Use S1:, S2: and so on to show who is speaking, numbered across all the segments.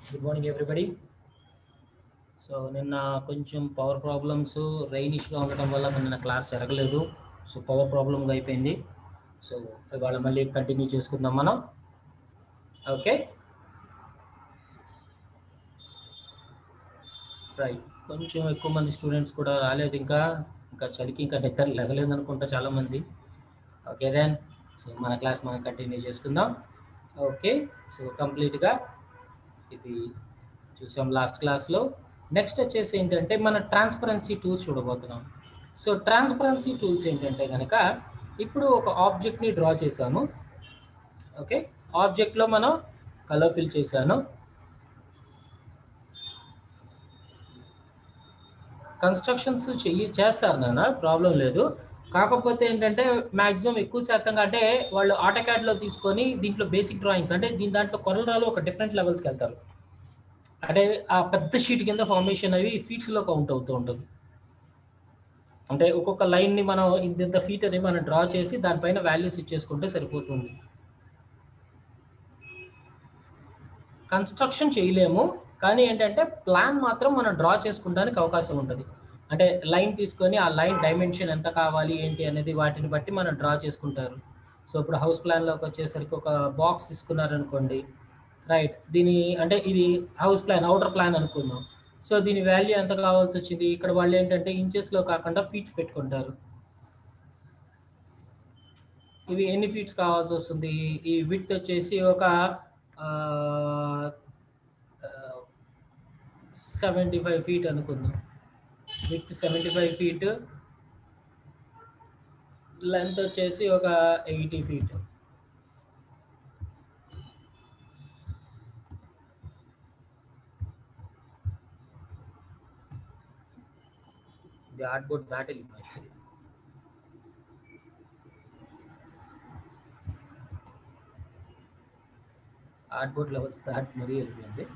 S1: Good morning everybody. So నిన్న కొంచెం power problems rain ఇష్యూగా ఉండటం వల్ల నిన్న క్లాస్ జరగలేదు. సో పవర్ ప్రాబ్లంగా అయిపోయింది. సో ఇవాళ మళ్ళీ కంటిన్యూ చేసుకుందాం మనం. Okay right. కొంచెం ఎక్కువ మంది స్టూడెంట్స్ కూడా రాలేదు, ఇంకా చలికి ఇంకా నిద్ర లెగలేదు అనుకుంటా చాలామంది. ఓకే దెన్, సో మన క్లాస్ మనం కంటిన్యూ చేసుకుందాం. ఓకే, సో కంప్లీట్గా ఇది చూసాం లాస్ట్ క్లాస్లో. నెక్స్ట్ వచ్చేసి ఏంటంటే మన ట్రాన్స్పరెన్సీ టూల్స్ చూడబోతున్నాం. సో ట్రాన్స్పరెన్సీ టూల్స్ ఏంటంటే కనుక ఇప్పుడు ఒక ఆబ్జెక్ట్ని డ్రా చేశాము. ఓకే, ఆబ్జెక్ట్లో మనం కలర్ ఫిల్ చేశాను. కన్స్ట్రక్షన్స్ చేస్తారు నాన్న, ప్రాబ్లం లేదు. కాకపోతే ఏంటంటే మ్యాక్సిమం ఎక్కువ శాతంగా అంటే వాళ్ళు ఆటోకాడ్లో తీసుకొని దీంట్లో బేసిక్ డ్రాయింగ్స్ అంటే దాంట్లో కొరడాలో ఒక డిఫరెంట్ లెవెల్స్కి వెళ్తారు. అంటే ఆ పెద్ద షీట్ కింద ఫార్మేషన్ అవి ఫీట్స్లో కౌంట్ అవుతూ ఉంటుంది. అంటే ఒక్కొక్క లైన్ని మనం ఇంత ఫీట్ అని మనం డ్రా చేసి దానిపైన వాల్యూస్ ఇచ్చేసుకుంటే సరిపోతుంది. కన్స్ట్రక్షన్ చేయలేము, కానీ ఏంటంటే ప్లాన్ మాత్రం మనం డ్రా చేసుకోవడానికి అవకాశం ఉంటుంది. అంటే లైన్ తీసుకొని ఆ లైన్ డైమెన్షన్ ఎంత కావాలి ఏంటి అనేది వాటిని బట్టి మనం డ్రా చేసుకుంటారు. సో ఇప్పుడు హౌస్ ప్లాన్లోకి వచ్చేసరికి ఒక బాక్స్ తీసుకున్నారనుకోండి, రైట్, దీని అంటే ఇది హౌస్ ప్లాన్ అవుటర్ ప్లాన్ అనుకుందాం. సో దీని వాల్యూ ఎంత కావాల్సి వచ్చింది, ఇక్కడ వాళ్ళు ఏంటంటే ఇంచెస్లో కాకుండా ఫీట్స్ పెట్టుకుంటారు. ఇవి ఎన్ని ఫీట్స్ కావాల్సి వస్తుంది, ఈ విడ్త్ వచ్చేసి ఒక 75 ఫీట్ అనుకుందాం. విత్ 75 ఫీట్, లెంత్ వచ్చేసి ఒక 80 ఫీట్. ఇది ఆర్ట్ బోర్డ్ దాటి వెళ్ళిపోయింది. ఆర్ట్ బోర్డ్ లెవెల్స్ దాటి మరీ వెళ్ళిపోయింది.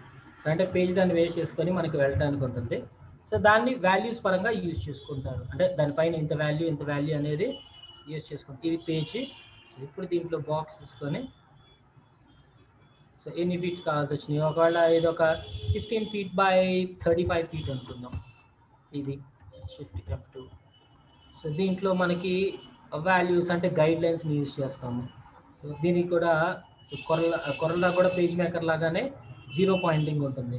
S1: సో అంటే పేజ్ దాన్ని వేస్ట్ చేసుకొని మనకి వెళ్ళడానికి ఉంటుంది. సో దాన్ని వాల్యూస్ పరంగా యూజ్ చేసుకుంటారు. అంటే దానిపైన ఇంత వాల్యూ అనేది యూజ్ చేసుకుంటారు. ఇది పేజీ. సో ఇప్పుడు దీంట్లో బాక్స్ తీసుకొని సో ఎన్ని ఫీట్స్ కావాల్సి వచ్చినాయి, ఒకవేళ ఇది ఒక 15 ఫీట్ బై 35 ఫీట్ అనుకుందాం. ఇది షిఫ్ట్ F2. సో దీంట్లో మనకి వాల్యూస్ అంటే గైడ్ లైన్స్ని యూజ్ చేస్తాము. సో దీనికి కూడా సో కొరలా కూడా పేజ్ మేకర్ లాగానే 0 పాయింటింగ్ ఉంటుంది.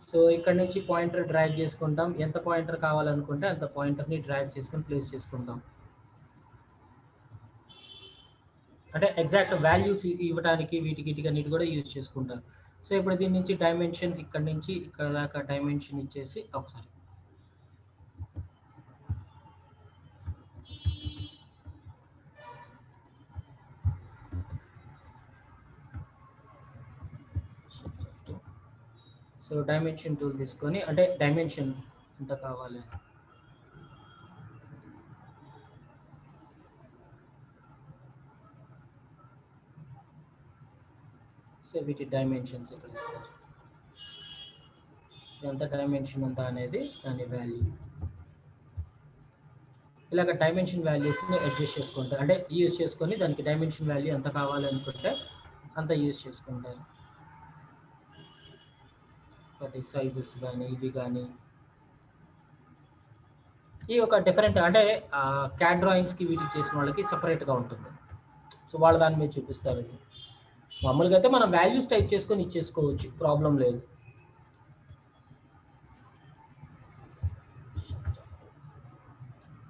S1: సో ఇక్కడ నుంచి పాయింటర్ డ్రాగ్ చేసుకుంటాం, ఎంత పాయింటర్ కావాలనుకుంటే అంత పాయింటర్ని డ్రాగ్ చేసుకొని ప్లేస్ చేసుకుంటాం. అంటే ఎగ్జాక్ట్ వాల్యూస్ ఇవ్వడానికి వీటికి అన్నిటి కూడా యూజ్ చేసుకుంటారు. సో ఇప్పుడు దీని నుంచి డైమెన్షన్ ఇక్కడ నుంచి ఇక్కడ దాకా డైమెన్షన్ ఇచ్చేసి ఒకసారి సో డైమెన్షన్ టూల్ తీసుకొని అంటే డైమెన్షన్ ఎంత కావాలి, సో వీటి డైమెన్షన్స్ ఇక్కడ ఇస్తారు. ఎంత డైమెన్షన్ ఉందా అనేది దాని వాల్యూ. ఇలాగ డైమెన్షన్ వాల్యూస్ని అడ్జస్ట్ చేసుకుంటారు, అంటే యూజ్ చేసుకొని దానికి డైమెన్షన్ వాల్యూ ఎంత కావాలనుకుంటే అంత యూజ్ చేసుకుంటారు. వాటి సైజెస్ కానీ ఇవి కానీ ఈ ఒక డిఫరెంట్ అంటే క్యాడ్ డ్రాయింగ్స్కి వీటికి చేసిన వాళ్ళకి సపరేట్గా ఉంటుంది. సో వాళ్ళు దాని మీద చూపిస్తారు. ఇది మామూలుగా అయితే మనం వాల్యూస్ టైప్ చేసుకొని ఇచ్చేసుకోవచ్చు, ప్రాబ్లం లేదు.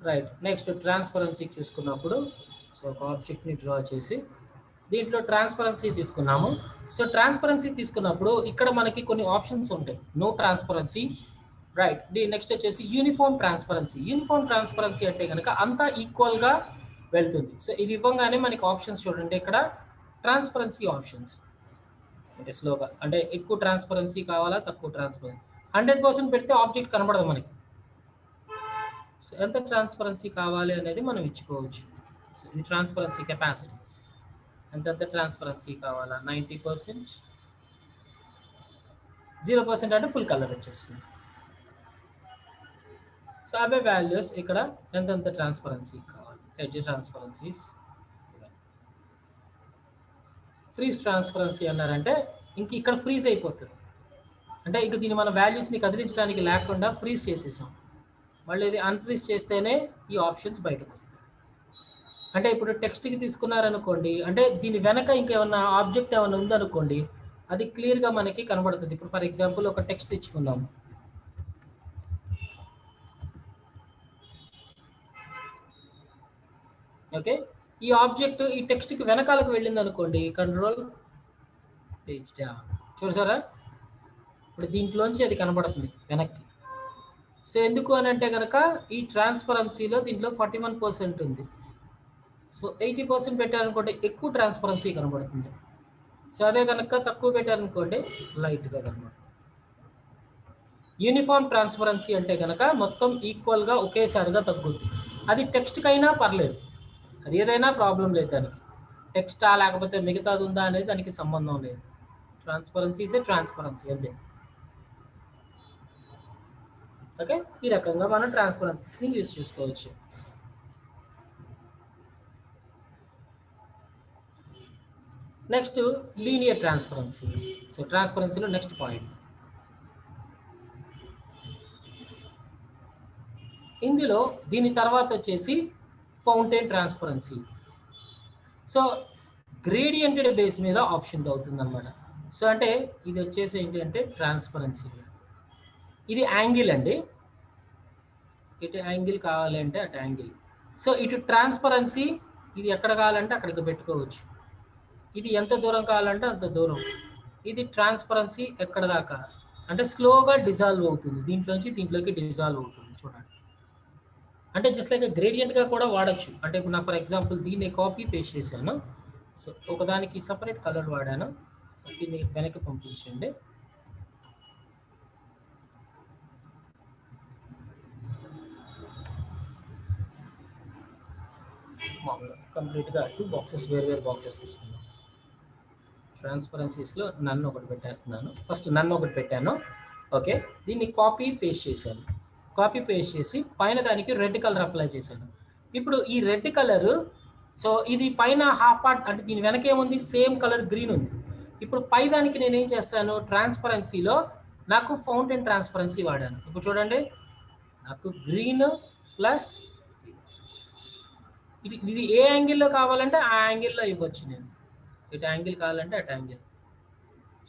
S1: రైట్, నెక్స్ట్ ట్రాన్స్పరెన్సీకి చూసుకున్నప్పుడు సో ఒక ఆబ్జెక్ట్ని డ్రా చేసి దీంట్లో ట్రాన్స్పరెన్సీ తీసుకున్నాము. సో ట్రాన్స్పరెన్సీ తీసుకున్నప్పుడు ఇక్కడ మనకి కొన్ని ఆప్షన్స్ ఉంటాయి. No transparency, right. నెక్స్ట్ వచ్చేసి యూనిఫామ్ ట్రాన్స్పరెన్సీ. యూనిఫామ్ ట్రాన్స్పరెన్సీ అంటే కనుక అంతా ఈక్వల్గా వెళ్తుంది. సో ఇది ఇవ్వగానే మనకి ఆప్షన్స్ చూడండి, ఇక్కడ ట్రాన్స్పరెన్సీ ఆప్షన్స్ అంటే స్లోగా అంటే ఎక్కువ ట్రాన్స్పరెన్సీ కావాలా తక్కువ ట్రాన్స్పరెన్సీ. 100% పెడితే ఆబ్జెక్ట్ కనబడదు మనకి. సో ఎంత ట్రాన్స్పరెన్సీ కావాలి అనేది మనం ఇచ్చుకోవచ్చు. సో ఇది ట్రాన్స్పరెన్సీ కెపాసిటీస్. ఎంత ట్రాన్స్పరెన్సీ కావాలా, 90%, 0% అంటే ఫుల్ కలర్ వచ్చేస్తుంది. సో అవే వాల్యూస్ ఇక్కడ ఎంత ట్రాన్స్పరెన్సీ కావాలి. ఎడ్జ్ ట్రాన్స్పరెన్సీస్, ఫ్రీజ్ ట్రాన్స్పరెన్సీ అన్నారంటే ఇంక ఇక్కడ ఫ్రీజ్ అయిపోతుంది. అంటే ఇంక దీన్ని మన వాల్యూస్ని కదిలించడానికి లేకుండా ఫ్రీజ్ చేసేసాం. మళ్ళీ ఇది అన్ఫ్రీజ్ చేస్తేనే ఈ ఆప్షన్స్ బయటకు వస్తాయి. అంటే ఇప్పుడు టెక్స్ట్కి తీసుకున్నారనుకోండి, అంటే దీని వెనక ఇంకేమన్నా ఆబ్జెక్ట్ ఏమైనా ఉందనుకోండి, అది క్లియర్గా మనకి కనబడుతుంది. ఇప్పుడు ఫర్ ఎగ్జాంపుల్ ఒక టెక్స్ట్ ఇచ్చుకుందాం. ఓకే, ఈ ఆబ్జెక్ట్ ఈ టెక్స్ట్కి వెనకాలకు వెళ్ళింది అనుకోండి, కంట్రోల్ పేజ్ డౌన్, చూసారా ఇప్పుడు దీంట్లోంచి అది కనబడుతుంది వెనక్కి. సో ఎందుకు అని అంటే కనుక ఈ ట్రాన్స్పరెన్సీలో దీంట్లో 41% ఉంది. సో 80% పెట్టారనుకోండి ఎక్కువ ట్రాన్స్పరెన్సీ కనబడుతుంది. సో అదే కనుక తక్కువ పెట్టారనుకోండి లైట్గా కనబడుతుంది. యూనిఫామ్ ట్రాన్స్పరెన్సీ అంటే కనుక మొత్తం ఈక్వల్గా ఒకేసారిగా తగ్గుతుంది. అది టెక్స్ట్కి అయినా పర్లేదు, అది ఏదైనా ప్రాబ్లం లేదు. దానికి టెక్స్టా లేకపోతే మిగతాది ఉందా అనేది దానికి సంబంధం లేదు. ట్రాన్స్పరెన్సీ ఇస్ ఏ ట్రాన్స్పరెన్సీ అంతే. ఓకే, ఈ రకంగా మనం ట్రాన్స్పరెన్సీస్ని యూజ్ చేసుకోవచ్చు. Next linear transparencies. సో ట్రాన్స్పరెన్సీలో నెక్స్ట్ పాయింట్, ఇందులో దీని తర్వాత వచ్చేసి fountain transparency. So gradiented base మీద ఆప్షన్ అవుతుంది అనమాట. సో అంటే ఇది వచ్చేసి ఏంటి అంటే ట్రాన్స్పరెన్సీ, ఇది యాంగిల్ అండి, ఇటు యాంగిల్ కావాలి అంటే అటు యాంగిల్. సో ఇటు ట్రాన్స్పరెన్సీ, ఇది ఎక్కడ కావాలంటే అక్కడికి పెట్టుకోవచ్చు, ఇది ఎంత దూరం కావాలంటే అంత దూరం. ఇది ట్రాన్స్పరెన్సీ ఎక్కడ దాకా అంటే స్లోగా డిజాల్వ్ అవుతుంది, దీంట్లోంచి దీంట్లోకి డిజాల్వ్ అవుతుంది. చూడండి, అంటే జస్ట్ లైక్ గ్రేడియంట్గా కూడా వాడచ్చు. అంటే ఇప్పుడు నాకు ఫర్ ఎగ్జాంపుల్ దీన్ని కాపీ పేస్ట్ చేశాను. సో ఒకదానికి సపరేట్ కలర్ వాడాను, దీన్ని వెనక్కి పంపించండి. మామూలుగా కంప్లీట్గా 2 బాక్సెస్ వేరు బాక్సెస్ తీసుకున్నాను. ట్రాన్స్పరెన్సీస్లో నన్ను ఒకటి పెట్టేస్తున్నాను. ఫస్ట్ నన్ను ఒకటి పెట్టాను. ఓకే, దీన్ని కాపీ పేస్ట్ చేశాను. కాపీ పేస్ట్ చేసి పైన దానికి రెడ్ కలర్ అప్లై చేశాను. ఇప్పుడు ఈ రెడ్ కలరు, సో ఇది పైన హాఫ్ పార్ట్ అంటే దీని వెనక ఏముంది, సేమ్ కలర్ గ్రీన్ ఉంది. ఇప్పుడు పై దానికి నేను ఏం చేస్తాను, ట్రాన్స్పరెన్సీలో నాకు ఫౌంటైన్ ట్రాన్స్పరెన్సీ వాడాను. ఇప్పుడు చూడండి, నాకు గ్రీన్ ప్లస్ ఇది ఏ యాంగిల్లో కావాలంటే ఆ యాంగిల్లో ఇవ్వచ్చు. నేను ఇటు యాంగిల్ కావాలంటే అటు యాంగిల్,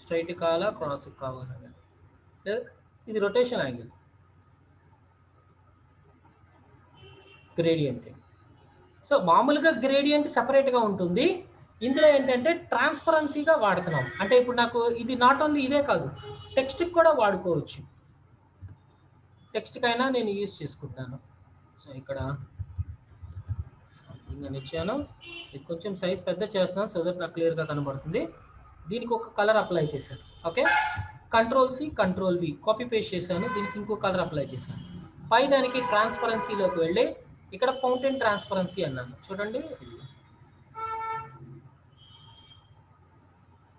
S1: స్ట్రైట్ కావాలా క్రాస్ కావాలంటే, ఇది రొటేషన్ యాంగిల్, గ్రేడియంట్. సో మామూలుగా గ్రేడియంట్ సపరేట్గా ఉంటుంది, ఇందులో ఏంటంటే ట్రాన్స్పరెన్సీగా వాడుతున్నాం. అంటే ఇప్పుడు నాకు ఇది నాట్ ఓన్లీ ఇదే కాదు, టెక్స్ట్కి కూడా వాడుకోవచ్చు. టెక్స్ట్కైనా నేను యూజ్ చేసుకుంటాను. సో ఇక్కడ సంథింగ్ అని ఇచ్చాను, ఇది కొంచెం సైజ్ పెద్ద చేస్తున్నాను సో దట్ నాకు క్లియర్గా కనబడుతుంది. దీనికి ఒక కలర్ అప్లై చేశాను. ఓకే, కంట్రోల్-C కంట్రోల్-V కాపీ పేస్ట్ చేశాను, దీనికి ఇంకో కలర్ అప్లై చేశాను. పై దానికి ట్రాన్స్పరెన్సీలోకి వెళ్ళి ఇక్కడ ఫౌంటైన్ ట్రాన్స్పరెన్సీ అన్నాను. చూడండి,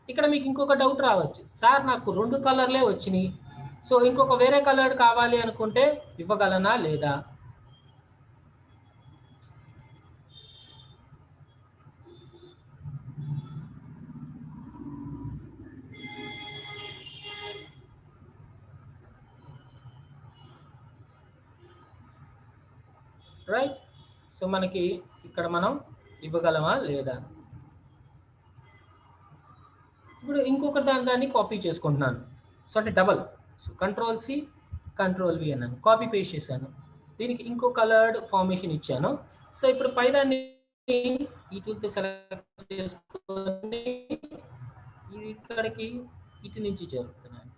S1: ఇక్కడ మీకు ఇంకొక డౌట్ రావచ్చు, సార్ నాకు 2 కలర్లే వచ్చినాయి, సో ఇంకొక వేరే కలర్ కావాలి అనుకుంటే ఇవ్వగలనా లేదా? రైట్, సో మనకి ఇక్కడ మనం ఇవ్వగలమా లేదా? ఇప్పుడు ఇంకొక దాన్ని కాపీ చేసుకుంటున్నాను. సో అంటే డబల్, సో కంట్రోల్-C కంట్రోల్-V అన్నాను, కాపీ పేస్ట్ చేశాను. దీనికి ఇంకో కలర్డ్ ఫార్మేషన్ ఇచ్చాను. సో ఇప్పుడు పైదాన్ని ఈ టూల్తో సెలెక్ట్ చేసుకొని ఇది ఇక్కడికి ఇటు నుంచి జరుగుతున్నాను.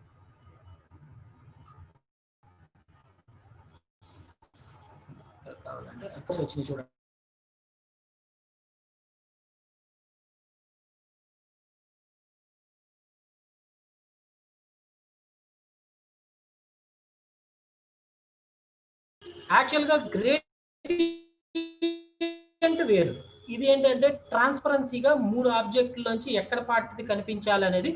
S1: కావాలంటే వచ్చినాయి చూడండి. యాక్చువల్గా గ్రేడియంట్ వేరు, ఇది ఏంటంటే ట్రాన్స్పరెన్సీగా 3 ఆబ్జెక్టుల నుంచి ఎక్కడ పార్ట్ది కనిపించాలి అనేది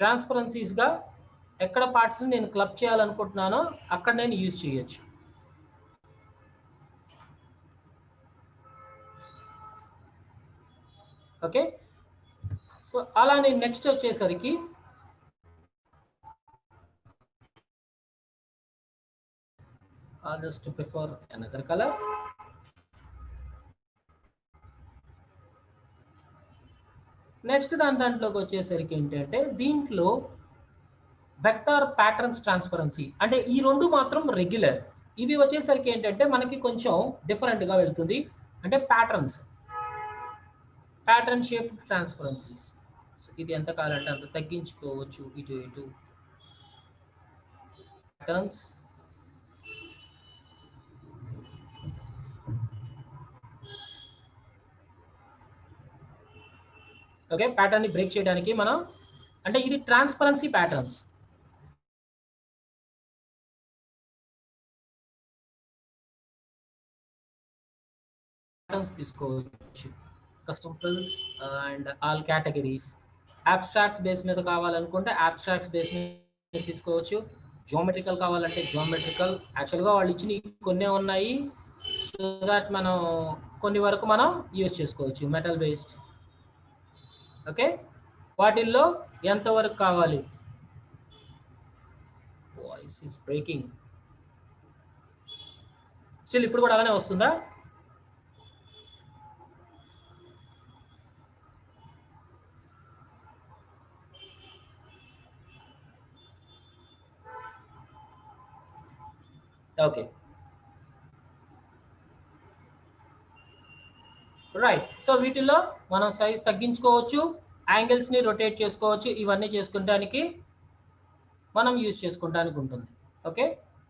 S1: ట్రాన్స్పరెన్సీస్గా ఎక్కడ పార్ట్స్ నేను క్లబ్ చేయాలనుకుంటున్నానో అక్కడ నేను యూజ్ చేయొచ్చు. ఓకే, సో అలానే నెక్స్ట్ వచ్చేసరికి just to prefer another color. Next దాంట్లోకి వచ్చేసరికి ఏంటంటే దీంట్లో వెక్టర్ ప్యాటర్న్స్ ట్రాన్స్పరెన్సీ, అంటే ఈ రెండు మాత్రం రెగ్యులర్. ఇవి వచ్చేసరికి ఏంటంటే మనకి కొంచెం డిఫరెంట్గా వెళ్తుంది, అంటే ప్యాటర్న్ షేప్ ట్రాన్స్పరెన్సీస్. సో ఇది ఎంత కావాలంటే అంత తగ్గించుకోవచ్చు, ఇటు ఇటు ప్యాటర్న్స్. ఓకే, ప్యాటర్న్ ని బ్రేక్ చేయడానికి మనం, అంటే ఇది ట్రాన్స్పరెన్సీ ప్యాటర్న్స్. తీసుకోవచ్చు, custom fills and all categories. Abstracts base మీద కావాలనుకుంటే అబ్స్ట్రాక్ట్స్ బేస్ మీద తీసుకోవచ్చు, జియోమెట్రికల్ కావాలంటే జియోమెట్రికల్. యాక్చువల్గా వాళ్ళు ఇచ్చిన కొన్ని ఉన్నాయి, సో దట్ మనం కొన్ని వరకు మనం యూజ్ చేసుకోవచ్చు. మెటల్ బేస్డ్, ఓకే, వాటిల్లో ఎంతవరకు కావాలి. వాయిస్ ఇస్ బ్రేకింగ్ స్టిల్, ఇప్పుడు కూడా అలానే వస్తుందా? Okay, right. సో వీటిల్లో మనం సైజ్ తగ్గించుకోవచ్చు, యాంగిల్స్ ని రొటేట్ చేసుకోవచ్చు, ఇవన్నీ చేసుకుంటానికి మనం యూజ్ చేసుకుంటానికి ఉంటుంది. ఓకే,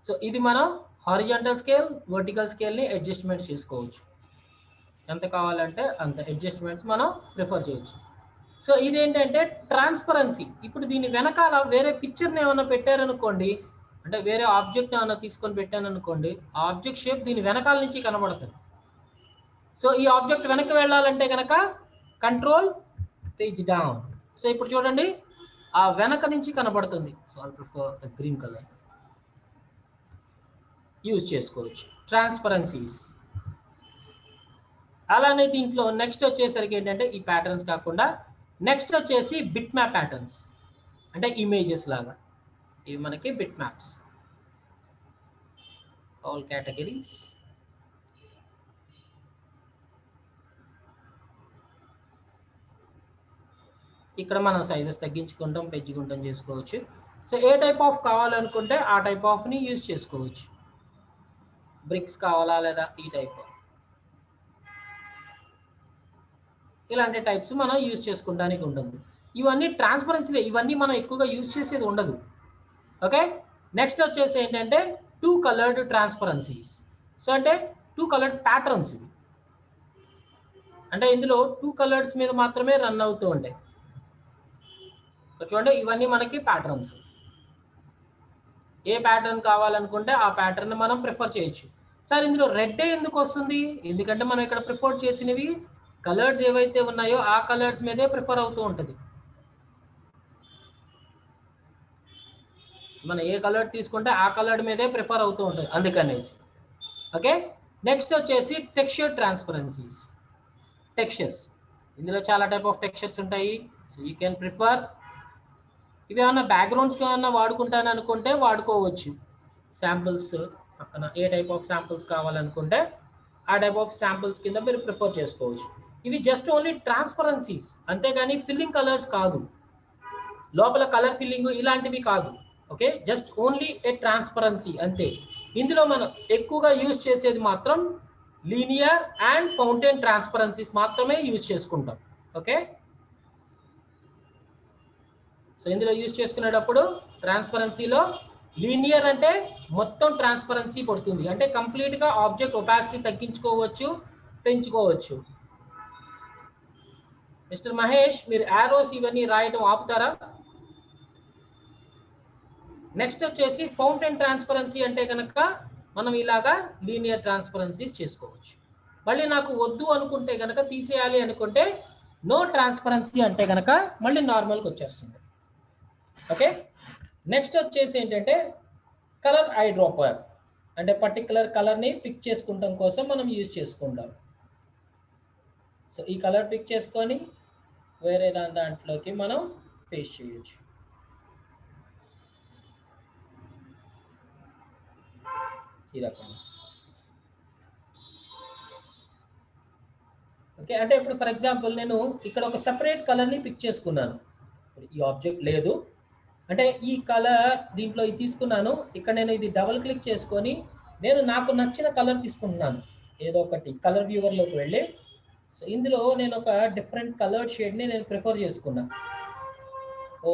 S1: సో ఇది మనం హారిజాంటల్ స్కేల్, వర్టికల్ స్కేల్ని అడ్జస్ట్మెంట్స్ చేసుకోవచ్చు, ఎంత కావాలంటే అంత అడ్జస్ట్మెంట్స్ మనం ప్రిఫర్ చేయొచ్చు. సో ఇదేంటంటే ట్రాన్స్పరెన్సీ. ఇప్పుడు దీని వెనకాల వేరే పిక్చర్ని ఏమైనా పెట్టారనుకోండి, అంటే వేరే ఆబ్జెక్ట్ ఏమైనా తీసుకొని పెట్టాను అనుకోండి, ఆ ఆబ్జెక్ట్ షేప్ దీని వెనకాల నుంచి కనబడుతుంది. సో ఈ ఆబ్జెక్ట్ వెనక్కి వెళ్ళాలంటే కనుక కంట్రోల్ పేజ్ డౌన్. సో ఇప్పుడు చూడండి ఆ వెనక నుంచి కనబడుతుంది. So I prefer green colour use చేసుకోవచ్చు, ట్రాన్స్పరెన్సీస్. అలానే దీంట్లో నెక్స్ట్ వచ్చేసరికి ఏంటంటే ఈ ప్యాటర్న్స్ కాకుండా నెక్స్ట్ వచ్చేసి బిట్ మ్యాప్ ప్యాటర్న్స్, అంటే ఇమేజెస్ లాగా. ఇవి మనకి బిట్ మ్యాప్స్, ఆల్ కేటగిరీస్. ఇక్కడ మనం సైజెస్ తగ్గించుకుంటాం, పెంచుకుంటాం చేసుకోవచ్చు. సో ఏ టైప్ ఆఫ్ కావాలనుకుంటే ఆ టైప్ ఆఫ్ని యూజ్ చేసుకోవచ్చు. బ్రిక్స్ కావాలా లేదా ఈ టైప్, ఇలాంటి టైప్స్ మనం యూజ్ చేసుకోవడానికి ఉంటుంది. ఇవన్నీ ట్రాన్స్పరెన్సీలే, ఇవన్నీ మనం ఎక్కువగా యూజ్ చేసేది ఉండదు. ఓకే, నెక్స్ట్ వచ్చేసి ఏంటంటే 2 కలర్డ్ ట్రాన్స్పరెన్సీస్. సో అంటే 2 కలర్డ్ ప్యాటర్న్స్ ఇవి, అంటే ఇందులో 2 కలర్స్ మీద మాత్రమే రన్ అవుతూ ఉంటాయి. చూడండి ఇవన్నీ మనకి ప్యాటర్న్స్. ఏ ప్యాటర్న్ కావాలనుకుంటే ఆ ప్యాటర్న్ మనం ప్రిఫర్ చేయొచ్చు. సార్ ఇందులో రెడ్ ఎందుకు వస్తుంది? ఎందుకంటే మనం ఇక్కడ ప్రిఫర్ చేసినవి కలర్స్ ఏవైతే ఉన్నాయో ఆ కలర్స్ మీదే ప్రిఫర్ అవుతూ ఉంటుంది. మనం ఏ కలర్ తీసుకుంటే ఆ కలర్ మీదే ప్రిఫర్ అవుతూ ఉంటుంది, అందుకనేసి. ఓకే, నెక్స్ట్ వచ్చేసి టెక్స్చర్ ట్రాన్స్పరెన్సీస్. టెక్స్చర్స్, ఇందులో చాలా టైప్ ఆఫ్ టెక్స్చర్స్ ఉంటాయి. So you can prefer. ఇవి ఏమన్నా బ్యాక్గ్రౌండ్స్కి ఏమన్నా వాడుకుంటాను అనుకుంటే వాడుకోవచ్చు. శాంపుల్స్ పక్కన ఏ టైప్ ఆఫ్ శాంపుల్స్ కావాలనుకుంటే ఆ టైప్ ఆఫ్ శాంపుల్స్ కింద మీరు ప్రిఫర్ చేసుకోవచ్చు. ఇవి జస్ట్ ఓన్లీ ట్రాన్స్పరెన్సీస్, అంతేగాని ఫిల్లింగ్ కలర్స్ కాదు, లోపల కలర్ ఫిల్లింగ్ ఇలాంటివి కాదు. ఓకే, జస్ట్ ఓన్లీ ఏ ట్రాన్స్పరెన్సీ అంతే. ఇందులో మనం ఎక్కువగా యూజ్ చేసేది మాత్రం లీనియర్ అండ్ ఫౌంటైన్ ట్రాన్స్పరెన్సీస్ మాత్రమే యూజ్ చేసుకుంటాం. ఓకే, సో ఇందులో యూజ్ చేసుకునేటప్పుడు ట్రాన్స్పరెన్సీలో లీనియర్ అంటే మొత్తం ట్రాన్స్పరెన్సీ పడుతుంది, అంటే కంప్లీట్గా ఆబ్జెక్ట్ ఒపాసిటీ తగ్గించుకోవచ్చు, పెంచుకోవచ్చు. మిస్టర్ మహేష్, మీరు యారోస్ ఇవన్నీ రాయడం ఆపుతారా? నెక్స్ట్ వచ్చేసి ఫౌంటైన్ ట్రాన్స్పరెన్సీ అంటే కనుక మనం ఇలాగా లీనియర్ ట్రాన్స్పరెన్సీస్ చేసుకోవచ్చు. మళ్ళీ నాకు వద్దు అనుకుంటే కనుక, తీసేయాలి అనుకుంటే నో ట్రాన్స్పరెన్సీ అంటే కనుక మళ్ళీ నార్మల్కి వచ్చేస్తుంది. ఓకే, నెక్స్ట్ వచ్చేసి ఏంటంటే కలర్ ఐ డ్రాపర్, అంటే పర్టికులర్ కలర్ని పిక్ చేసుకుంటాం కోసం మనం యూజ్ చేసుకుంటాం. సో ఈ కలర్ పిక్ చేసుకొని వేరే దాంట్లోకి మనం పేస్ట్ చేయొచ్చు. ఈ రకంగా. ఓకే, అంటే ఇప్పుడు ఫర్ ఎగ్జాంపుల్ నేను ఇక్కడ ఒక సెపరేట్ కలర్ని పిక్ చేసుకున్నాను. ఈ ఆబ్జెక్ట్ లేదు అంటే ఈ కలర్ దీంట్లో ఇది తీసుకున్నాను. ఇక్కడ నేను ఇది డబుల్ క్లిక్ చేసుకొని నేను నాకు నచ్చిన కలర్ తీసుకుంటున్నాను. ఏదో ఒకటి కలర్ వ్యూవర్లోకి వెళ్ళి సో ఇందులో నేను ఒక డిఫరెంట్ కలర్ షేడ్ని నేను ప్రిఫర్ చేసుకున్నాను.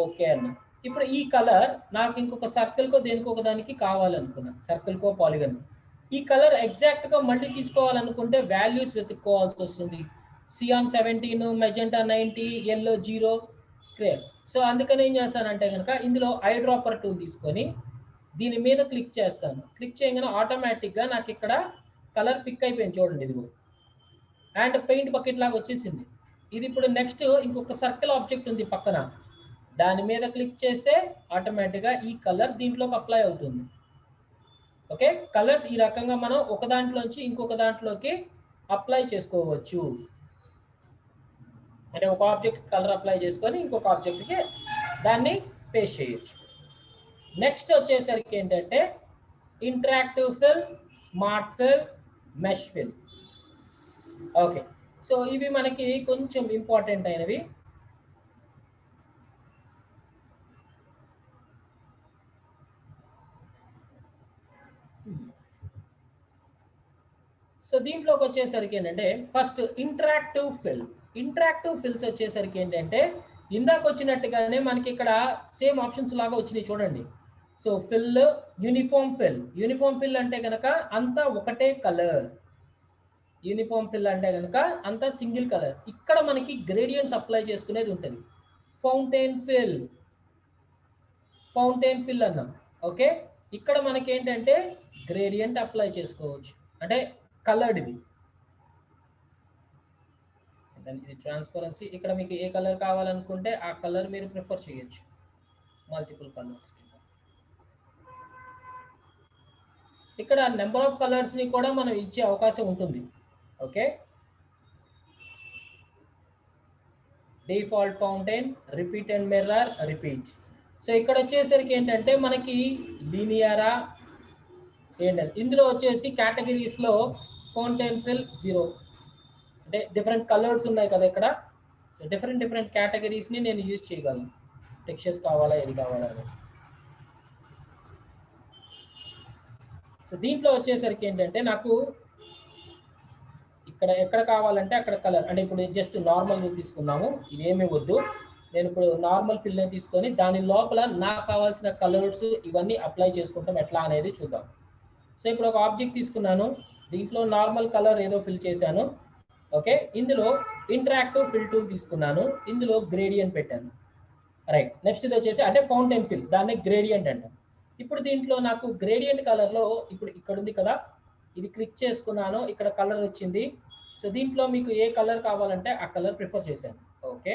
S1: ఓకే అన్న. ఇప్పుడు ఈ కలర్ నాకు ఇంకొక సర్కిల్కో దేనికో ఒక దానికి కావాలనుకున్నా, సర్కిల్కో పాలిగన్. ఈ కలర్ ఎగ్జాక్ట్గా మళ్ళీ తీసుకోవాలనుకుంటే వాల్యూస్ వెతుక్కోవాల్సి వస్తుంది. Cyan 17, magenta 90, yellow 0 clear. So అందుకని ఏం చేస్తానంటే కనుక ఇందులో ఐ డ్రాపర్ టూల్ తీసుకొని దీని మీద క్లిక్ చేస్తాను. క్లిక్ చేయగానే ఆటోమేటిక్గా నాకు ఇక్కడ కలర్ పిక్ అయిపోయింది చూడండి, ఇదిగో. అండ్ పెయింట్ బకెట్ లాగా వచ్చేసింది. ఇది ఇప్పుడు నెక్స్ట్ ఇంకొక సర్కిల్ ఆబ్జెక్ట్ ఉంది పక్కన, దాని మీద క్లిక్ చేస్తే ఆటోమేటిక్గా ఈ కలర్ దీంట్లోకి అప్లై అవుతుంది. ఓకే, కలర్స్ ఈ రకంగా మనం ఒక దాంట్లోంచి ఇంకొక దాంట్లోకి అప్లై చేసుకోవచ్చు. అంటే ఒక ఆబ్జెక్ట్ కలర్ అప్లై చేసుకొని ఇంకొక ఆబ్జెక్ట్కి దాన్ని పేస్ట్ చేయొచ్చు. నెక్స్ట్ వచ్చేసరికి ఏంటంటే interactive fill, smart fill, mesh fill. Okay, so ఇవి మనకి కొంచెం ఇంపార్టెంట్ అయినవి. సో దీంట్లోకి వచ్చేసరికి ఏంటంటే first interactive fill. Interactive fills వచ్చేసరికి ఏంటంటే ఇందాక వచ్చినట్టుగానే మనకి ఇక్కడ సేమ్ ఆప్షన్స్ లాగా వచ్చినాయి చూడండి. So fill, uniform fill. Uniform fill అంటే కనుక అంతా ఒకటే కలర్. యూనిఫామ్ ఫిల్ అంటే కనుక అంతా సింగిల్ కలర్. ఇక్కడ మనకి గ్రేడియంట్స్ అప్లై చేసుకునేది ఉంటుంది. ఫౌంటైన్ ఫిల్, ఫౌంటైన్ ఫిల్ అన్నాం. ఓకే, ఇక్కడ మనకి ఏంటంటే గ్రేడియంట్ అప్లై చేసుకోవచ్చు, అంటే కలర్డ్ ఇది. ఇది ట్రాన్స్పరెన్సీ. ఇక్కడ మీకు ఏ కలర్ కావాలనుకుంటే ఆ కలర్ మీరు ప్రిఫర్ చేయొచ్చు, మల్టిపుల్ కలర్స్. ఇక్కడ నెంబర్ ఆఫ్ కలర్స్ని కూడా మనం ఇచ్చే అవకాశం ఉంటుంది. Okay, default fountain, repeat and mirror, repeat. So ఇక్కడ వచ్చేసరికి ఏంటంటే మనకి లీనియరా ఏంటంటే ఇందులో వచ్చేసి కేటగిరీస్లో ఫౌంటైన్ ఫిల్ 0, అంటే డిఫరెంట్ కలర్స్ ఉన్నాయి కదా ఇక్కడ. సో డిఫరెంట్ కేటగిరీస్ని నేను యూజ్ చేయగలను. టెక్స్చర్స్ కావాలా, ఏది కావాలా అని. సో దీంట్లో వచ్చేసరికి ఏంటంటే నాకు ఇక్కడ ఎక్కడ కావాలంటే అక్కడ కలర్, అంటే ఇప్పుడు జస్ట్ నార్మల్ తీసుకున్నాము, ఇవేమీ వద్దు. నేను ఇప్పుడు నార్మల్ ఫిల్ని తీసుకొని దాని లోపల నాకు కావాల్సిన కలర్స్ ఇవన్నీ అప్లై చేసుకుంటాం ఎట్లా అనేది చూద్దాం. సో ఇప్పుడు ఒక ఆబ్జెక్ట్ తీసుకున్నాను, దీంట్లో నార్మల్ కలర్ ఏదో ఫిల్ చేశాను. ఓకే, ఇందులో ఇంటరాక్టివ్ ఫిల్ టూల్ తీసుకున్నాను, ఇందులో గ్రేడియంట్ పెట్టాను. రైట్, నెక్స్ట్ ఇది వచ్చేసి అంటే ఫౌంటైన్ ఫిల్, దాన్ని గ్రేడియంట్ అంటాం. ఇప్పుడు దీంట్లో నాకు గ్రేడియంట్ కలర్లో ఇప్పుడు ఇక్కడ ఉంది కదా, ఇది క్లిక్ చేసుకున్నాను, ఇక్కడ కలర్ వచ్చింది. సో దీంట్లో మీకు ఏ కలర్ కావాలంటే ఆ కలర్ ప్రిఫర్ చేశాను. ఓకే,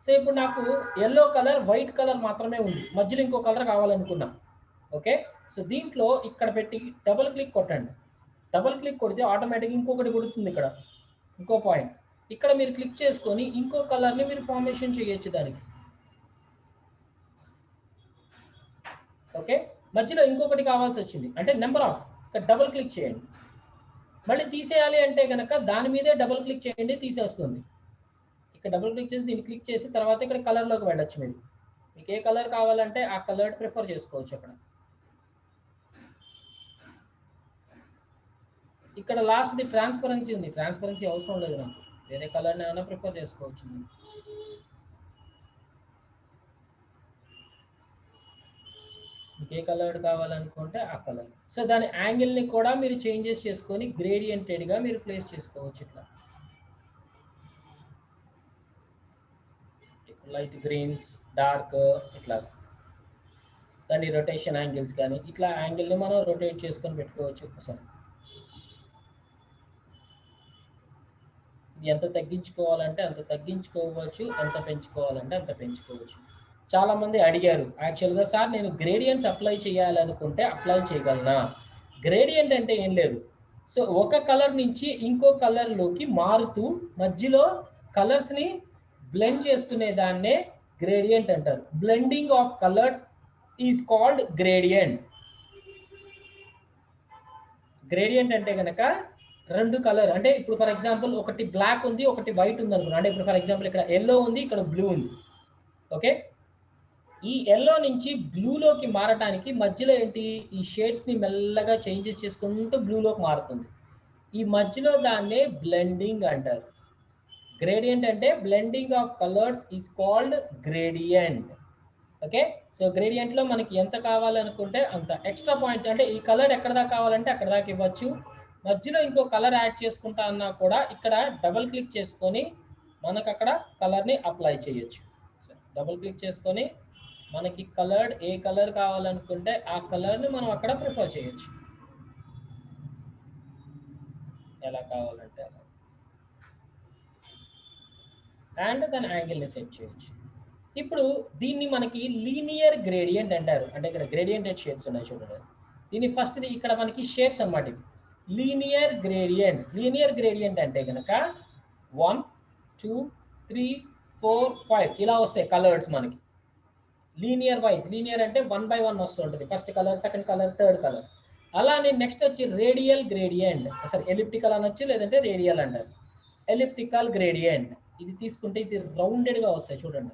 S1: సో ఇప్పుడు నాకు ఎల్లో కలర్, వైట్ కలర్ మాత్రమే ఉంది, మధ్యలో ఇంకో కలర్ కావాలనుకున్నా. ఓకే, సో దీంట్లో ఇక్కడ పెట్టి డబుల్ క్లిక్ కొట్టండి. డబుల్ క్లిక్ కొడితే ఆటోమేటిక్గా ఇంకొకటి కొడుతుంది ఇక్కడ, ఇంకో పాయింట్. ఇక్కడ మీరు క్లిక్ చేసుకొని ఇంకో కలర్ని మీరు ఫార్మేషన్ చేయొచ్చు దానికి. ఓకే, మధ్యలో ఇంకొకటి కావాల్సి వచ్చింది అంటే నెంబర్ ఆఫ్, ఇక్కడ డబుల్ క్లిక్ చేయండి. మళ్ళీ తీసేయాలి అంటే కనుక దాని మీదే డబుల్ క్లిక్ చేయండి, తీసేస్తుంది. ఇక్కడ డబుల్ క్లిక్ చేసి దీన్ని క్లిక్ చేసి తర్వాత ఇక్కడ కలర్లోకి వెళ్ళొచ్చు. మీకు ఏ కలర్ కావాలంటే ఆ కలర్ ప్రిఫర్ చేసుకోవచ్చు. అక్కడ ఇక్కడ లాస్ట్ది ట్రాన్స్పరెన్సీ ఉంది, ట్రాన్స్పరెన్సీ అవసరం లేదు నాకు, వేరే కలర్ని ఏమైనా ప్రిఫర్ చేసుకోవచ్చు. మీకు ఏ కలర్ కావాలనుకుంటే ఆ కలర్. సో దాని యాంగిల్ని కూడా మీరు చేంజెస్ చేసుకొని గ్రేడియంటెడ్గా మీరు ప్లేస్ చేసుకోవచ్చు. ఇట్లా లైట్ గ్రీన్స్, డార్క్, ఇట్లా దాని రొటేషన్ యాంగిల్స్ కానీ ఇట్లా యాంగిల్ని మనం రొటేట్ చేసుకొని పెట్టుకోవచ్చు. ఒకసారి ఇది ఎంత తగ్గించుకోవాలంటే అంత తగ్గించుకోవచ్చు, ఎంత పెంచుకోవాలంటే అంత పెంచుకోవచ్చు. చాలా మంది అడిగారు యాక్చువల్గా, సార్ నేను గ్రేడియంట్స్ అప్లై చేయాలనుకుంటే అప్లై చేయగలనా? గ్రేడియంట్ అంటే ఏం లేదు. సో ఒక కలర్ నుంచి ఇంకో కలర్లోకి మారుతూ మధ్యలో కలర్స్ని బ్లెండ్ చేసుకునే దాన్నే గ్రేడియంట్ అంటారు. Blending of colours is called gradient. Gradient అంటే కనుక రెండు కలర్, అంటే ఇప్పుడు ఫర్ ఎగ్జాంపుల్ ఒకటి బ్లాక్ ఉంది, ఒకటి వైట్ ఉంది అనుకున్నాను. అంటే ఇప్పుడు ఫర్ ఎగ్జాంపుల్ ఇక్కడ ఎల్లో ఉంది, ఇక్కడ బ్లూ ఉంది. ఓకే, ఈ ఎల్లో నుంచి బ్లూలోకి మారటానికి మధ్యలో ఏంటి, ఈ షేడ్స్ని మెల్లగా చేంజెస్ చేసుకుంటూ బ్లూలోకి మారుతుంది. ఈ మధ్యలో దాన్నే బ్లెండింగ్ అంటారు. గ్రేడియంట్ అంటే blending of colours is called gradient. Okay, so గ్రేడియంట్లో మనకి ఎంత కావాలనుకుంటే అంత ఎక్స్ట్రా పాయింట్స్, అంటే ఈ కలర్ ఎక్కడ దాకా కావాలంటే అక్కడ దాకా ఇవ్వచ్చు. మధ్యలో ఇంకో కలర్ యాడ్ చేసుకుంటా అన్నా కూడా ఇక్కడ డబుల్ క్లిక్ చేసుకొని మనకు అక్కడ కలర్ని అప్లై చేయొచ్చు. డబుల్ క్లిక్ చేసుకొని మనకి కలర్ ఏ కలర్ కావాలనుకుంటే ఆ కలర్ని మనం అక్కడ ప్రిఫర్ చేయొచ్చు, ఎలా కావాలంటే అలా. అండ్ దాని యాంగిల్ని సెట్ చేయొచ్చు. ఇప్పుడు దీన్ని మనకి లీనియర్ గ్రేడియంట్ అంటారు. అంటే ఇక్కడ గ్రేడియంటెడ్ షేప్స్ ఉన్నాయి చూడండి. దీని ఫస్ట్ ఇక్కడ మనకి షేప్స్ అన్నమాట. Linear gradient. లీనియర్ గ్రేడియంట్ అంటే కనుక 1 2 3 4 5 ఇలా వస్తాయి కలర్స్ మనకి లీనియర్ వైజ్. లీనియర్ అంటే 1 by 1 వస్తుంటుంది. First colour, second colour, third colour. అలానే నెక్స్ట్ వచ్చి రేడియల్ గ్రేడియంట్. అసలు ఎలిప్టికల్ అనొచ్చు, లేదంటే రేడియల్ అంటారు. ఎలిప్టికల్ గ్రేడియంట్ ఇది తీసుకుంటే ఇది రౌండెడ్గా వస్తాయి చూడండి.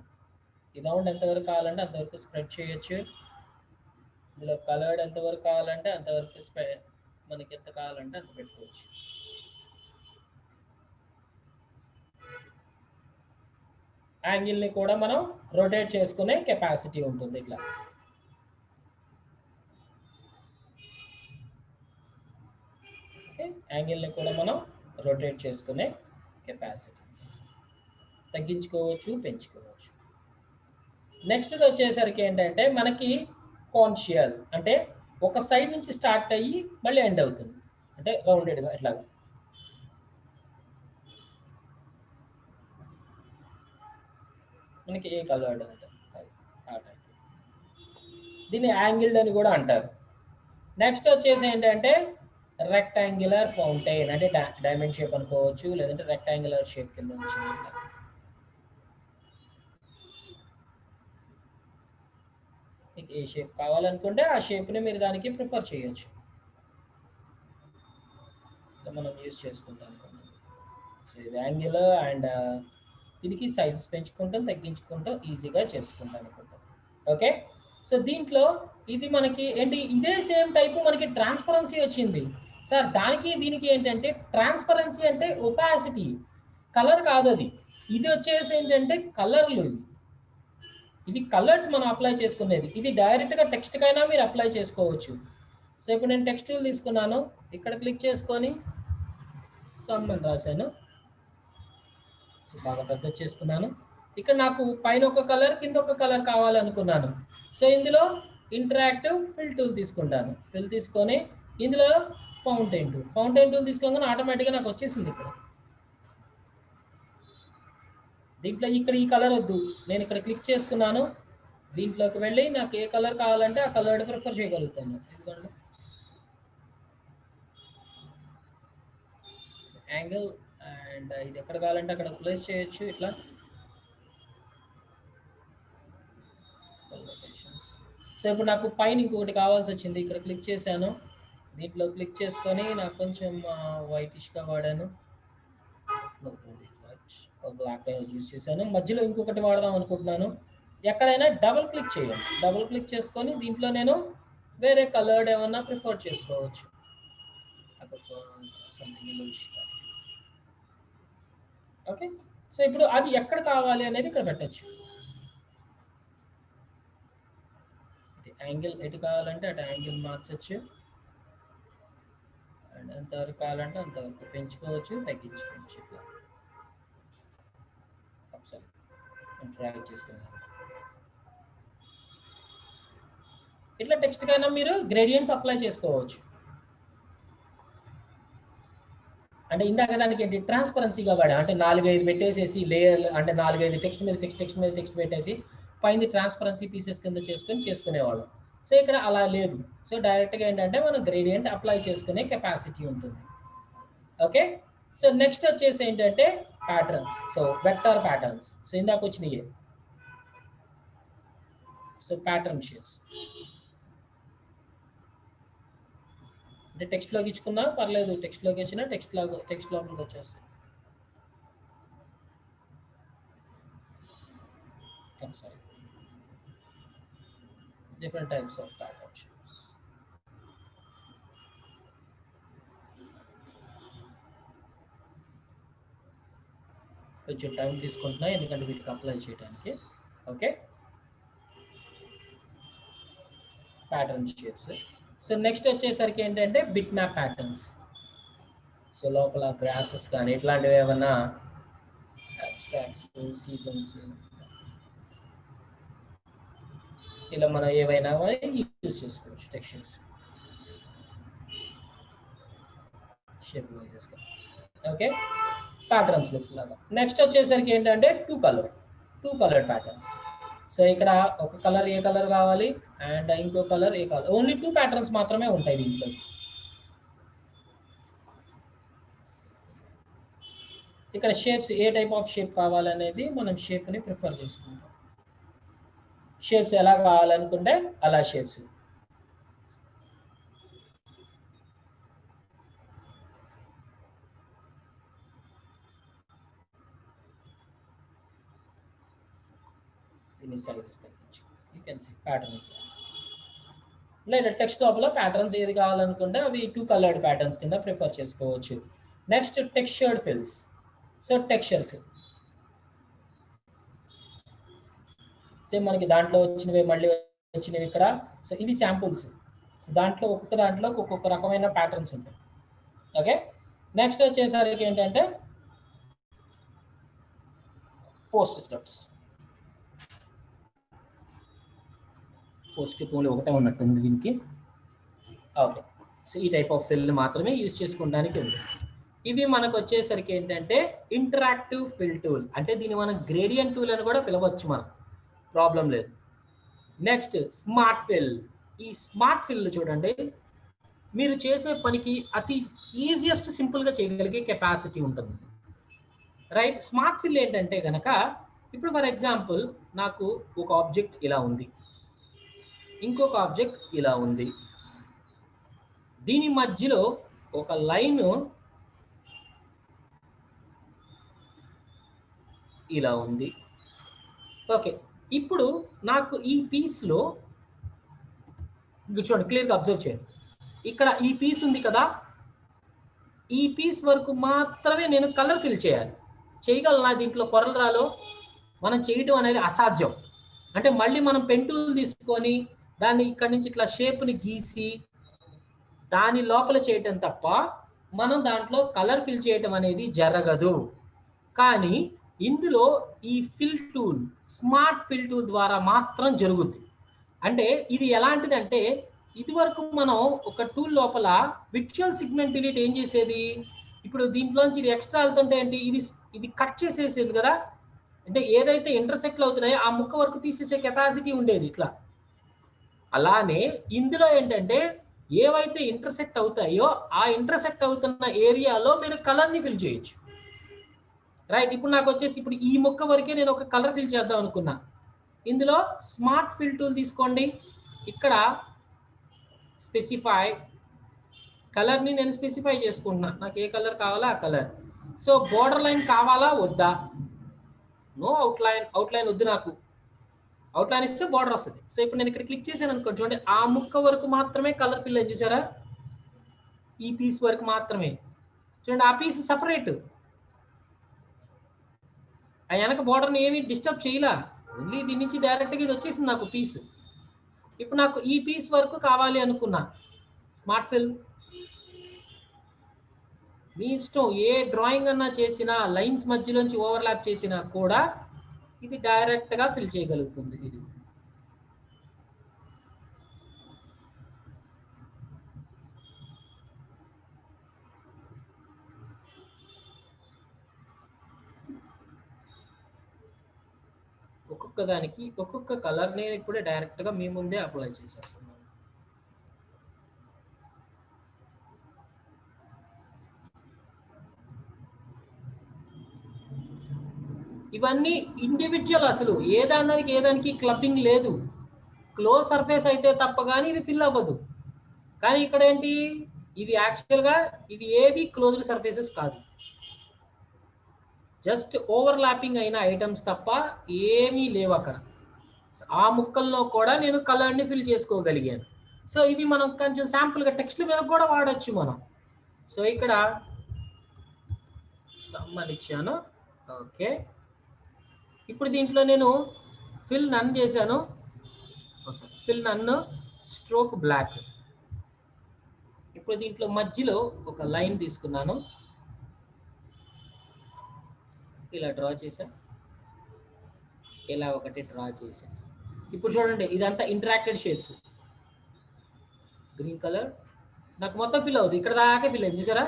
S1: ఈ రౌండ్ ఎంతవరకు కావాలంటే అంతవరకు స్ప్రెడ్ చేయొచ్చు. ఇందులో కలర్డ్ ఎంతవరకు కావాలంటే అంతవరకు మనకి ఎంత కావాలంటే అంత పెట్టుకోవచ్చు. యాంగిల్ని కూడా మనం రొటేట్ చేసుకునే కెపాసిటీ ఉంటుంది ఇట్లా. ఓకే, యాంగిల్ని కూడా మనం రొటేట్ చేసుకునే కెపాసిటీ, తగ్గించుకోవచ్చు, పెంచుకోవచ్చు. నెక్స్ట్ వచ్చేసరికి ఏంటంటే మనకి కాన్షియల్, అంటే ఒక సైడ్ నుంచి స్టార్ట్ అయ్యి మళ్ళీ ఎండ్ అవుతుంది, అంటే రౌండెడ్గా ఇట్లాగా. మనకి ఏ కలర్ అంటే దీన్ని యాంగిల్డ్ అని కూడా అంటారు. నెక్స్ట్ వచ్చేసి ఏంటంటే రెక్టాంగులర్ ఫౌంటైన్, అంటే డైమండ్ షేప్ అనుకోవచ్చు, లేదంటే రెక్టాంగులర్ షేప్ కింద వచ్చింది. మీకు ఏ షేప్ కావాలనుకుంటే ఆ షేప్ని మీరు దానికి ప్రిఫర్ చేయొచ్చు. మనం యూజ్ చేసుకుంటాం. సో ఇది యాంగిల్ అండ్ దీనికి సైజెస్ పెంచుకుంటాం, తగ్గించుకుంటాం, ఈజీగా చేసుకుంటాం అనుకుంటాం. ఓకే, సో దీంట్లో ఇది మనకి ఏంటి, ఇదే సేమ్ టైపు మనకి ట్రాన్స్పరెన్సీ వచ్చింది. సార్ దానికి దీనికి ఏంటంటే ట్రాన్స్పరెన్సీ అంటే ఒపాసిటీ, కలర్ కాదు అది. ఇది వచ్చేసి ఏంటంటే కలర్లు, ఇవి కలర్స్ మనం అప్లై చేసుకునేది. ఇది డైరెక్ట్గా టెక్స్ట్కైనా మీరు అప్లై చేసుకోవచ్చు. సో ఇప్పుడు నేను టెక్స్ట్ తీసుకున్నాను, ఇక్కడ క్లిక్ చేసుకొని సమ్ అని రాశాను, బాగా పెద్ద చేసుకున్నాను. ఇక్కడ నాకు పైన ఒక కలర్, కింద ఒక కలర్ కావాలనుకున్నాను. సో ఇందులో ఇంటరాక్టివ్ ఫిల్ టూల్ తీసుకుంటాను. ఫిల్ తీసుకొని ఇందులో ఫౌంటైన్ టూల్ తీసుకోగానే ఆటోమేటిక్గా నాకు వచ్చేసింది. ఇక్కడ దీంట్లో ఇక్కడ ఈ కలర్ వద్దు, నేను ఇక్కడ క్లిక్ చేసుకున్నాను. దీంట్లోకి వెళ్ళి నాకు ఏ కలర్ కావాలంటే ఆ కలర్ ప్రిఫర్ చేయగలుగుతాను. ఎందుకంటే యాంగిల్ అండ్ ఇది ఎక్కడ కావాలంటే అక్కడ ప్లేస్ చేయొచ్చు ఇట్లా. సో ఇప్పుడు నాకు పైన ఇంకొకటి కావాల్సి వచ్చింది, ఇక్కడ క్లిక్ చేశాను. దీంట్లో క్లిక్ చేసుకొని నాకు కొంచెం వైటిష్గా వాడాను, బ్లాక్ యూజ్ చేశాను. మధ్యలో ఇంకొకటి వాడదాం అనుకుంటున్నాను. ఎక్కడైనా డబుల్ క్లిక్ చేయండి. డబుల్ క్లిక్ చేసుకొని దీంట్లో నేను వేరే కలర్డ్ ఏమన్నా ప్రిఫర్ చేసుకోవచ్చు. ఓకే, సో ఇప్పుడు అది ఎక్కడ కావాలి అనేది ఇక్కడ పెట్టచ్చు. యాంగిల్ ఎటు కావాలంటే అటు యాంగిల్ మార్చచ్చు, అండ్ ఎంతవరకు కావాలంటే అంతవరకు పెంచుకోవచ్చు, తగ్గించుకోవచ్చు. ఇట్లా ఒకసారి డ్రాగ్ చేసుకున్నాను. ఇట్లా టెక్స్ట్ కైనా మీరు గ్రేడియంట్స్ అప్లై చేసుకోవచ్చు. అంటే ఇందాక దానికి ఏంటి ట్రాన్స్పరెన్సీగా వాడా, అంటే 4-5 పెట్టేసేసి లేయర్, అంటే 4-5 టెక్స్ట్ మీద టెక్స్ట్ పెట్టేసి పైన ట్రాన్స్పరెన్సీ పీసెస్ కింద చేసుకునేవాళ్ళం. సో ఇక్కడ అలా లేదు. సో డైరెక్ట్గా ఏంటంటే మనం గ్రేడియంట్ అప్లై చేసుకునే కెపాసిటీ ఉంటుంది. ఓకే. సో నెక్స్ట్ వచ్చేసి ఏంటంటే patterns. So vector patterns. So ఇందాక వచ్చినాయి. సో ప్యాటర్న్ షేప్స్ అంటే టెక్స్ట్లోకి ఇచ్చుకున్నా పర్లేదు, టెక్స్ట్లోకి వచ్చినా టెక్స్ట్ లోపలికి వచ్చేస్తాయి. Sorry, different types of pattern shapes. కొంచెం టైం తీసుకుంటున్నా ఎందుకంటే వీటికి అప్లై చేయడానికి. Okay, pattern shapes. So next వచ్చేసరికి ఏంటంటే బిట్ మ్యాప్ ప్యాటర్న్స్. సో లోపల గ్రాసెస్ కానీ ఇట్లాంటివి ఏమన్నా అబ్స్ట్రాక్ట్స్, సీజన్స్ ఇలా మనం ఏవైనా యూజ్ చేసుకోవచ్చు. Textures shape wises. Okay, patterns look లాగా. నెక్స్ట్ వచ్చేసరికి ఏంటంటే టూ కలర్ ప్యాటర్న్స్. సో ఇక్కడ ఒక కలర్ ఏ కలర్ కావాలి అండ్ ఇంకో కలర్ ఏ కలర్, ఓన్లీ 2 ప్యాటర్న్స్ మాత్రమే ఉంటాయి దీంట్లో. ఇక్కడ షేప్స్ ఏ టైప్ ఆఫ్ షేప్ కావాలనేది మనం షేప్ని ప్రిఫర్ చేసుకుంటాం. షేప్స్ ఎలా కావాలనుకుంటే అలా షేప్స్. దీని సైజెస్ తగ్గించి యూ కెన్ సీ ప్యాటర్న్స్. లేదా టెక్స్ట్ లోపల ప్యాటర్న్స్ ఏది కావాలనుకుంటే అవి 2 కలర్డ్ ప్యాటర్న్స్ కింద ప్రిఫర్ చేసుకోవచ్చు. Next textured fills. So textures same మనకి దాంట్లో వచ్చినవి మళ్ళీ వచ్చినవి ఇక్కడ. సో ఇవి శాంపుల్స్. సో దాంట్లో ఒక్కొక్క రకమైన ప్యాటర్న్స్ ఉంటాయి. ఓకే, నెక్స్ట్ వచ్చేసరికి ఏంటంటే పోస్ట్ స్టెప్స్. పోస్ట్ ఓన్లీ ఒకటే ఉన్నట్టుంది దీనికి. ఓకే, సో ఈ టైప్ ఆఫ్ ఫిల్ మాత్రమే యూజ్ చేసుకోవడానికి ఉంది. ఇవి మనకు వచ్చేసరికి ఏంటంటే ఇంటరాక్టివ్ ఫిల్ టూల్, అంటే దీన్ని మనం గ్రేడియంట్ టూల్ అని కూడా పిలవచ్చు, మనం ప్రాబ్లం లేదు. Next smart fill. ఈ స్మార్ట్ ఫిల్ చూడండి, మీరు చేసే పనికి అతి ఈజియెస్ట్ సింపుల్గా చేయగలిగే కెపాసిటీ ఉంటుంది. రైట్, స్మార్ట్ ఫిల్ ఏంటంటే కనుక ఇప్పుడు ఫర్ ఎగ్జాంపుల్ నాకు ఒక ఆబ్జెక్ట్ ఇలా ఉంది, ఇంకొక ఆబ్జెక్ట్ ఇలా ఉంది, దీని మధ్యలో ఒక లైన్ ఇలా ఉంది. ఓకే, ఇప్పుడు నాకు ఈ పీస్లో చూడండి, క్లియర్గా అబ్జర్వ్ చేయండి. ఇక్కడ ఈ పీస్ ఉంది కదా, ఈ పీస్ వరకు మాత్రమే నేను కలర్ ఫిల్ చేయాలి. చేయగలనా దీంట్లో కొరలరాలో? మనం చేయటం అనేది అసాధ్యం. అంటే మళ్ళీ మనం పెన్ టూల్ తీసుకొని దాన్ని ఇక్కడి నుంచి ఇట్లా షేప్ని గీసి దాని లోపల చేయటం తప్ప మనం దాంట్లో కలర్ ఫిల్ చేయటం అనేది జరగదు. కానీ ఇందులో ఈ fill tool, smart fill tool ద్వారా మాత్రం జరుగుద్ది. అంటే ఇది ఎలాంటిదంటే, ఇది వరకు మనం ఒక టూల్ లోపల విర్చువల్ సెగ్మెంట్ డిలీట్ ఏం చేసేది, ఇప్పుడు దీంట్లోంచి ఇది ఎక్స్ట్రా వెళ్తుంటే ఏంటి, ఇది కట్ చేసేసేది కదా. అంటే ఏదైతే ఇంటర్సెక్ట్లు అవుతున్నాయో ఆ ముక్క వరకు తీసేసే కెపాసిటీ ఉండేది ఇట్లా. అలానే ఇందులో ఏంటంటే ఏవైతే ఇంటర్సెక్ట్ అవుతాయో ఆ ఇంటర్సెక్ట్ అవుతున్న ఏరియాలో మీరు కలర్ని ఫిల్ చేయొచ్చు. రైట్, ఇప్పుడు నాకు వచ్చేసి ఇప్పుడు ఈ ముక్క వరకే నేను ఒక కలర్ ఫిల్ చేద్దాం అనుకున్నా. ఇందులో స్మార్ట్ ఫిల్ టూల్ తీసుకోండి, ఇక్కడ స్పెసిఫై కలర్ని నేను స్పెసిఫై చేసుకుంటున్నా, నాకు ఏ కలర్ కావాలా ఆ కలర్. సో బోర్డర్ లైన్ కావాలా వద్దా, నో అవుట్లైన్ వద్దు, నాకు అవుట్లైన్ ఇస్తే బార్డర్ వస్తుంది. సో ఇప్పుడు నేను ఇక్కడ క్లిక్ చేశాను అనుకోండి, చూడండి ఆ ముక్క వరకు మాత్రమే కలర్ ఫిల్ అని చూసారా, ఈ పీస్ వరకు మాత్రమే. చూడండి ఆ పీస్ సపరేట్, ఆ వెనక బార్డర్ని ఏమి డిస్టర్బ్ చేయలా, ఓన్లీ దీని నుంచి డైరెక్ట్గా ఇది వచ్చేసింది నాకు పీస్. ఇప్పుడు నాకు ఈ పీస్ వరకు కావాలి అనుకున్నా, స్మార్ట్ ఫిల్ మీ ఇష్టం, ఏ డ్రాయింగ్ అన్నా చేసినా లైన్స్ మధ్యలోంచి ఓవర్లాప్ చేసినా కూడా ఇది డైరెక్ట్గా ఫిల్ చేయగలుగుతుంది. ఇది ఒక ఒక్కొక్క దానికి ఒక్కొక్క కలర్ నేను ఇప్పుడే డైరెక్ట్గా మీ ముందే అప్లై చేసేస్తున్నాను. ఇవన్నీ ఇండివిజువల్, అసలు ఏదానికి క్లబ్బింగ్ లేదు. క్లోజ్ సర్ఫేస్ అయితే తప్ప కానీ ఇది ఫిల్ అవ్వదు. కానీ ఇక్కడ ఏంటి, ఇది యాక్చువల్గా ఇవి ఏవి క్లోజ్డ్ సర్ఫేసెస్ కాదు, జస్ట్ ఓవర్లాపింగ్ అయిన ఐటమ్స్ తప్ప ఏమీ లేవు అక్కడ. ఆ ముక్కల్లో కూడా నేను కలర్ని ఫిల్ చేసుకోగలిగాను. సో ఇవి మనం కొంచెం శాంపుల్గా టెక్స్ట్ మీద కూడా వాడచ్చు మనం. సో ఇక్కడ సమ్మర్ ఇచ్చాను. ఓకే, ఇప్పుడు దీంట్లో నేను ఫిల్ నన్ చేశాను. ఫిల్ నన్ను స్ట్రోక్ బ్లాక్. ఇప్పుడు దీంట్లో మధ్యలో ఒక లైన్ తీసుకున్నాను, ఇలా డ్రా చేశాను, ఇలా ఒకటి డ్రా చేశాను. ఇప్పుడు చూడండి, ఇదంతా ఇంటరాక్టెడ్ షేప్స్. గ్రీన్ కలర్ నాకు మొత్తం ఫిల్ అవుతుంది, ఇక్కడ దాకా ఫిల్ అయింది చూసారా.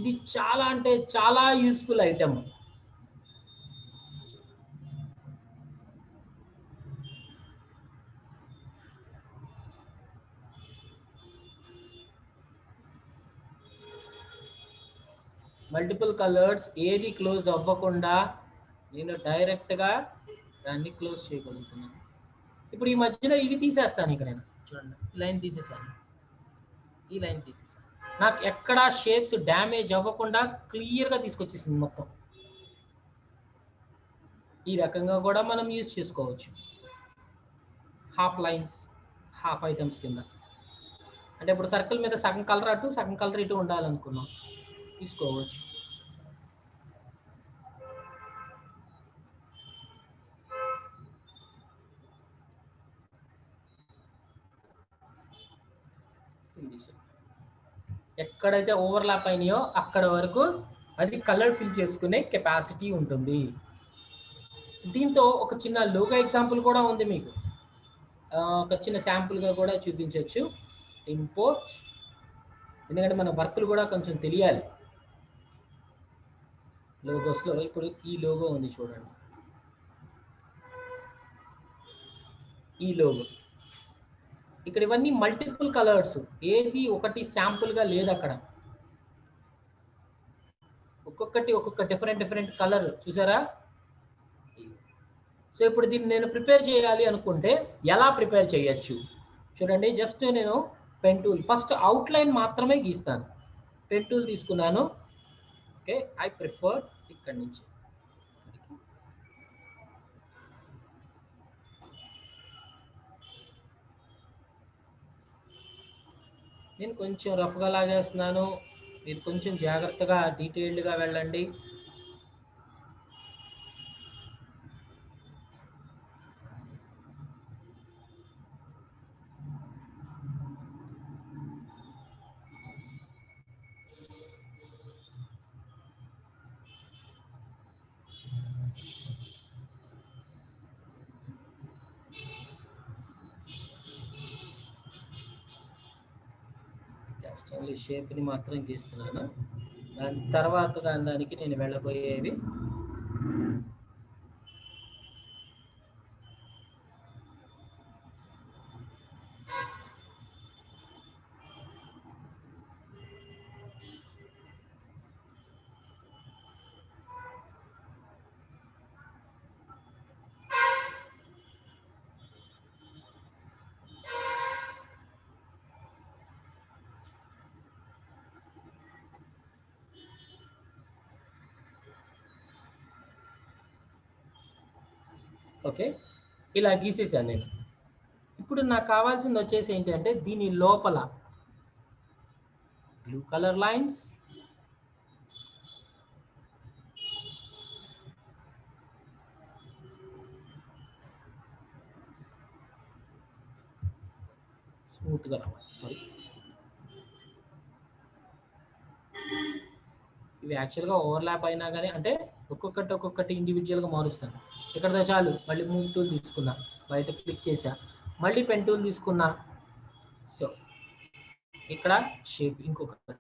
S1: ఇది చాలా అంటే చాలా యూస్ఫుల్ ఐటమ్. మల్టిపుల్ కలర్స్ ఏది క్లోజ్ అవ్వకుండా నేను డైరెక్ట్గా దాన్ని క్లోజ్ చేయగలుగుతున్నాను. ఇప్పుడు ఈ మధ్యలో ఇవి తీసేస్తాను. ఇక నేను చూడండి, లైన్ తీసేసాను, ఈ లైన్ తీసేసాను. నాకు ఎక్కడ షేప్స్ డ్యామేజ్ అవ్వకుండా క్లియర్గా తీసుకొచ్చేసింది మొత్తం. ఈ రకంగా కూడా మనం యూజ్ చేసుకోవచ్చు. హాఫ్ లైన్స్, హాఫ్ ఐటమ్స్ కింద. అంటే ఇప్పుడు సర్కిల్ మీద సగం కలర్ అటు సగం కలర్ ఇటు ఉండాలనుకున్నాం, తీసుకోవచ్చు. ఎక్కడైతే ఓవర్లాప్ అయినాయో అక్కడ వరకు అది కలర్ ఫిల్ చేసుకునే కెపాసిటీ ఉంటుంది. దీంతో ఒక చిన్న లోగో ఎగ్జాంపుల్ కూడా ఉంది మీకు, ఒక చిన్న శాంపుల్గా కూడా చూపించవచ్చు. ఇంపోర్ట్, ఎందుకంటే మన వర్క్లు కూడా కొంచెం తెలియాలి లోగోస్లో. ఇప్పుడు ఈ లోగో ఉంది చూడండి, ఈ లోగో. ఇక్కడ ఇవన్నీ మల్టిపుల్ కలర్స్, ఏది ఒకటి శాంపుల్గా లేదు అక్కడ, ఒక్కొక్కటి ఒక్కొక్క డిఫరెంట్ కలర్ చూసారా. సో ఇప్పుడు దీన్ని నేను ప్రిపేర్ చేయాలి అనుకుంటే ఎలా ప్రిపేర్ చేయొచ్చు చూడండి. జస్ట్ నేను పెన్ టూల్, ఫస్ట్ అవుట్లైన్ మాత్రమే గీస్తాను. పెన్ టూల్ తీసుకున్నాను. ఓకే, ఐ ప్రిఫర్ ఇక్కడి నుంచి నేను కొంచెం రఫ్గా లాగేస్తున్నాను. మీరు కొంచెం జాగ్రత్తగా డీటెయిల్డ్గా వెళ్ళండి. జస్ట్ ఓన్లీ షేప్ని మాత్రం గీస్తున్నాను. దాని తర్వాత దానికి నేను వెళ్ళబోయేవి ఓకే, ఇలా గీసేసాను నేను. ఇప్పుడు నాకు కావాల్సింది వచ్చేసి ఏంటంటే దీని లోపల బ్లూ కలర్ లైన్స్, స్మూత్గా రావాలి. సారీ, ఇవి యాక్చువల్గా ఓవర్లాప్ అయినా కానీ, అంటే ఒక్కొక్కటి ఇండివిజువల్గా మారుస్తాను. ఇక్కడ చాలు, మళ్ళీ మూవ్ టూల్ తీసుకున్నా, బయట క్లిక్ చేసా, మళ్ళీ పెన్ టూల్ తీసుకున్నా. సో ఇక్కడ షేప్ ఇంకొకటి,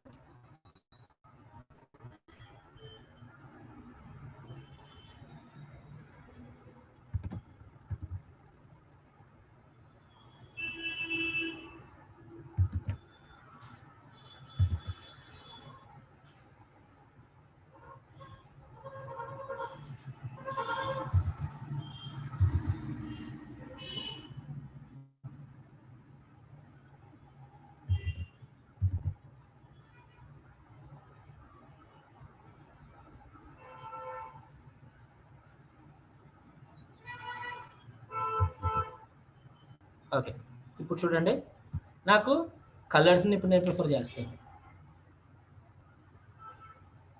S1: ఓకే, ఇప్పుడు చూడండి నాకు కలర్స్ని ఇప్పుడు నేను ప్రిఫర్ చేస్తాను.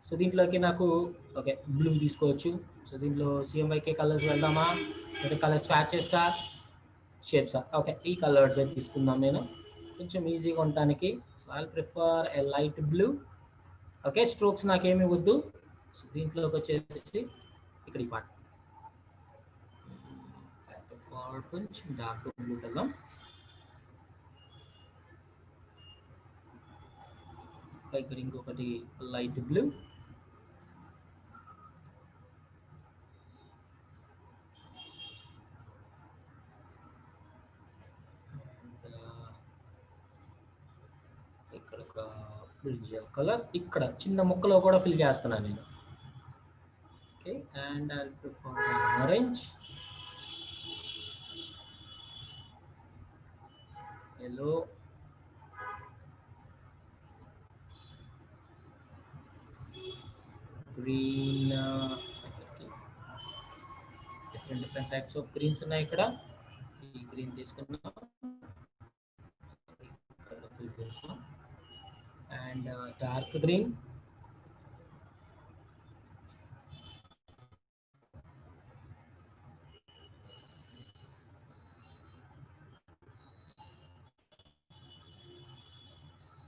S1: సో దీంట్లోకి నాకు ఓకే బ్లూ తీసుకోవచ్చు. సో దీంట్లో CMYK కలర్స్ వెళ్దామా, లేదా కలర్ స్వాచెసా, షేప్సా? ఓకే, ఈ కలర్స్ అయితే తీసుకుందాం నేను కొంచెం ఈజీగా ఉండటానికి. So I prefer A light blue. Okay, strokes నాకేమి వద్దు. సో దీంట్లోకి వచ్చేసి ఇక్కడ ఈ పార్ట్ కొంచెం డార్క్ బ్లూ వెళ్దాం. ఇక్కడ ఇంకొకటి లైట్ బ్లూ. ఇక్కడ ఒక బ్రింజల్ కలర్, ఇక్కడ చిన్న ముక్కలో కూడా ఫిల్ చేస్తున్నాను నేను. Okay, and I prefer orange, yellow, green. different types of greens ఉన్నాయి ఇక్కడ. ఈ గ్రీన్ తీసుకున్నాం and dark green,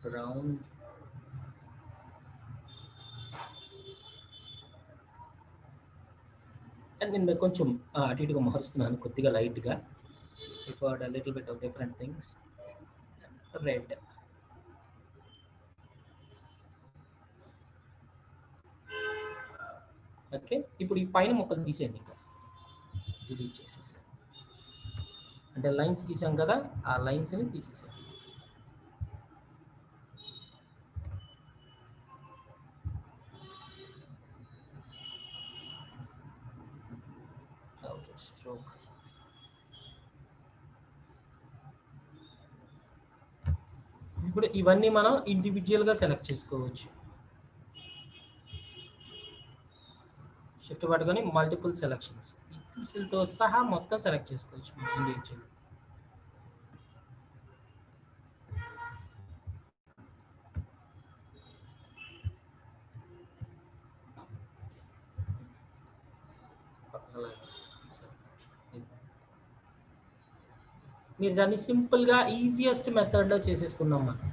S1: brown, and నేను కొంచెం అటు ఇటుగా మారుస్తున్నాను కొద్దిగా లైట్గా. Preferred a little bit of different things. Red. Okay, ఇప్పుడు ఈ పైన మొక్కలు తీసేయండి, ఇంకా డిలీట్ చేసేసాను. అంటే లైన్స్ గీసాం కదా, ఆ లైన్స్ని తీసేసాను. స్ట్రోక్. ఇప్పుడు ఇవన్నీ మనం ఇండివిజువల్గా సెలెక్ట్ చేసుకోవచ్చు. షిఫ్ట్ పట్టుకొని మల్టిపుల్ సెలెక్షన్స్ పీసులతో సహా మొత్తం సెలెక్ట్ చేసుకోవచ్చు ఇండివిజువల్. మీరు దాన్ని సింపుల్గా ఈజియెస్ట్ మెథడ్లో చేసేసుకుందాం. మనం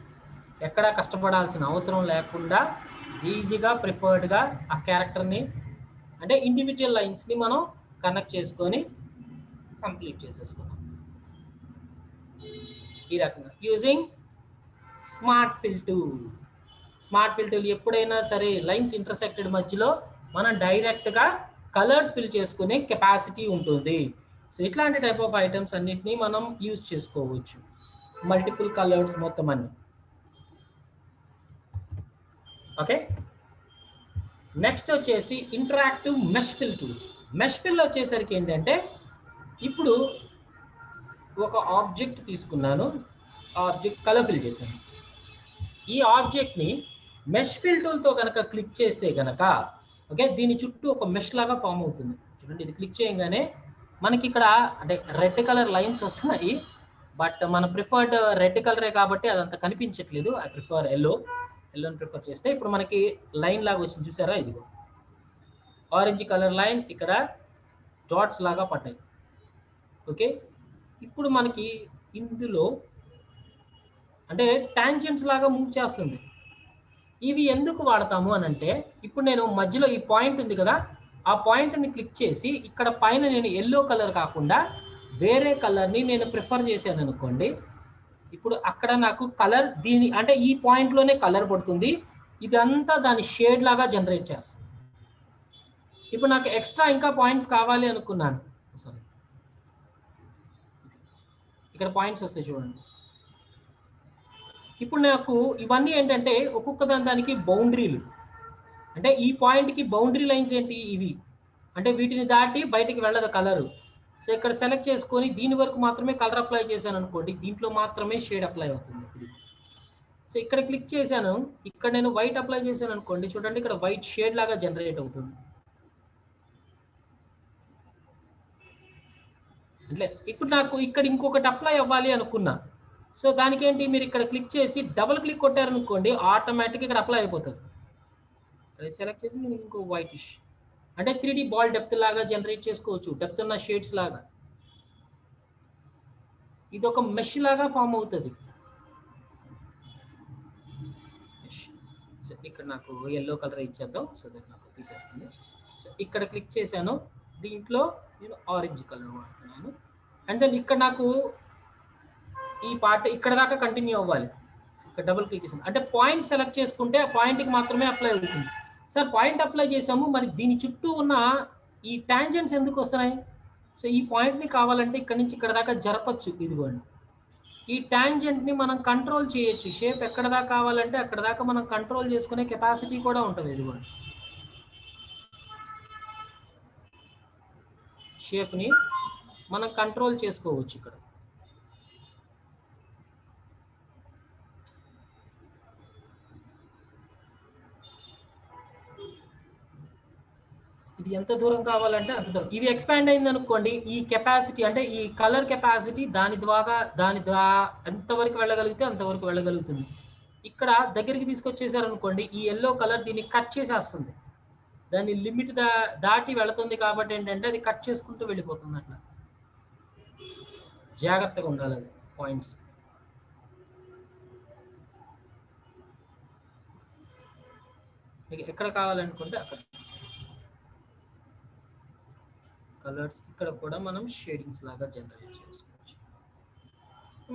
S1: ఎక్కడా కష్టపడాల్సిన అవసరం లేకుండా ఈజీగా ప్రిఫర్డ్గా ఆ క్యారెక్టర్ని అంటే ఇండివిజువల్ లైన్స్ని మనం కనెక్ట్ చేసుకొని కంప్లీట్ చేసేసుకున్నాం ఈ రకంగా using smart fill tool. Smart fill tool ఎప్పుడైనా సరే లైన్స్ ఇంటర్సెక్టెడ్ మధ్యలో మనం డైరెక్ట్గా కలర్స్ ఫిల్ చేసుకునే కెపాసిటీ ఉంటుంది. సో ఇట్లాంటి టైప్ ఆఫ్ ఐటమ్స్ అన్నిటినీ మనం యూజ్ చేసుకోవచ్చు, మల్టిపుల్ కలర్స్ మొత్తం అన్ని. ఓకే, నెక్స్ట్ వచ్చేసి interactive mesh fill tool. Mesh fill వచ్చేసరికి ఏంటంటే ఇప్పుడు ఒక ఆబ్జెక్ట్ తీసుకున్నాను, ఆబ్జెక్ట్ కలర్ ఫిల్ చేశాను. ఈ ఆబ్జెక్ట్ని మెష్ ఫిల్ టూల్తో కనుక క్లిక్ చేస్తే కనుక ఓకే దీని చుట్టూ ఒక మెష్ లాగా ఫామ్ అవుతుంది. చూడండి, ఇది క్లిక్ చేయగానే మనకి ఇక్కడ అంటే రెడ్ కలర్ లైన్స్ వస్తున్నాయి. బట్ మన ప్రిఫర్డ్ రెడ్ కలరే కాబట్టి అదంతా కనిపించట్లేదు. ఐ ప్రిఫర్ ఎల్లోని ప్రిఫర్ చేస్తే ఇప్పుడు మనకి లైన్ లాగా వచ్చింది, చూసారా? ఇదిగో ఆరెంజ్ కలర్ లైన్ ఇక్కడ డాట్స్ లాగా పడ్డాయి. ఓకే, ఇప్పుడు మనకి ఇందులో అంటే టాంజెంట్స్ లాగా మూవ్ చేస్తుంది. ఇవి ఎందుకు వాడతాము అని అంటే ఇప్పుడు నేను మధ్యలో ఈ పాయింట్ ఉంది కదా, ఆ పాయింట్ని క్లిక్ చేసి ఇక్కడ పైన నేను ఎల్లో కలర్ కాకుండా వేరే కలర్ని నేను ప్రిఫర్ చేశాను అనుకోండి. ఇప్పుడు అక్కడ నాకు కలర్ దీని అంటే ఈ పాయింట్లోనే కలర్ పడుతుంది. ఇదంతా దాని షేడ్ లాగా జనరేట్ చేస్తుంది. ఇప్పుడు నాకు ఎక్స్ట్రా ఇంకా పాయింట్స్ కావాలి అనుకున్నాను, సారీ ఇక్కడ పాయింట్స్ వస్తాయి చూడండి. ఇప్పుడు నాకు ఇవన్నీ ఏంటంటే ఒక్కొక్క దానికి బౌండరీలు, అంటే ఈ పాయింట్కి బౌండరీ లైన్స్ ఏంటి ఇవి, అంటే వీటిని దాటి బయటికి వెళ్ళదు కలరు. సో ఇక్కడ సెలెక్ట్ చేసుకొని దీని వరకు మాత్రమే కలర్ అప్లై చేశాను అనుకోండి, దీంట్లో మాత్రమే షేడ్ అప్లై అవుతుంది. సో ఇక్కడ క్లిక్ చేశాను, ఇక్కడ నేను వైట్ అప్లై చేశాను అనుకోండి, చూడండి ఇక్కడ వైట్ షేడ్ లాగా జనరేట్ అవుతుంది. అంటే ఇప్పుడు నాకు ఇక్కడ ఇంకొకటి అప్లై అవ్వాలి అనుకున్నా. సో దానికి ఏంటి, మీరు ఇక్కడ క్లిక్ చేసి డబుల్ క్లిక్ కొట్టారనుకోండి, ఆటోమేటిక్గా ఇక్కడ అప్లై అయిపోతుంది. సెలెక్ట్ చేసి నేను ఇంకో వైటిష్ అంటే 3D బాల్ డెప్త్ లాగా జనరేట్ చేసుకోవచ్చు, డెప్త్ ఉన్న షేడ్స్ లాగా. ఇది ఒక మెష్ లాగా ఫామ్ అవుతుంది. సో ఇక్కడ నాకు ఎల్లో కలర్ ఇచ్చేద్దాం, సో దట్ నాకు తీసేస్తుంది. సో ఇక్కడ క్లిక్ చేశాను, దీంట్లో నేను ఆరెంజ్ కలర్ వాడుతున్నాను. అండ్ దెన్ ఇక్కడ నాకు ఈ పార్ట్ ఇక్కడ దాకా కంటిన్యూ అవ్వాలి. ఇక్కడ డబుల్ క్లిక్ చేసాను అంటే పాయింట్ సెలెక్ట్ చేసుకుంటే ఆ పాయింట్కి మాత్రమే అప్లై అవుతుంది. సార్ పాయింట్ అప్లై చేసాము, మరి దీని చుట్టూ ఉన్న ఈ టాంజెంట్స్ ఎందుకు వస్తున్నాయి? సో ఈ పాయింట్ని కావాలంటే ఇక్కడ నుంచి ఇక్కడ దాకా జరపచ్చు. ఇదిగోండి, ఈ టాంజెంట్ని మనం కంట్రోల్ చేయొచ్చు. షేప్ ఎక్కడ దాకా కావాలంటే అక్కడ దాకా మనం కంట్రోల్ చేసుకునే కెపాసిటీ కూడా ఉంటుంది. ఇదిగోండి, షేప్ని మనం కంట్రోల్ చేసుకోవచ్చు ఇక్కడ. ఇది ఎంత దూరం కావాలంటే అంత దూరం. ఇవి ఎక్స్పాండ్ అయింది అనుకోండి, ఈ కెపాసిటీ అంటే ఈ కలర్ కెపాసిటీ దాని ద్వారా ఎంతవరకు వెళ్ళగలిగితే అంతవరకు వెళ్ళగలుగుతుంది. ఇక్కడ దగ్గరికి తీసుకొచ్చేసారు అనుకోండి, ఈ ఎల్లో కలర్ దీన్ని కట్ చేసేస్తుంది. దాని లిమిట్ దాటి వెళుతుంది కాబట్టి ఏంటంటే అది కట్ చేసుకుంటూ వెళ్ళిపోతుంది. అట్లా జాగ్రత్తగా ఉండాలి అది పాయింట్స్. మీకు ఎక్కడ కావాలనుకుంటే అక్కడ కలర్స్ ఇక్కడ కూడా మనం షేడింగ్స్ లాగా జనరేట్ చేసుకోవచ్చు.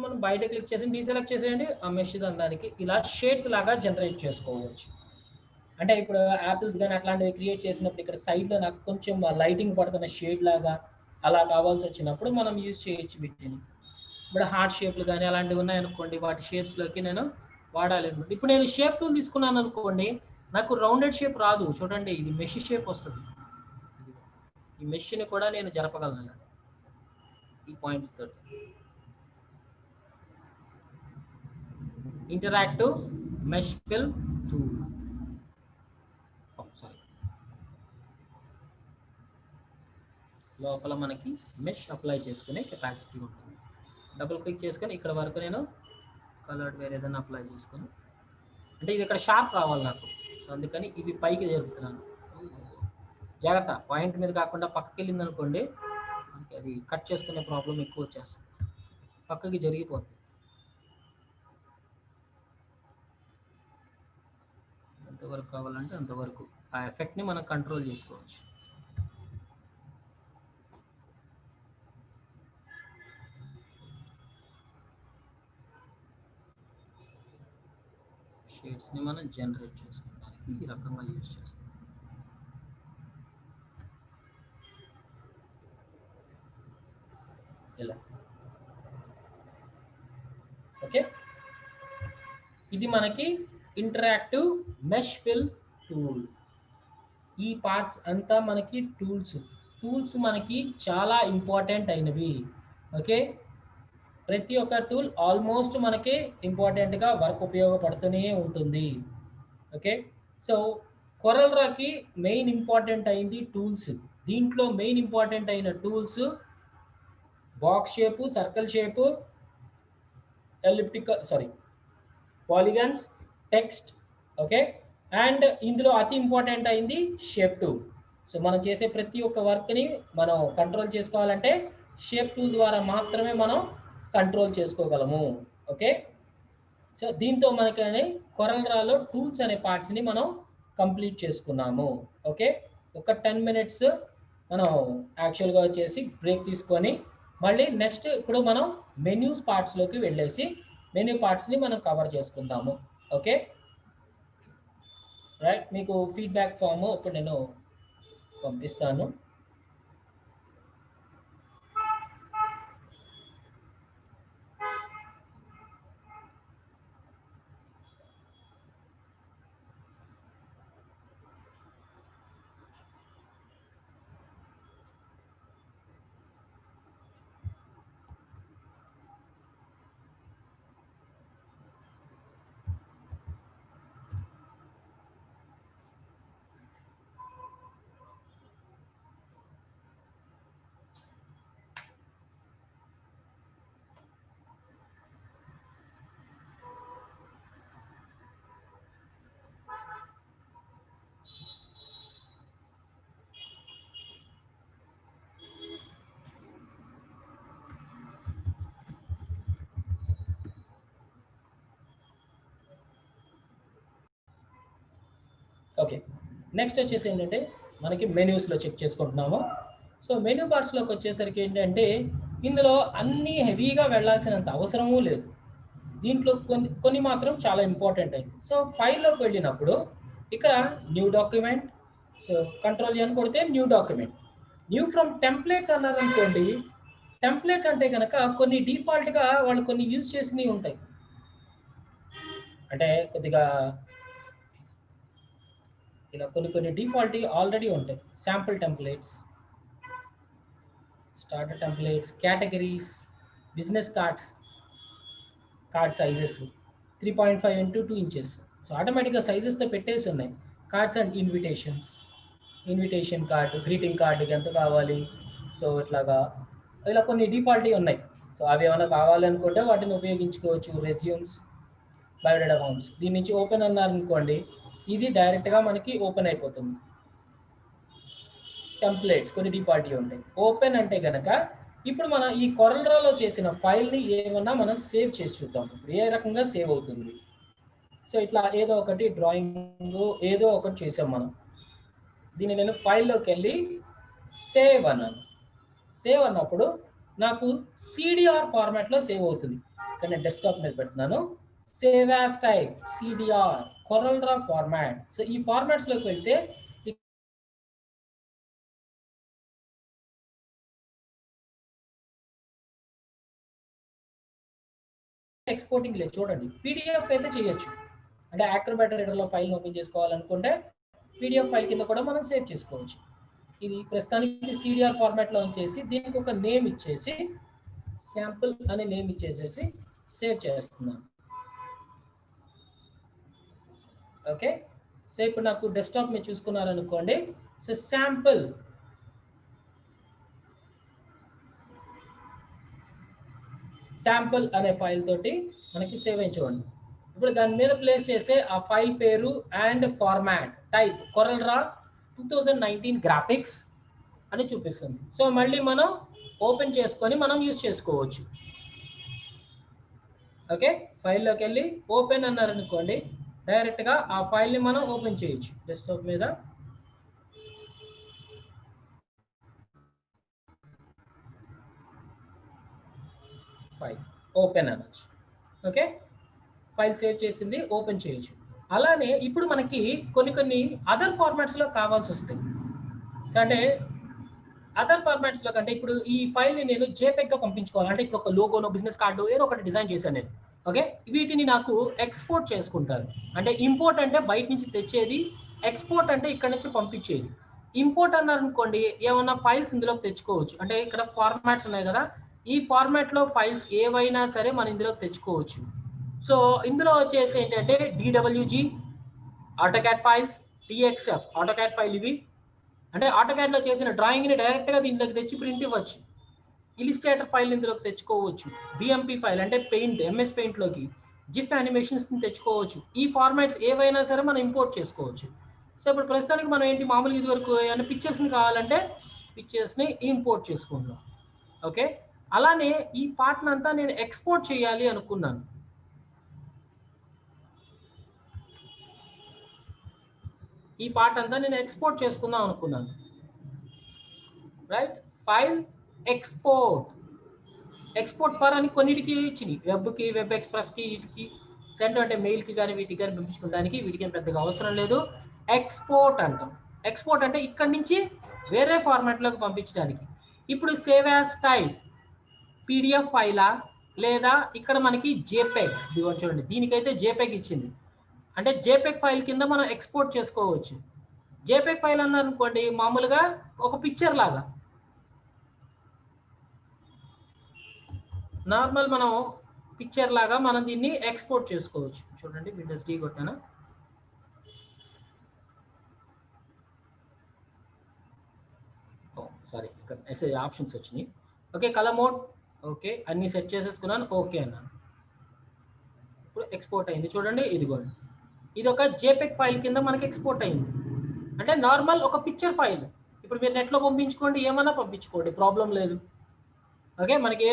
S1: మనం బయట క్లిక్ చేసి డీసెలెక్ట్ చేసేయండి, ఆ మెష్ దానికి ఇలా షేడ్స్ లాగా జనరేట్ చేసుకోవచ్చు. అంటే ఇప్పుడు యాపిల్స్ కానీ అట్లాంటివి క్రియేట్ చేసినప్పుడు ఇక్కడ సైడ్లో నాకు కొంచెం లైటింగ్ పడుతున్న షేడ్ లాగా అలా కావాల్సి వచ్చినప్పుడు మనం యూజ్ చేయొచ్చు వీటిని. ఇప్పుడు హార్ట్ షేప్లు కానీ అలాంటివి ఉన్నాయనుకోండి, వాటి షేప్స్లోకి నేను వాడాలి అనుకోండి. ఇప్పుడు నేను షేప్ టూల్ తీసుకున్నాను అనుకోండి, నాకు రౌండెడ్ షేప్ రాదు. చూడండి, ఇది మెష్ షేప్ వస్తుంది. ఈ మెష్ని కూడా నేను జరపగలను ఈ పాయింట్స్ తోటి. Interactive mesh fill tool. Sorry, లోపల మనకి మెష్ అప్లై చేసుకునే కెపాసిటీ ఉంటుంది. డబుల్ క్లిక్ చేసుకొని ఇక్కడ వరకు నేను కలర్ వేరే ఏదైనా అప్లై చేసుకొని, అంటే ఇది ఇక్కడ షార్ప్ రావాలి నాకు, సో అందుకని ఇవి పైకి జరుపుతున్నాను. జాగ్రత్త, పాయింట్ మీద కాకుండా పక్కకి వెళ్ళింది అనుకోండి, మనకి అది కట్ చేసుకునే ప్రాబ్లం ఎక్కువ వచ్చేస్తుంది, పక్కకి జరిగిపోతుంది. ఎంతవరకు కావాలంటే అంతవరకు ఆ ఎఫెక్ట్ని మనం కంట్రోల్ చేసుకోవచ్చు. షేడ్స్ని మనం జనరేట్ చేసుకోవడానికి ఈ రకంగా యూజ్ చేస్తాం. ఇలా ఓకే, ఇది మనకి ఇంటరాక్టివ్ మెష్ ఫిల్ టూల్. ఈ పార్ట్స్ అంతా మనకి టూల్స్ మనకి చాలా ఇంపార్టెంట్ అయినవి. ఓకే, ప్రతి ఒక్క టూల్ ఆల్మోస్ట్ మనకి ఇంపార్టెంట్గా వర్క్ ఉపయోగపడుతూనే ఉంటుంది. ఓకే, సో కొరల్ రాకి మెయిన్ ఇంపార్టెంట్ అయింది టూల్స్. దీంట్లో మెయిన్ ఇంపార్టెంట్ అయిన tools box shape, circle shape, elliptical polygons, text. Okay, and ఇందులో అతి ఇంపార్టెంట్ అయింది షేప్ టూల్. సో మనం చేసే ప్రతి ఒక్క వర్క్ని మనం కంట్రోల్ చేసుకోవాలంటే షేప్ టూల్ ద్వారా మాత్రమే మనం కంట్రోల్ చేసుకోగలము. ఓకే, సో దీంతో మనకి కొరల్ రాలో టూల్స్ అనే పార్ట్స్ని మనం కంప్లీట్ చేసుకున్నాము. ఓకే, ఒక 10 minutes మనం యాక్చువల్గా వచ్చేసి బ్రేక్ తీసుకొని మళ్ళీ నెక్స్ట్ ఇప్పుడు మనం మెన్యూస్ పార్ట్స్లోకి వెళ్ళేసి మెన్యూ పార్ట్స్ని మనం కవర్ చేసుకుందాము. ఓకే రైట్, మీకు ఫీడ్బ్యాక్ ఫామ్ ఇప్పుడు నేను పంపిస్తాను. ఓకే, నెక్స్ట్ వచ్చేసి ఏంటంటే మనకి మెన్యూస్లో చెక్ చేసుకుంటున్నాము. సో మెనూ బార్స్లోకి వచ్చేసరికి ఏంటంటే ఇందులో అన్నీ హెవీగా వెళ్ళాల్సినంత అవసరమూ లేదు. దీంట్లో కొన్ని కొన్ని మాత్రం చాలా ఇంపార్టెంట్ అయింది. సో ఫైల్లోకి వెళ్ళినప్పుడు ఇక్కడ న్యూ డాక్యుమెంట్, సో కంట్రోల్ అని కొడితే new document. New from templates అన్నారనుకోండి, టెంప్లెట్స్ అంటే కనుక కొన్ని డిఫాల్ట్గా వాళ్ళు కొన్ని యూజ్ చేసినవి ఉంటాయి. అంటే కొద్దిగా ఇలా కొన్ని డిఫాల్ట్ ఆల్రెడీ ఉంటాయి. Sample templates, starter templates, categories, business cards, card sizes 3.5 into 2 inches. So ఆటోమేటిక్గా సైజెస్తో పెట్టేసి ఉన్నాయి. Cards and invitations, invitation card, greeting కార్డుకి ఎంత కావాలి, సో ఇట్లాగా ఇలా కొన్ని డిఫాల్ట్ ఉన్నాయి. సో అవి ఏమైనా కావాలనుకుంటే వాటిని ఉపయోగించుకోవచ్చు. రెజ్యూమ్స్, బయోడేటా ఫార్మ్స్, దీని నుంచి ఓపెన్ అన్నారనుకోండి, ఇది డైరెక్ట్గా మనకి ఓపెన్ అయిపోతుంది. టెంప్లెట్స్ కొన్ని డిఫాల్ట్ ఉంటాయి. ఓపెన్ అంటే కనుక ఇప్పుడు మనం ఈ కొరల్డ్రాలో చేసిన ఫైల్ని ఏమన్నా మనం సేవ్ చేసి చూద్దాం. ఏ రకంగా సేవ్ అవుతుంది. సో ఇట్లా ఏదో ఒకటి డ్రాయింగ్ ఏదో ఒకటి చేసాం మనం. దీన్ని నేను ఫైల్లోకి వెళ్ళి సేవ్ అన్నాను. సేవ్ అన్నప్పుడు నాకు సిడిఆర్ ఫార్మాట్లో సేవ్ అవుతుంది. ఇక్కడ నేను డెస్క్టాప్ మీద పెడుతున్నాను. Save as type CDR CorelDRAW format. So ఈ ఫార్మాట్స్లోకి వెళ్తే ఎక్స్పోర్టింగ్ లేదు చూడండి. పీడిఎఫ్ అయితే చేయొచ్చు. అంటే యాక్రోబాట్ రీడర్లో ఫైల్ ఓపెన్ చేసుకోవాలనుకుంటే పీడిఎఫ్ ఫైల్ కింద కూడా మనం సేవ్ చేసుకోవచ్చు. ఇది ప్రస్తుతానికి సిడిఆర్ ఫార్మాట్లో వచ్చేసి దీనికి ఒక నేమ్ ఇచ్చేసి శాంపుల్ అనే నేమ్ ఇచ్చేసేసి సేవ్ చేస్తున్నాను. ఓకే, సో ఇప్పుడు నాకు డెస్క్టాప్ మీద చూసుకున్నారనుకోండి. సో శాంపుల్ అనే ఫైల్ తోటి మనకి సేవ్ అయ్యి చూడండి. ఇప్పుడు దాని మీద ప్లేస్ చేస్తే ఆ ఫైల్ పేరు అండ్ ఫార్మాట్ టైప్ కొరల్డ్రా 2019 గ్రాఫిక్స్ అని చూపిస్తుంది. సో మళ్ళీ మనం ఓపెన్ చేసుకొని మనం యూజ్ చేసుకోవచ్చు. ఓకే, ఫైల్లోకి వెళ్ళి ఓపెన్ అన్నారనుకోండి, డైరెక్ట్గా ఆ ఫైల్ని మనం ఓపెన్ చేయొచ్చు. డెస్క్టాప్ మీద ఫైల్ ఓపెన్ అనొచ్చు. ఓకే, ఫైల్ సేవ్ చేసింది, ఓపెన్ చేయొచ్చు. అలానే ఇప్పుడు మనకి కొన్ని అదర్ ఫార్మాట్స్లో కావాల్సి వస్తాయి. సో అంటే అదర్ ఫార్మాట్స్లో కంటే ఇప్పుడు ఈ ఫైల్ని నేను జేపెగ్గా పంపించుకోవాలంటే ఇప్పుడు ఒక లోగోనో బిజినెస్ కార్డు ఏదో ఒకటి డిజైన్ చేశాను నేను. ఓకే, వీటిని నాకు ఎక్స్పోర్ట్ చేసుకుంటారు. అంటే ఇంపోర్ట్ అంటే బయట నుంచి తెచ్చేది, ఎక్స్పోర్ట్ అంటే ఇక్కడ నుంచి పంపించేది. ఇంపోర్ట్ అన్నారనుకోండి, ఏమన్నా ఫైల్స్ ఇందులోకి తెచ్చుకోవచ్చు. అంటే ఇక్కడ ఫార్మాట్స్ ఉన్నాయి కదా, ఈ ఫార్మాట్లో ఫైల్స్ ఏవైనా సరే మనం ఇందులోకి తెచ్చుకోవచ్చు. సో ఇందులో వచ్చేసి ఏంటంటే డిడబ్ల్యూజీ, ఆటోకాడ్ ఫైల్స్, టిఎక్స్ఎఫ్ ఆటోకాడ్ ఫైల్ ఇవి. అంటే ఆటోకాడ్లో చేసిన డ్రాయింగ్ని డైరెక్ట్గా దీంట్లోకి తెచ్చి ప్రింట్ ఇవ్వచ్చు. ఇలిస్ట్రేటర్ ఫైల్ ఇందులోకి తెచ్చుకోవచ్చు. బిఎంపీ ఫైల్ అంటే పెయింట్, ఎంఎస్ పెయింట్లోకి జిఫ్ యానిమేషన్స్ని తెచ్చుకోవచ్చు. ఈ ఫార్మాట్స్ ఏవైనా సరే మనం ఇంపోర్ట్ చేసుకోవచ్చు. సో ఇప్పుడు ప్రస్తుతానికి మనం ఏంటి మామూలుగా ఇది వరకు ఏమైనా పిక్చర్స్ని కావాలంటే పిక్చర్స్ని ఇంపోర్ట్ చేసుకుంటున్నాం. ఓకే, అలానే ఈ పార్ట్ని అంతా నేను ఎక్స్పోర్ట్ చేయాలి అనుకున్నాను. ఈ పార్ట్ అంతా నేను ఎక్స్పోర్ట్ చేసుకుందాం అనుకున్నాను. రైట్, ఫైల్ ఎక్స్పోర్ట్ ఫర్ అని కొన్నిటికి ఇచ్చినాయి. వెబ్కి, వెబ్ ఎక్స్ప్రెస్కి, వీటికి సెండ్ అంటే మెయిల్కి కానీ వీటికి కానీ పంపించుకోవడానికి వీటికి పెద్దగా అవసరం లేదు. ఎక్స్పోర్ట్ అంటాం. ఎక్స్పోర్ట్ అంటే ఇక్కడి నుంచి వేరే ఫార్మాట్లోకి పంపించడానికి. ఇప్పుడు సేవ్ యాజ్ టైప్ పీడిఎఫ్ ఫైలా లేదా ఇక్కడ మనకి జేపెగ్, ఇదిగోండి చూడండి, దీనికైతే జేపెగ్ ఇచ్చింది. అంటే జేపెగ్ ఫైల్ కింద మనం ఎక్స్పోర్ట్ చేసుకోవచ్చు. జేపెగ్ ఫైల్ అన్నారనుకోండి మామూలుగా ఒక పిక్చర్ లాగా నార్మల్ మనం పిక్చర్ లాగా మనం దీన్ని ఎక్స్పోర్ట్ చేసుకోవచ్చు. చూడండి విండోస్ డి కొట్టాను. సారీ, ఇక్కడ మెసేజ్ ఆప్షన్స్ వచ్చినాయి. ఓకే, కలర్ మోడ్ ఓకే అన్నీ సెట్ చేసేసుకున్నాను. ఓకే అన్నాను. ఇప్పుడు ఎక్స్పోర్ట్ అయింది చూడండి. ఇదిగోండి, ఇది ఒక జేపెగ్ ఫైల్ కింద మనకి ఎక్స్పోర్ట్ అయింది. అంటే నార్మల్ ఒక పిక్చర్ ఫైల్. ఇప్పుడు మీరు నెట్లో పంపించుకోండి, ఏమన్నా పంపించుకోండి, ప్రాబ్లం లేదు. ఓకే, మనకి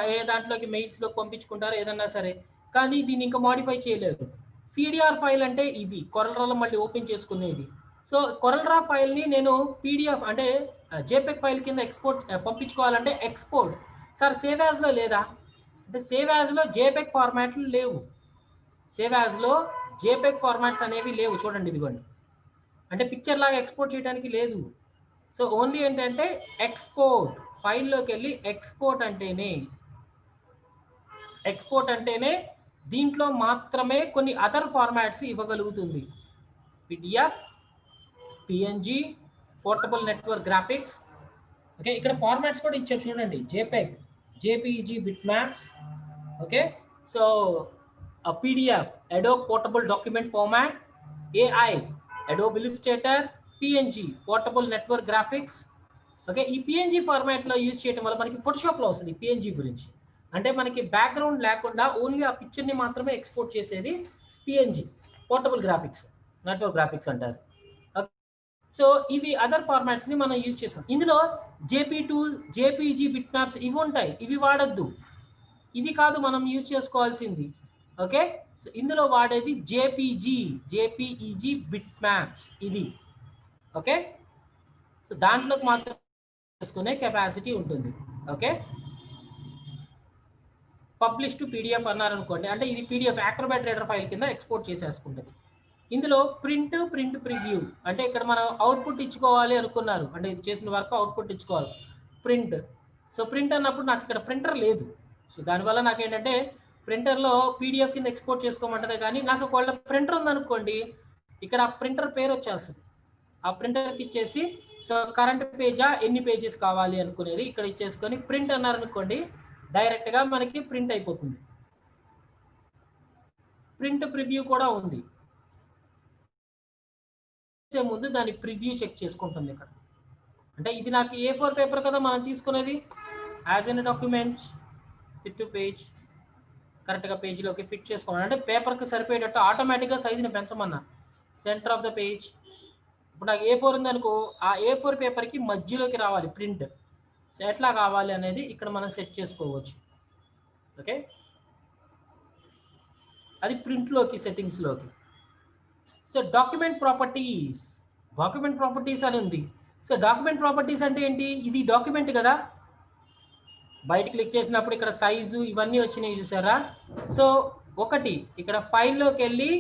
S1: ఏ దాంట్లోకి మెయిల్స్లోకి పంపించుకుంటారో ఏదన్నా సరే, కానీ దీన్ని ఇంకా మాడిఫై చేయలేదు. సిడిఆర్ ఫైల్ అంటే ఇది కొరల్డ్రాలో మళ్ళీ ఓపెన్ చేసుకునేది. సో కొరల్డ్రా ఫైల్ని నేను పీడిఎఫ్ అంటే జేపెక్ ఫైల్ కింద ఎక్స్పోర్ట్ పంపించుకోవాలంటే ఎక్స్పోర్ట్. సార్ సేవ్ యాజ్లో లేదా అంటే సేవ్ యాజ్లో జేపెక్ ఫార్మాట్లు లేవు. సేవ్ యాజ్లో జేపెక్ ఫార్మాట్స్ అనేవి లేవు. చూడండి ఇదిగోండి, అంటే పిక్చర్ లాగా ఎక్స్పోర్ట్ చేయడానికి లేదు. సో ఓన్లీ ఏంటంటే ఎక్స్పోర్ట్ ఫైల్లోకి వెళ్ళి ఎక్స్పోర్ట్ అంటేనే దీంట్లో మాత్రమే కొన్ని అదర్ ఫార్మాట్స్ ఇవ్వగలుగుతుంది. PDF, PNG, portable network graphics. Okay, ఇక్కడ ఫార్మాట్స్ కూడా ఇచ్చారు చూడండి, JPEG, JPEG, bit maps. Okay, so PDF, Adobe portable document format, AI, Adobe Illustrator, PNG, portable network graphics. Okay, ఈ పిఎన్జి ఫార్మాట్లో యూజ్ చేయడం వల్ల మనకి ఫోటోషాప్లో వస్తుంది పిఎన్జి గురించి. అంటే మనకి బ్యాక్గ్రౌండ్ లేకుండా ఓన్లీ ఆ పిక్చర్ని మాత్రమే ఎక్స్పోర్ట్ చేసేది PNG, portable graphics, network graphics అంటారు. సో ఇవి అదర్ ఫార్మాట్స్ని మనం యూజ్ చేసుకుంటాం. ఇందులో జేపీ2, జేపీజీ, బిట్ మ్యాప్స్ ఇవి ఉంటాయి, ఇవి వాడద్దు. ఇవి కాదు మనం యూజ్ చేసుకోవాల్సింది. ఓకే, సో ఇందులో వాడేది జేపీఈజీ, బిట్ మ్యాప్స్ ఇది. ఓకే, సో దాంట్లోకి మాత్రం చేసుకునే కెపాసిటీ ఉంటుంది. ఓకే, పబ్లిష్ టు పీడిఎఫ్ అన్నారనుకోండి, అంటే ఇది పీడిఎఫ్ యాక్రోబాట్ రీడర్ ఫైల్ కింద ఎక్స్పోర్ట్ చేసేసుకుంటుంది. ఇందులో ప్రింట్ ప్రివ్యూ అంటే ఇక్కడ మనం అవుట్పుట్ ఇచ్చుకోవాలి అనుకున్నారు, అంటే ఇది చేసిన వర్క్ అవుట్పుట్ ఇచ్చుకోవాలి, ప్రింట్. సో ప్రింట్ అన్నప్పుడు నాకు ఇక్కడ ప్రింటర్ లేదు. సో దానివల్ల నాకు ఏంటంటే ప్రింటర్లో పీడిఎఫ్ కింద ఎక్స్పోర్ట్ చేసుకోమంటదే, కానీ నాకు ఒకవేళ ప్రింటర్ ఉందనుకోండి, ఇక్కడ ప్రింటర్ పేరు వచ్చేస్తుంది. ఆ ప్రింటర్కి ఇచ్చేసి సో కరెంట్ పేజా ఎన్ని పేజెస్ కావాలి అనుకునేది ఇక్కడ ఇచ్చేసుకొని ప్రింట్ అన్నారనుకోండి, డైరెక్ట్గా మనకి ప్రింట్ అయిపోతుంది. ప్రింట్ ప్రివ్యూ కూడా ఉంది. ముందు దాని ప్రివ్యూ చెక్ చేసుకుంటుంది ఇక్కడ. అంటే ఇది నాకు A4 పేపర్ కదా మనం తీసుకునేది, as N document fit to page, కరెక్ట్గా పేజీలోకి ఫిట్ చేసుకోవాలి. అంటే పేపర్కి సరిపోయేటట్టు ఆటోమేటిక్గా సైజుని పెంచమన్నా. సెంటర్ ఆఫ్ ద పేజ్, ఇప్పుడు నాకు A4 ఉందనుకో, ఆ A4 పేపర్కి మధ్యలోకి రావాలి ప్రింట్. సో ఎట్లా కావాలి అనేది ఇక్కడ మనం సెట్ చేసుకోవచ్చు. ఓకే, అది ప్రింట్లోకి, సెట్టింగ్స్లోకి. సో డాక్యుమెంట్ ప్రాపర్టీస్ అని ఉంది. సో డాక్యుమెంట్ ప్రాపర్టీస్ అంటే ఏంటి, ఇది డాక్యుమెంట్ కదా, బయట క్లిక్ చేసినప్పుడు ఇక్కడ సైజు ఇవన్నీ వచ్చినాయి చూసారా. సో ఒకటి ఇక్కడ ఫైల్లోకి వెళ్ళి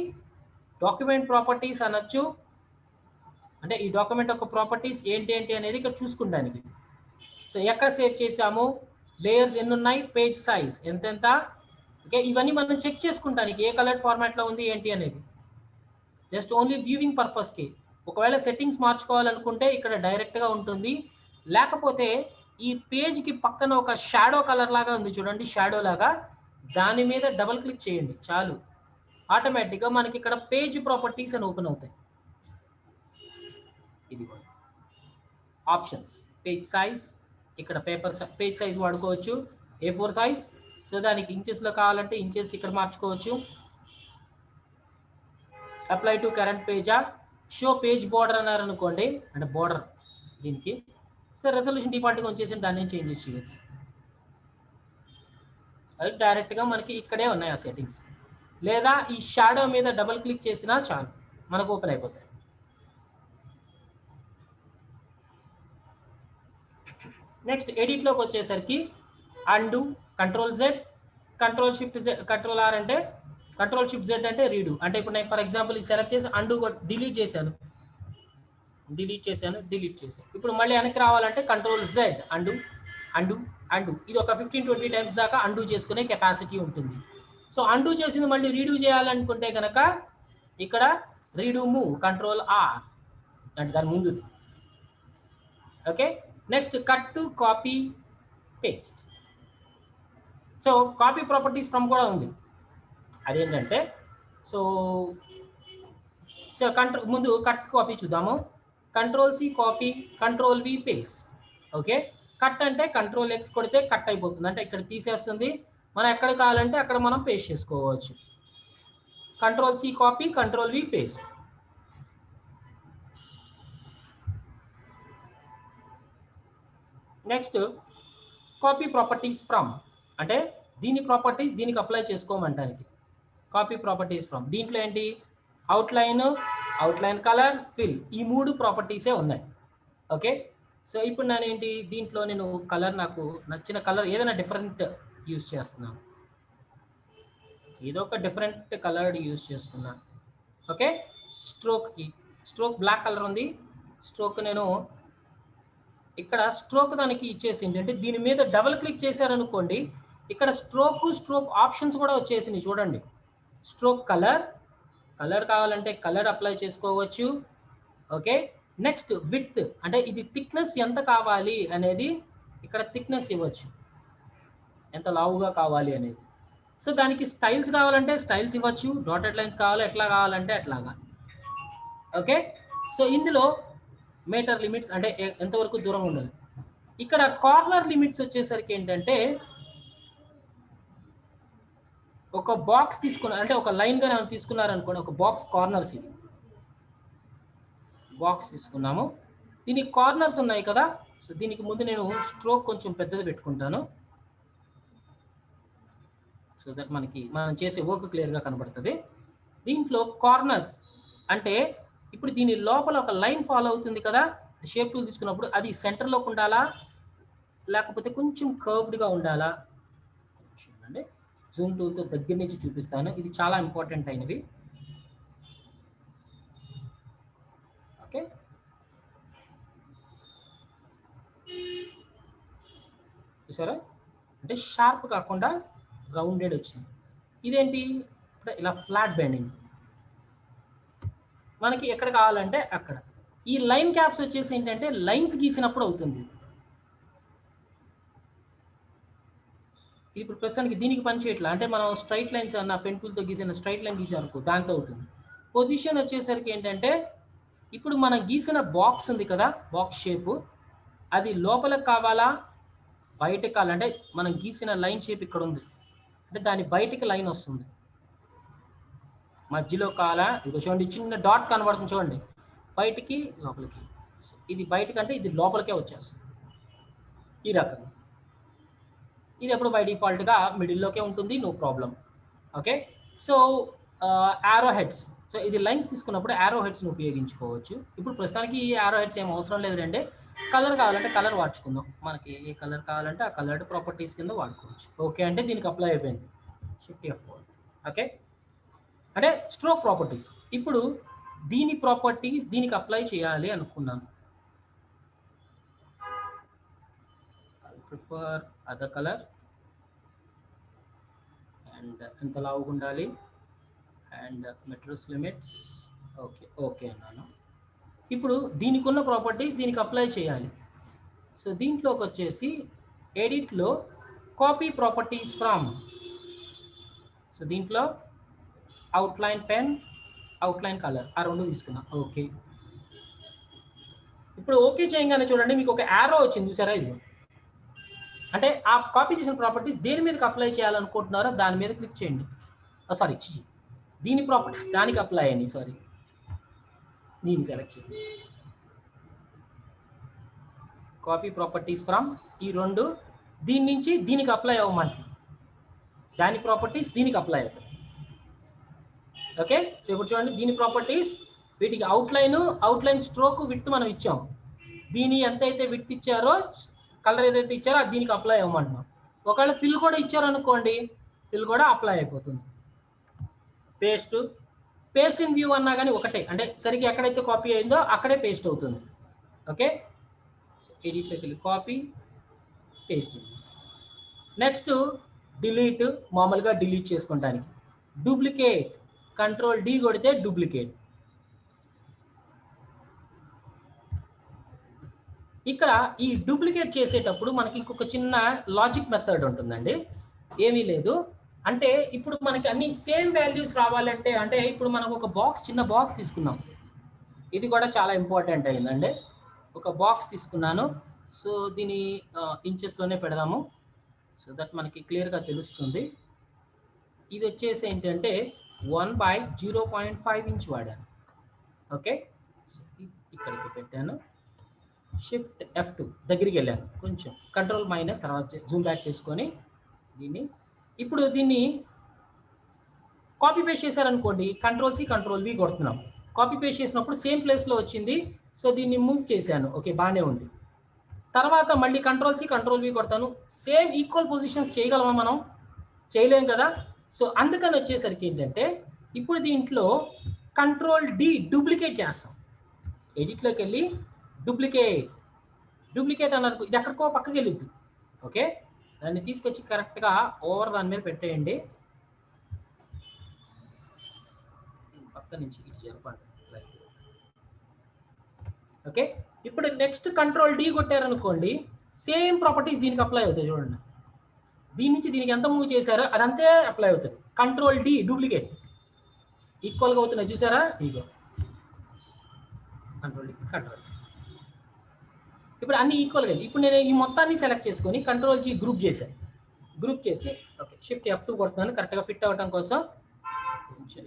S1: డాక్యుమెంట్ ప్రాపర్టీస్ అనొచ్చు, అంటే ఈ డాక్యుమెంట్ యొక్క ప్రాపర్టీస్ ఏంటి అనేది ఇక్కడ చూసుకుంటానికి. సో ఎక్కడ సేవ్ చేసాము, లేయర్స్ ఎన్ని ఉన్నాయి, పేజ్ సైజ్ ఎంతెంత. ఓకే, ఇవన్నీ మనం చెక్ చేసుకుంటానికి ఏ కలర్ ఫార్మాట్లో ఉంది ఏంటి అనేది, జస్ట్ ఓన్లీ వ్యూవింగ్ పర్పస్కి. ఒకవేళ సెట్టింగ్స్ మార్చుకోవాలనుకుంటే ఇక్కడ డైరెక్ట్గా ఉంటుంది, లేకపోతే ఈ పేజ్కి పక్కన ఒక షాడో కలర్ లాగా ఉంది చూడండి, షాడో లాగా, దాని మీద డబుల్ క్లిక్ చేయండి చాలు, ఆటోమేటిక్గా మనకి ఇక్కడ పేజ్ ప్రాపర్టీస్ అని ఓపెన్ అవుతాయి. ఇది ఆప్షన్స్, పేజ్ సైజ్, ఇక్కడ పేజ్ సైజ్ వాడుకోవచ్చు, A4 సైజ్. సో దానికి ఇంచెస్లో కావాలంటే ఇంచెస్ ఇక్కడ మార్చుకోవచ్చు. అప్లై టు కరెంట్ పేజా, షో పేజ్ బోర్డర్ అన్నారు అనుకోండి, అంటే బోర్డర్ దీనికి. సో రెజల్యూషన్ డిఫాల్ట్గా వచ్చేసి దాన్ని చేంజెస్ చేయాలి. అది డైరెక్ట్గా మనకి ఇక్కడే ఉన్నాయి ఆ సెట్టింగ్స్. లేదా ఈ షాడో మీద డబుల్ క్లిక్ చేసినా చాలు, మనకు ఓపెన్ అయిపోతాయి. నెక్స్ట్ ఎడిట్లోకి వచ్చేసరికి అండు, కంట్రోల్-Z, కంట్రోల్-R అంటే కంట్రోల్-Shift-Z అంటే రీడు. అంటే ఇప్పుడు నేను ఫర్ ఎగ్జాంపుల్ ఇది సెలెక్ట్ చేసి అండు డిలీట్ చేశాను. ఇప్పుడు మళ్ళీ వెనక్కి రావాలంటే కంట్రోల్-Z, అండు. ఇది ఒక 15-20 టైమ్స్ దాకా అండు చేసుకునే కెపాసిటీ ఉంటుంది. సో అండు చేసింది మళ్ళీ రీడూ చేయాలనుకుంటే కనుక ఇక్కడ రీడూ మూవ్, కంట్రోల్-R అంటే దాని ముందు. Okay, next cut to copy paste. So copy properties from కూడా ఉంది. అదేంటంటే సో ముందు కట్ కాపీ చూద్దాము. Control C copy, control V paste. Okay, cut అంటే కంట్రోల్-X కొడితే కట్ అయిపోతుంది, అంటే ఇక్కడ తీసేస్తుంది. మనం ఎక్కడ కావాలంటే అక్కడ మనం పేస్ట్ చేసుకోవచ్చు. Control C copy, control V paste. Next copy properties from, అంటే దీని ప్రాపర్టీస్ దీనికి అప్లై చేసుకోమంటానికి. Copy properties from. దీంట్లో ఏంటి, అవుట్లైన్, అవుట్లైన్ కలర్, ఫిల్, ఈ 3 ప్రాపర్టీసే ఉన్నాయి. ఓకే, సో ఇప్పుడు నేను ఏంటి, దీంట్లో నేను కలర్, నాకు నచ్చిన కలర్ ఏదైనా డిఫరెంట్ యూజ్ చేస్తున్నాను. ఏదో ఒక డిఫరెంట్ కలర్ యూజ్ చేసుకున్నాను. ఓకే, స్ట్రోక్ బ్లాక్ కలర్ ఉంది. స్ట్రోక్ నేను ఇక్కడ స్ట్రోక్ దానికి ఇచ్చేసి ఏంటంటే దీని మీద డబుల్ క్లిక్ చేశారనుకోండి, ఇక్కడ స్ట్రోక్ ఆప్షన్స్ కూడా వచ్చేసినాయి చూడండి. స్ట్రోక్ కలర్ కావాలంటే కలర్ అప్లై చేసుకోవచ్చు. ఓకే, నెక్స్ట్ విడ్త్, అంటే ఇది థిక్నెస్ ఎంత కావాలి అనేది ఇక్కడ థిక్నెస్ ఇవ్వచ్చు, ఎంత లావుగా కావాలి అనేది. సో దానికి స్టైల్స్ కావాలంటే స్టైల్స్ ఇవ్వచ్చు, డాటెడ్ లైన్స్ కావాలి, ఎట్లా కావాలంటే అట్లాగా. ఓకే, సో ఇందులో మీటర్ లిమిట్స్ అంటే ఎంతవరకు దూరం ఉండాలి. ఇక్కడ కార్నర్ లిమిట్స్ వచ్చేసరికి ఏంటంటే ఒక బాక్స్ తీసుకున్నారు అంటే ఒక లైన్గా మనం తీసుకున్నారనుకోండి, ఒక బాక్స్ కార్నర్స్, ఇది బాక్స్ తీసుకున్నాము, దీనికి కార్నర్స్ ఉన్నాయి కదా. సో దీనికి ముందు నేను స్ట్రోక్ కొంచెం పెద్దది పెట్టుకుంటాను, సో దట్ మనం చేసే వర్క్ క్లియర్గా కనబడుతుంది. దీంట్లో కార్నర్స్ అంటే ఇప్పుడు దీని లోపల ఒక లైన్ ఫాలో అవుతుంది కదా, షేప్ టూల్ తీసుకున్నప్పుడు అది సెంటర్లోకి ఉండాలా లేకపోతే కొంచెం కర్వ్డ్గా ఉండాలా అంటే జూమ్ టూల్తో దగ్గర నుంచి చూపిస్తాను, ఇది చాలా ఇంపార్టెంట్ అయినవి. ఓకే, చూసారా, అంటే షార్ప్ కాకుండా రౌండెడ్ వచ్చింది. ఇదేంటి, ఇలా ఫ్లాట్ బెండింగ్, మనకి ఎక్కడ కావాలంటే అక్కడ. ఈ లైన్ క్యాప్స్ వచ్చేసి ఏంటంటే లైన్స్ గీసినప్పుడు అవుతుంది. ఇప్పుడు ప్రస్తుతానికి దీనికి పని చేయట్లా, అంటే మనం స్ట్రైట్ లైన్స్ అన్న పెన్సిల్తో గీసిన స్ట్రైట్ లైన్ గీసారనుకో దాంతో అవుతుంది. పొజిషన్ వచ్చేసరికి ఏంటంటే ఇప్పుడు మనం గీసిన బాక్స్ ఉంది కదా, బాక్స్ షేపు, అది లోపలికి కావాలా బయటకు కావాలంటే మనం గీసిన లైన్ షేప్ ఇక్కడ ఉంది అంటే దాని బయటికి లైన్ వస్తుంది, మధ్యలో కావాలా, ఇది చూడండి చిన్న డాట్ కనబడుతుంది చూడండి, బయటికి లోపలికి. ఇది బయటకంటే ఇది లోపలికే వచ్చేస్తుంది ఈ రకంగా. ఇది ఎప్పుడు బై డిఫాల్ట్గా మిడిల్లోకే ఉంటుంది, no problem. Okay, so arrow heads, so ఇది లైన్స్ తీసుకున్నప్పుడు యారో హెడ్స్ని ఉపయోగించుకోవచ్చు. ఇప్పుడు ప్రస్తుతానికి ఈ యారో హెడ్స్ ఏం అవసరం లేదంటే కలర్ కావాలంటే కలర్ వాడుకుందాం, మనకి ఏ కలర్ కావాలంటే ఆ కలర్ ప్రాపర్టీస్ కింద వాడుకోవచ్చు. ఓకే అంటే దీనికి అప్లై అయిపోయింది, షిఫ్ట్ F4. ఓకే, అంటే స్ట్రోక్ ప్రాపర్టీస్. ఇప్పుడు దీని ప్రాపర్టీస్ దీనికి అప్లై చేయాలి అనుకున్నాను. ప్రిఫర్ అదర్ కలర్ అండ్ ఎంత లావుగా ఉండాలి అండ్ మెట్రోస్ లిమిట్స్. ఓకే అన్నాను. ఇప్పుడు దీనికి ఉన్న ప్రాపర్టీస్ దీనికి అప్లై చేయాలి. సో దీంట్లోకి వచ్చేసి ఎడిట్లో కాపీ ప్రాపర్టీస్ ఫ్రమ్, సో దీంట్లో అవుట్లైన్ పెన్, అవుట్లైన్ కలర్, ఆ రెండు తీసుకున్నా. ఓకే, ఇప్పుడు ఓకే చేయగానే చూడండి మీకు ఒక యారో వచ్చింది చూసారా, ఇది అంటే ఆ కాపీ చేసిన ప్రాపర్టీస్ దేని మీదకి అప్లై చేయాలనుకుంటున్నారో దాని మీద క్లిక్ చేయండి. సారీ, దీని ప్రాపర్టీస్ దానికి అప్లై అయ్యింది, సారీ దీన్ని సెలెక్ట్ చేయండి. కాపీ ప్రాపర్టీస్ ఫ్రమ్ ఈ రెండు, దీని నుంచి దీనికి అప్లై అవ్వమంటుంది, దాని ప్రాపర్టీస్ దీనికి అప్లై అవుతాయి. ఓకే, సో ఇప్పుడు చూడండి దీని ప్రాపర్టీస్, వీటికి అవుట్లైన్ స్ట్రోక్ విడ్త్ మనం ఇచ్చాం, దీని ఎంతైతే విడ్త్ ఇచ్చారో కలర్ ఏదైతే ఇచ్చారో అది దీనికి అప్లై అవ్వమంటున్నాం. ఒకవేళ ఫిల్ కూడా ఇచ్చారనుకోండి, ఫిల్ కూడా అప్లై అయిపోతుంది. పేస్ట్ ఇన్ వ్యూ అన్నా కానీ ఒకటే, అంటే సరిగ్గా ఎక్కడైతే కాపీ అయిందో అక్కడే పేస్ట్ అవుతుంది. ఓకే, ఎడిట్లోకి వెళ్ళి కాపీ పేస్ట్. నెక్స్ట్ డిలీట్, మామూలుగా డిలీట్ చేసుకోవడానికి. డూప్లికేట్, కంట్రోల్ D కొడితే డూప్లికేట్. ఇక్కడ ఈ డూప్లికేట్ చేసేటప్పుడు మనకి ఇంకొక చిన్న లాజిక్ మెథడ్ ఉంటుందండి. ఏమీ లేదు, అంటే ఇప్పుడు మనకి అన్ని సేమ్ వాల్యూస్ రావాలంటే, అంటే ఇప్పుడు మనకు ఒక చిన్న బాక్స్ తీసుకున్నాం, ఇది కూడా చాలా ఇంపార్టెంట్ అయిందండి. ఒక బాక్స్ తీసుకున్నాను, సో దీని ఇంచెస్లోనే పెడదాము, సో దట్ మనకి క్లియర్గా తెలుస్తుంది. ఇది వచ్చేసి ఏంటంటే 1/0.5 ఇంచ్ వాడాను. ఓకే, సో ఇక్కడికి పెట్టాను, షిఫ్ట్ F2 దగ్గరికి వెళ్ళాను, కొంచెం కంట్రోల్ మైనస్, తర్వాత జూమ్ బ్యాక్ చేసుకొని దీన్ని, ఇప్పుడు దీన్ని కాపీ పేస్ట్ చేశారనుకోండి, కంట్రోల్-C కంట్రోల్-V కొడుతున్నాం. కాపీ పేస్ట్ చేసినప్పుడు సేమ్ ప్లేస్లో వచ్చింది. సో దీన్ని మూవ్ చేశాను. ఓకే, బాగానే ఉంది. తర్వాత మళ్ళీ కంట్రోల్-C కంట్రోల్-V కొడతాను. సేమ్ ఈక్వల్ పొజిషన్స్ చేయగలమా మనం? చేయలేం కదా. సో అందుకని వచ్చేసరికి ఏంటంటే ఇప్పుడు దీంట్లో కంట్రోల్-D డూప్లికేట్ చేస్తాం. ఎడిట్లోకి వెళ్ళి డూప్లికేట్ అన్నారు, ఇది ఎక్కడికో పక్కకి వెళ్ళిద్ది. ఓకే, దాన్ని తీసుకొచ్చి కరెక్ట్గా ఓవర్ దాని మీద పెట్టేయండి. పక్క నుంచి ఇటు జరపండి. ఓకే, ఇప్పుడు నెక్స్ట్ కంట్రోల్-D కొట్టారనుకోండి, సేమ్ ప్రాపర్టీస్ దీనికి అప్లై అవుతాయి. చూడండి, దీని నుంచి దీనికి ఎంత మూవ్ చేశారో అదంతే అప్లై అవుతుంది. కంట్రోల్-D డూప్లికేట్ ఈక్వల్గా అవుతున్నాయి, చూసారా? ఇగో కంట్రోల్-D కంట్రోల్. ఇప్పుడు అన్ని ఈక్వల్గా. ఇప్పుడు నేను ఈ మొత్తాన్ని సెలెక్ట్ చేసుకొని కంట్రోల్-G గ్రూప్ చేశాను. గ్రూప్ చేసి ఓకే షిఫ్ట్ F2 కొడుతున్నాను కరెక్ట్గా ఫిట్ అవ్వడం కోసం.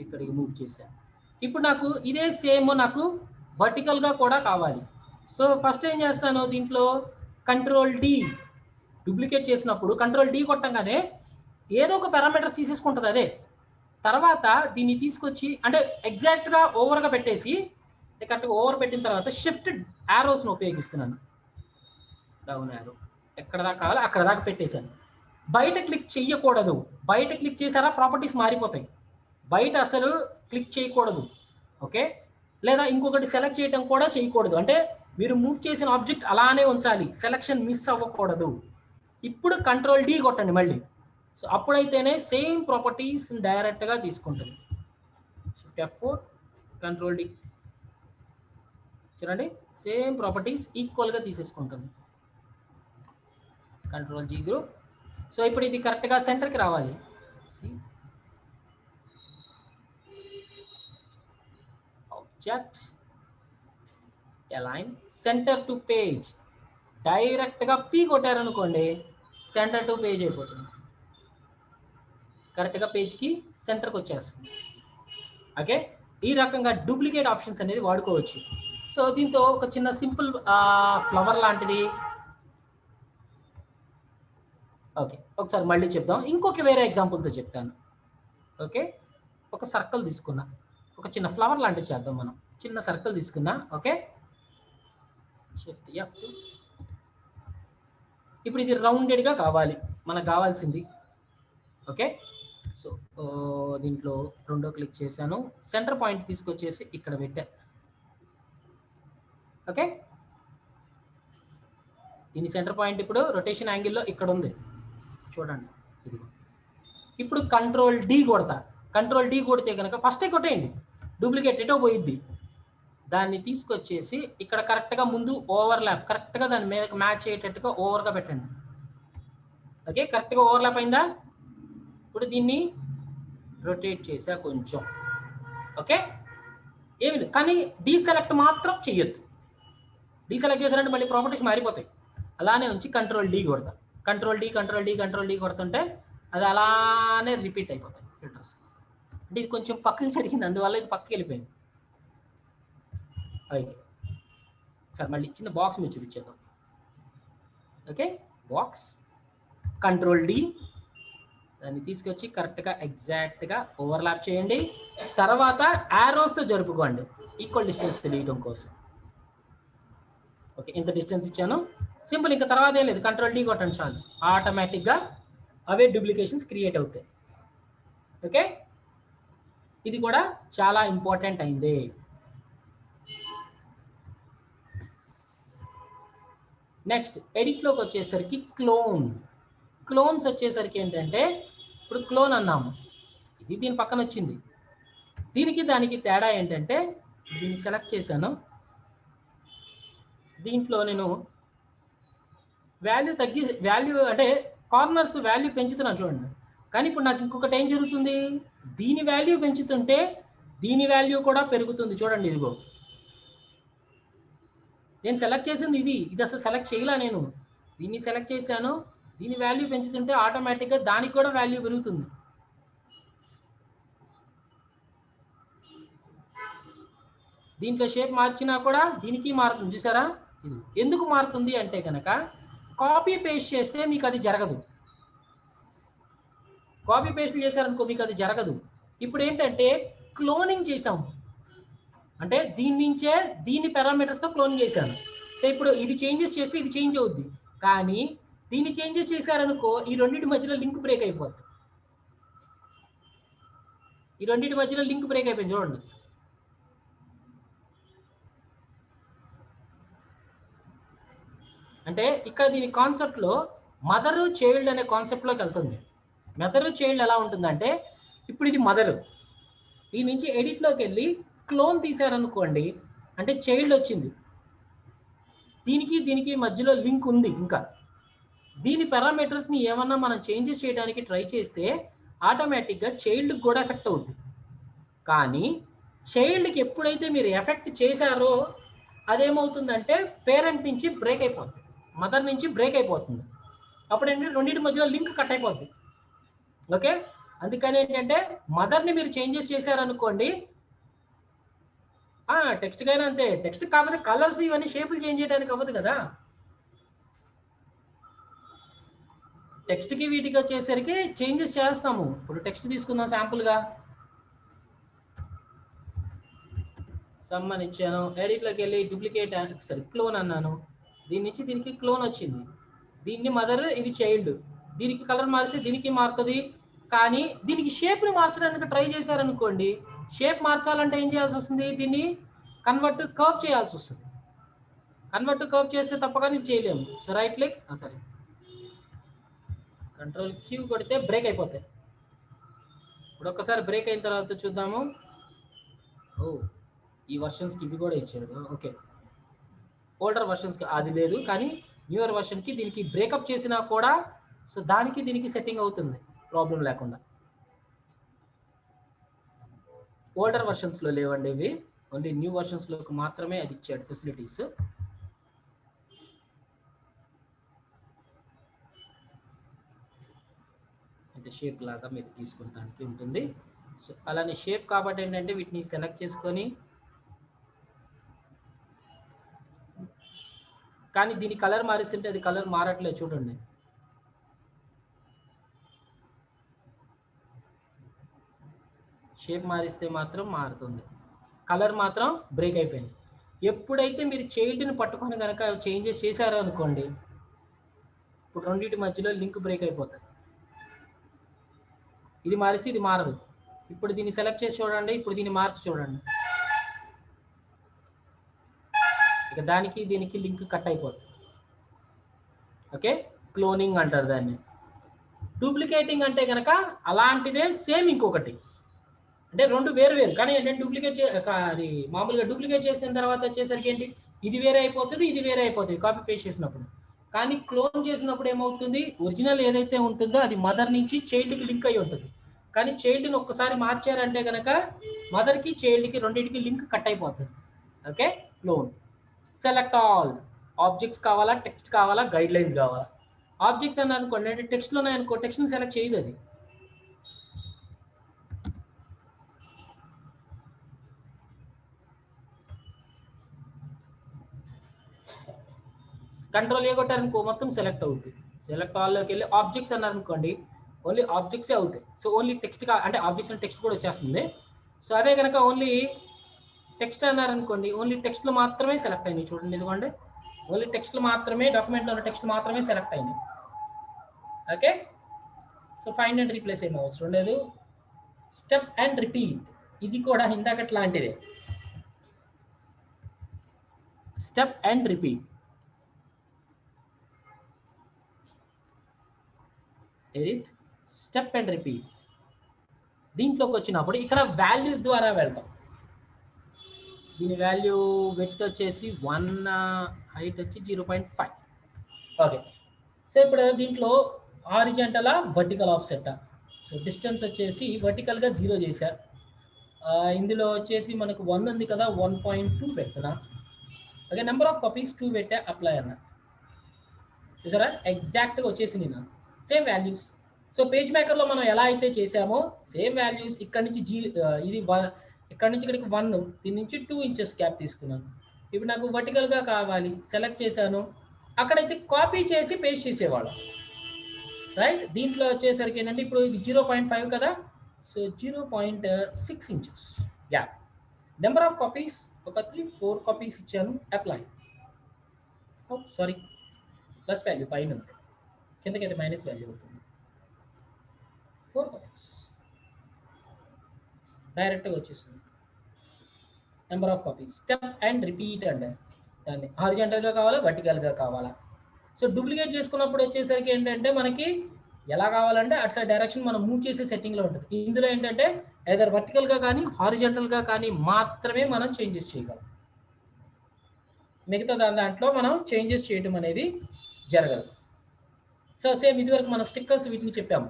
S1: ఇక్కడికి మూవ్ చేశాను. ఇప్పుడు నాకు ఇదే సేమ్ నాకు వర్టికల్గా కూడా కావాలి. సో ఫస్ట్ ఏం చేస్తాను, దీంట్లో కంట్రోల్-D డూప్లికేట్ చేసినప్పుడు కంట్రోల్-D కొట్టంగానే ఏదో ఒక పారామీటర్స్ తీసేసుకుంటుంది అదే. తర్వాత దీన్ని తీసుకొచ్చి అంటే ఎగ్జాక్ట్గా ఓవర్గా పెట్టేసి కరెక్ట్గా ఓవర్ పెట్టిన తర్వాత షిఫ్ట్ యారోస్ను ఉపయోగిస్తున్నాను. డౌన్ యారో ఎక్కడ దాకా కావాలో అక్కడ దాకా పెట్టేశాను. బయట క్లిక్ చెయ్యకూడదు. బయట క్లిక్ చేశారా ప్రాపర్టీస్ మారిపోతాయి. బయట అసలు క్లిక్ చేయకూడదు. ఓకే, లేదా ఇంకొకటి సెలెక్ట్ చేయడం కూడా చేయకూడదు. అంటే మీరు మూవ్ చేసిన ఆబ్జెక్ట్ అలానే ఉంచాలి, సెలెక్షన్ మిస్ అవ్వకూడదు. ఇప్పుడు కంట్రోల్-D కొట్టండి మళ్ళీ. సో అప్పుడైతేనే సేమ్ ప్రాపర్టీస్ డైరెక్ట్గా తీసుకుంటుంది. షిఫ్ట్ F4 కంట్రోల్-D చూడండి, సేమ్ ప్రాపర్టీస్ ఈక్వల్గా తీసేసుకుంటుంది. కంట్రోల్-G గ్రూప్. సో ఇప్పుడు ఇది కరెక్ట్గా సెంటర్కి రావాలి. Object align centre to page. డైరెక్ట్గా P కొట్టారనుకోండి, సెంటర్ టు పేజ్ అయిపోతుంది. కరెక్ట్గా పేజ్కి సెంటర్కి వచ్చేస్తుంది. ఓకే, ఈ రకంగా డూప్లికేట్ ఆప్షన్స్ అనేది వాడుకోవచ్చు. సో దీంతో ఒక చిన్న సింపుల్ ఫ్లవర్ లాంటిది. ఓకే, ఒకసారి మళ్ళీ చెప్దాం. ఇంకొక వేరే ఎగ్జాంపుల్తో చెప్తాను. ఓకే, ఒక సర్కిల్ తీసుకున్నా, ఒక చిన్న ఫ్లవర్ లాంటిది చేద్దాం మనం. చిన్న సర్కిల్ తీసుకున్నా. Okay, shift F2. ఇప్పుడు ఇది రౌండెడ్గా కావాలి మనకు కావాల్సింది. ఓకే, సో దీంట్లో రెండో క్లిక్ చేశాను, సెంటర్ పాయింట్ తీసుకొచ్చేసి ఇక్కడ పెట్టా. ఓకే, దీని సెంటర్ పాయింట్ ఇప్పుడు రొటేషన్ యాంగిల్లో ఇక్కడ ఉంది చూడండి. ఇది ఇప్పుడు కంట్రోల్-D కొడతా. కంట్రోల్-D కొడితే కనుక ఫస్టే కొట్టేయండి, డూప్లికేట్ ఎటో పోయిద్ది. దాన్ని తీసుకొచ్చేసి ఇక్కడ కరెక్ట్గా ముందు ఓవర్లాప్ కరెక్ట్గా దాని మీద మ్యాచ్ అయ్యేటట్టుగా ఓవర్గా పెట్టండి. ఓకే, కరెక్ట్గా ఓవర్లాప్ అయిందా? ఇప్పుడు దీన్ని రొటేట్ చేసా కొంచెం. ఓకే, ఏమి లేదు కానీ డీసెలెక్ట్ మాత్రం చెయ్యొద్దు. డీసెలెక్ట్ చేశారంటే మళ్ళీ ప్రాపర్టీస్ మారిపోతాయి. అలానే ఉంచి కంట్రోల్-D కొడతా. కంట్రోల్-D కొడుతుంటే అది అలానే రిపీట్ అయిపోతాయి ఫిల్టర్స్. అంటే ఇది కొంచెం పక్కకి జరిగింది, అందువల్ల ఇది పక్కకి వెళ్ళిపోయింది. అయితే సార్ మళ్ళీ చిన్న బాక్స్ మీరు చూపించేద్దాం. ఓకే, బాక్స్ కంట్రోల్-D దాన్ని తీసుకొచ్చి కరెక్ట్గా ఎగ్జాక్ట్గా ఓవర్లాప్ చేయండి. తర్వాత యారోస్తో జరుపుకోండి ఈక్వల్ డిస్టెన్స్ తెలియడం కోసం. ఓకే, ఇంత డిస్టెన్స్ ఇచ్చాను, సింపుల్. ఇంకా తర్వాత ఏం లేదు, కంట్రోల్-D కొట్టండి చాలు, ఆటోమేటిక్గా అవే డూప్లికేషన్స్ క్రియేట్ అవుతాయి. ఓకే, ఇది కూడా చాలా ఇంపార్టెంట్ అయింది. నెక్స్ట్ ఎడిట్లోకి వచ్చేసరికి క్లోన్స్ వచ్చేసరికి ఏంటంటే ఇప్పుడు క్లోన్ అన్నాము, ఇది దీని పక్కన వచ్చింది. దీనికి దానికి తేడా ఏంటంటే దీన్ని సెలెక్ట్ చేశాను, దీంట్లో నేను వాల్యూ అంటే కార్నర్స్ వాల్యూ పెంచుతున్నాను చూడండి. కానీ ఇప్పుడు నాకు ఇంకొకటి ఏం జరుగుతుంది, దీని వాల్యూ పెంచుతుంటే దీని వాల్యూ కూడా పెరుగుతుంది చూడండి. ఇదిగో నేను సెలెక్ట్ చేసింది ఇది అసలు సెలెక్ట్ చేయలే, నేను దీన్ని సెలెక్ట్ చేశాను, దీని వాల్యూ పెంచుతుంటే ఆటోమేటిక్గా దానికి కూడా వాల్యూ పెరుగుతుంది. దీంట్లో షేప్ మార్చినా కూడా దీనికి మారుతుంది, చూసారా? ఇది ఎందుకు మారుతుంది అంటే కనుక కాపీ పేస్ట్ చేస్తే మీకు అది జరగదు. కాపీ పేస్ట్ చేశారనుకో మీకు అది జరగదు. ఇప్పుడు ఏంటంటే క్లోనింగ్ చేసాము, అంటే దీని నుంచే దీని పారామీటర్స్తో క్లోన్ చేశాను. సో ఇప్పుడు ఇది చేంజెస్ చేస్తే ఇది చేంజ్ అవుద్ది, కానీ దీన్ని చేంజెస్ చేశారనుకో ఈ రెండింటి మధ్యలో లింక్ బ్రేక్ అయిపోద్ది. ఈ రెండింటి మధ్యలో లింక్ బ్రేక్ అయిపోయింది చూడండి. అంటే ఇక్కడ దీని కాన్సెప్ట్లో మదర్ చైల్డ్ అనే కాన్సెప్ట్లోకి వెళ్తుంది. మదర్ చైల్డ్ ఎలా ఉంటుందంటే ఇప్పుడు ఇది మదర్, దీని నుంచి ఎడిట్లోకి వెళ్ళి క్లోన్ తీశారనుకోండి అంటే చైల్డ్ వచ్చింది, దీనికి దీనికి మధ్యలో లింక్ ఉంది. ఇంకా దీని పారామీటర్స్ని ఏమన్నా మనం చేంజెస్ చేయడానికి ట్రై చేస్తే ఆటోమేటిక్గా చైల్డ్కి కూడా ఎఫెక్ట్ అవుతుంది. కానీ చైల్డ్కి ఎప్పుడైతే మీరు ఎఫెక్ట్ చేశారో అదేమవుతుందంటే పేరెంట్ నుంచి బ్రేక్ అయిపోతుంది, మదర్ నుంచి బ్రేక్ అయిపోతుంది. అప్పుడు ఏంటంటే రెండింటి మధ్యలో లింక్ కట్ అయిపోద్ది. ఓకే, అందుకని ఏంటంటే మదర్ని మీరు చేంజెస్ చేశారనుకోండి, టెక్స్ట్కి అయినా అంతే, టెక్స్ట్ కాకపోతే కలర్స్ ఇవన్నీ షేపులు చేంజ్ చేయడానికి అవ్వదు కదా. టెక్స్ట్కి వీటికి వచ్చేసరికి చేంజెస్ చేస్తాము. ఇప్పుడు టెక్స్ట్ తీసుకుందాం శాంపుల్గా, సమ్ అని ఇచ్చాను, ఎడిట్లోకి వెళ్ళి డూప్లికేట్ క్లోన్ అన్నాను, దీని నుంచి దీనికి క్లోన్ వచ్చింది, దీన్ని మదర్ ఇది చైల్డ్, దీనికి కలర్ మారిస్తే దీనికి మారుతుంది. కానీ దీనికి షేప్ని మార్చడానికి ట్రై చేశారనుకోండి, షేప్ మార్చాలంటే ఏం చేయాల్సి వస్తుంది, దీన్ని కన్వర్ట్ కర్వ్ చేయాల్సి వస్తుంది. కన్వర్ట్ కర్వ్ చేస్తే తప్పగా ఇది చేయలేము. సో రైట్ క్లిక్, సరే కంట్రోల్ క్యూ కొడితే బ్రేక్ అయిపోతాయి. ఇప్పుడు ఒక్కసారి బ్రేక్ అయిన తర్వాత చూద్దాము. ఈ వర్షన్స్కి ఇవి కూడా ఇచ్చాడు. ఓకే, ఓల్డర్ వర్షన్స్కి అది లేదు, కానీ న్యూయర్ వర్షన్కి దీనికి బ్రేకప్ చేసినా కూడా సో దానికి దీనికి సెట్టింగ్ అవుతుంది ప్రాబ్లం లేకుండా. ఓల్డర్ వర్షన్స్లో లేవండి ఇవి, ఓన్లీ న్యూ వర్షన్స్లోకి మాత్రమే అది ఇచ్చాడు ఫెసిలిటీస్. అంటే షేప్ లాగా మీరు తీసుకుంటానికి ఉంటుంది. సో అలానే షేప్ కాబట్టి ఏంటంటే వీటిని సెలెక్ట్ చేసుకొని, కానీ దీని కలర్ మారిస్తుంటే అది కలర్ మారట్లేదు చూడండి. షేప్ మారిస్తే మాత్రం మారుతుంది, కలర్ మాత్రం బ్రేక్ అయిపోయింది. ఎప్పుడైతే మీరు చైల్డ్ని పట్టుకొని కనుక చేంజెస్ చేశారో అనుకోండి, ఇప్పుడు రెండింటి మధ్యలో లింక్ బ్రేక్ అయిపోతుంది. ఇది మారిసి ఇది మారదు. ఇప్పుడు దీన్ని సెలెక్ట్ చేసి చూడండి, ఇప్పుడు దీన్ని మార్చి చూడండి, ఇక దానికి దీనికి లింక్ కట్ అయిపోతుంది. ఓకే, క్లోనింగ్ అంటారు దాన్ని. డూప్లికేటింగ్ అంటే కనుక అలాంటిదే సేమ్ ఇంకొకటి, అంటే రెండు వేరు వేరు, కానీ ఏంటంటే డూప్లికేట్ అది మామూలుగా డూప్లికేట్ చేసిన తర్వాత వచ్చేసరికి ఏంటి, ఇది వేరే అయిపోతుంది, ఇది వేరే అయిపోతుంది కాపీ పేస్ట్ చేసినప్పుడు. కానీ క్లోన్ చేసినప్పుడు ఏమవుతుంది, ఒరిజినల్ ఏదైతే ఉంటుందో అది మదర్ నుంచి చైల్డ్కి లింక్ అయి ఉంటుంది. కానీ చైల్డ్ని ఒక్కసారి మార్చారంటే కనుక మదర్కి చైల్డ్కి రెండింటికి లింక్ కట్ అయిపోతుంది. Okay, clone. Select all, objects కావాలా, టెక్స్ట్ కావాలా, గైడ్ లైన్స్ కావాలా. ఆబ్జెక్ట్స్ అని అనుకోండి, అంటే టెక్స్ట్లో ఉన్నాయనుకో టెక్స్ట్ని సెలెక్ట్ చేయదు అది. కంట్రోల్ ఏ కొట్టారనుకో మొత్తం సెలెక్ట్ అవుతుంది. సెలెక్ట్ ఆల్లోకి వెళ్ళి ఆబ్జెక్ట్స్ అన్నారు అనుకోండి, ఓన్లీ ఆబ్జెక్ట్సే అవుతాయి. సో ఓన్లీ టెక్స్ట్ అంటే ఆబ్జెక్ట్స్ అంటే టెక్స్ట్ కూడా వచ్చేస్తుంది. సో అదే కనుక ఓన్లీ టెక్స్ట్ అన్నారనుకోండి, ఓన్లీ టెక్స్ట్లు మాత్రమే సెలెక్ట్ అయినాయి చూడండి. ఎందుకంటే ఓన్లీ టెక్స్ట్లు మాత్రమే, డాక్యుమెంట్లో ఉన్న టెక్స్ట్ మాత్రమే సెలెక్ట్ అయినాయి. Okay, so find and replace ఏమో అవసరం లేదు. స్టెప్ అండ్ రిపీట్, ఇది కూడా ఇందాకటి లాంటిదే. Step and repeat, edit, step and repeat. దీంట్లోకి వచ్చినప్పుడు ఇక్కడ వాల్యూస్ ద్వారా వెళ్తాం. దీని వాల్యూ విడ్త్ వచ్చేసి 1, హైట్ వచ్చి 0.5. ఓకే, సో ఇప్పుడు దీంట్లో horizontal vertical offset. So distance వచ్చేసి వర్టికల్గా 0 చేశారు. ఇందులో వచ్చేసి మనకు 1 ఉంది కదా, 1.2 పెడుతున్నా. ఓకే, నెంబర్ ఆఫ్ కాపీస్ 2 పెట్టా, అప్లై అన్నా. చూసారా ఎగ్జాక్ట్గా వచ్చేసింది నాకు సేమ్ వాల్యూస్. సో పేజ్ మేకర్లో మనం ఎలా అయితే చేసామో సేమ్ వాల్యూస్ ఇక్కడ నుంచి ఇది ఇక్కడ నుంచి ఇక్కడికి 1, దీని నుంచి 2 ఇంచెస్ గ్యాప్ తీసుకున్నాను. ఇప్పుడు నాకు వర్టికల్గా కావాలి, సెలెక్ట్ చేశాను. అక్కడైతే కాపీ చేసి పేస్ట్ చేసేవాళ్ళం, రైట్. దీంట్లో వచ్చేసరికి ఏంటంటే ఇప్పుడు ఇది 0.5 కదా, so 0.6 inches gap. Number of copies ఒక 4 కాపీస్ ఇచ్చాను. అప్లై. సారీ, ప్లస్ వాల్యూ పైన ఉంది, కిందకైతే మైనస్ వాల్యూ అవుతుంది. 4 కాపీస్ డైరెక్ట్గా వచ్చేస్తుంది. Number of copies, step and repeat అండి. దాన్ని హారిజాంటల్గా కావాలా, వర్టికల్గా కావాలా. సో డూప్లికేట్ చేసుకున్నప్పుడు వచ్చేసరికి ఏంటంటే మనకి ఎలా కావాలంటే అటు సైడ్ డైరెక్షన్ మనం మూవ్ చేసే సెట్టింగ్లో ఉంటుంది. ఇందులో ఏంటంటే ఐదర్ వర్టికల్గా కానీ హారిజాంటల్గా కానీ మాత్రమే మనం చేంజెస్ చేయగలం. మిగతా దాంట్లో మనం చేంజెస్ చేయడం అనేది జరగదు. సో సేమ్ ఇదివరకు మన స్టిక్కర్స్ వీటిని చెప్పాము.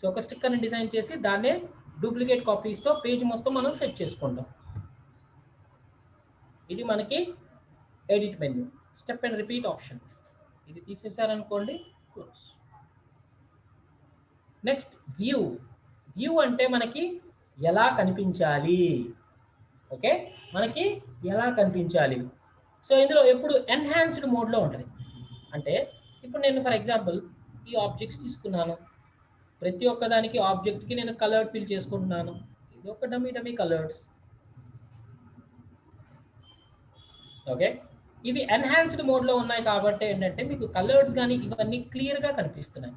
S1: సో ఒక స్టిక్కర్ని డిజైన్ చేసి దాన్నే డూప్లికేట్ కాపీస్తో పేజ్ మొత్తం మనం సెట్ చేసుకుంటాం. ఇది మనకి edit menu, step and repeat option. ఇది తీసేసారనుకోండి, క్లోజ్. Next view. వ్యూ అంటే మనకి ఎలా కనిపించాలి. ఓకే, మనకి ఎలా కనిపించాలి. సో ఇందులో ఎప్పుడు ఎన్హాన్స్డ్ మోడ్లో ఉంటుంది. అంటే ఇప్పుడు నేను ఫర్ ఎగ్జాంపుల్ ఈ ఆబ్జెక్ట్స్ తీసుకున్నాను. ప్రతి ఒక్కదానికి ఆబ్జెక్ట్కి నేను కలర్ ఫిల్ చేసుకుంటున్నాను. ఇది ఒక డమ్మీ కలర్స్. ఓకే, ఇవి ఎన్హాన్స్డ్ మోడ్లో ఉన్నాయి కాబట్టి ఏంటంటే మీకు కలర్స్ కానీ ఇవన్నీ క్లియర్గా కనిపిస్తున్నాయి.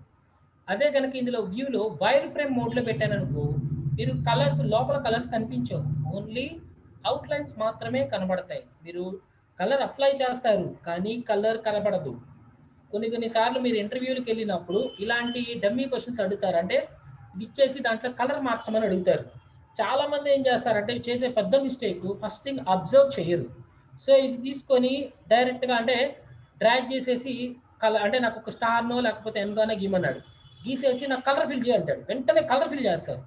S1: అదే కనుక ఇందులో వ్యూలో వైర్ ఫ్రేమ్ మోడ్లో పెట్టాననుకో, మీరు కలర్స్ లోపల కలర్స్ కనిపించవు, ఓన్లీ అవుట్లైన్స్ మాత్రమే కనబడతాయి. మీరు కలర్ అప్లై చేస్తారు కానీ కలర్ కనబడదు. కొన్నిసార్లు మీరు ఇంటర్వ్యూలకు వెళ్ళినప్పుడు ఇలాంటి డమ్మీ క్వశ్చన్స్ అడుగుతారు. అంటే ఇది ఇచ్చేసి దాంట్లో కలర్ మార్చమని అడుగుతారు. చాలామంది ఏం చేస్తారంటే చేసే పెద్ద మిస్టేక్, ఫస్ట్ థింగ్ అబ్జర్వ్ చేయరు. సో ఇది తీసుకొని డైరెక్ట్గా అంటే డ్రాగ్ చేసేసి కలర్ అంటే నాకు ఒక స్టార్నో లేకపోతే ఎన్గానో గీమన్నాడు, గీసేసి నాకు కలర్ ఫిల్ చేయంటాడు. వెంటనే కలర్ ఫిల్ చేస్తారు.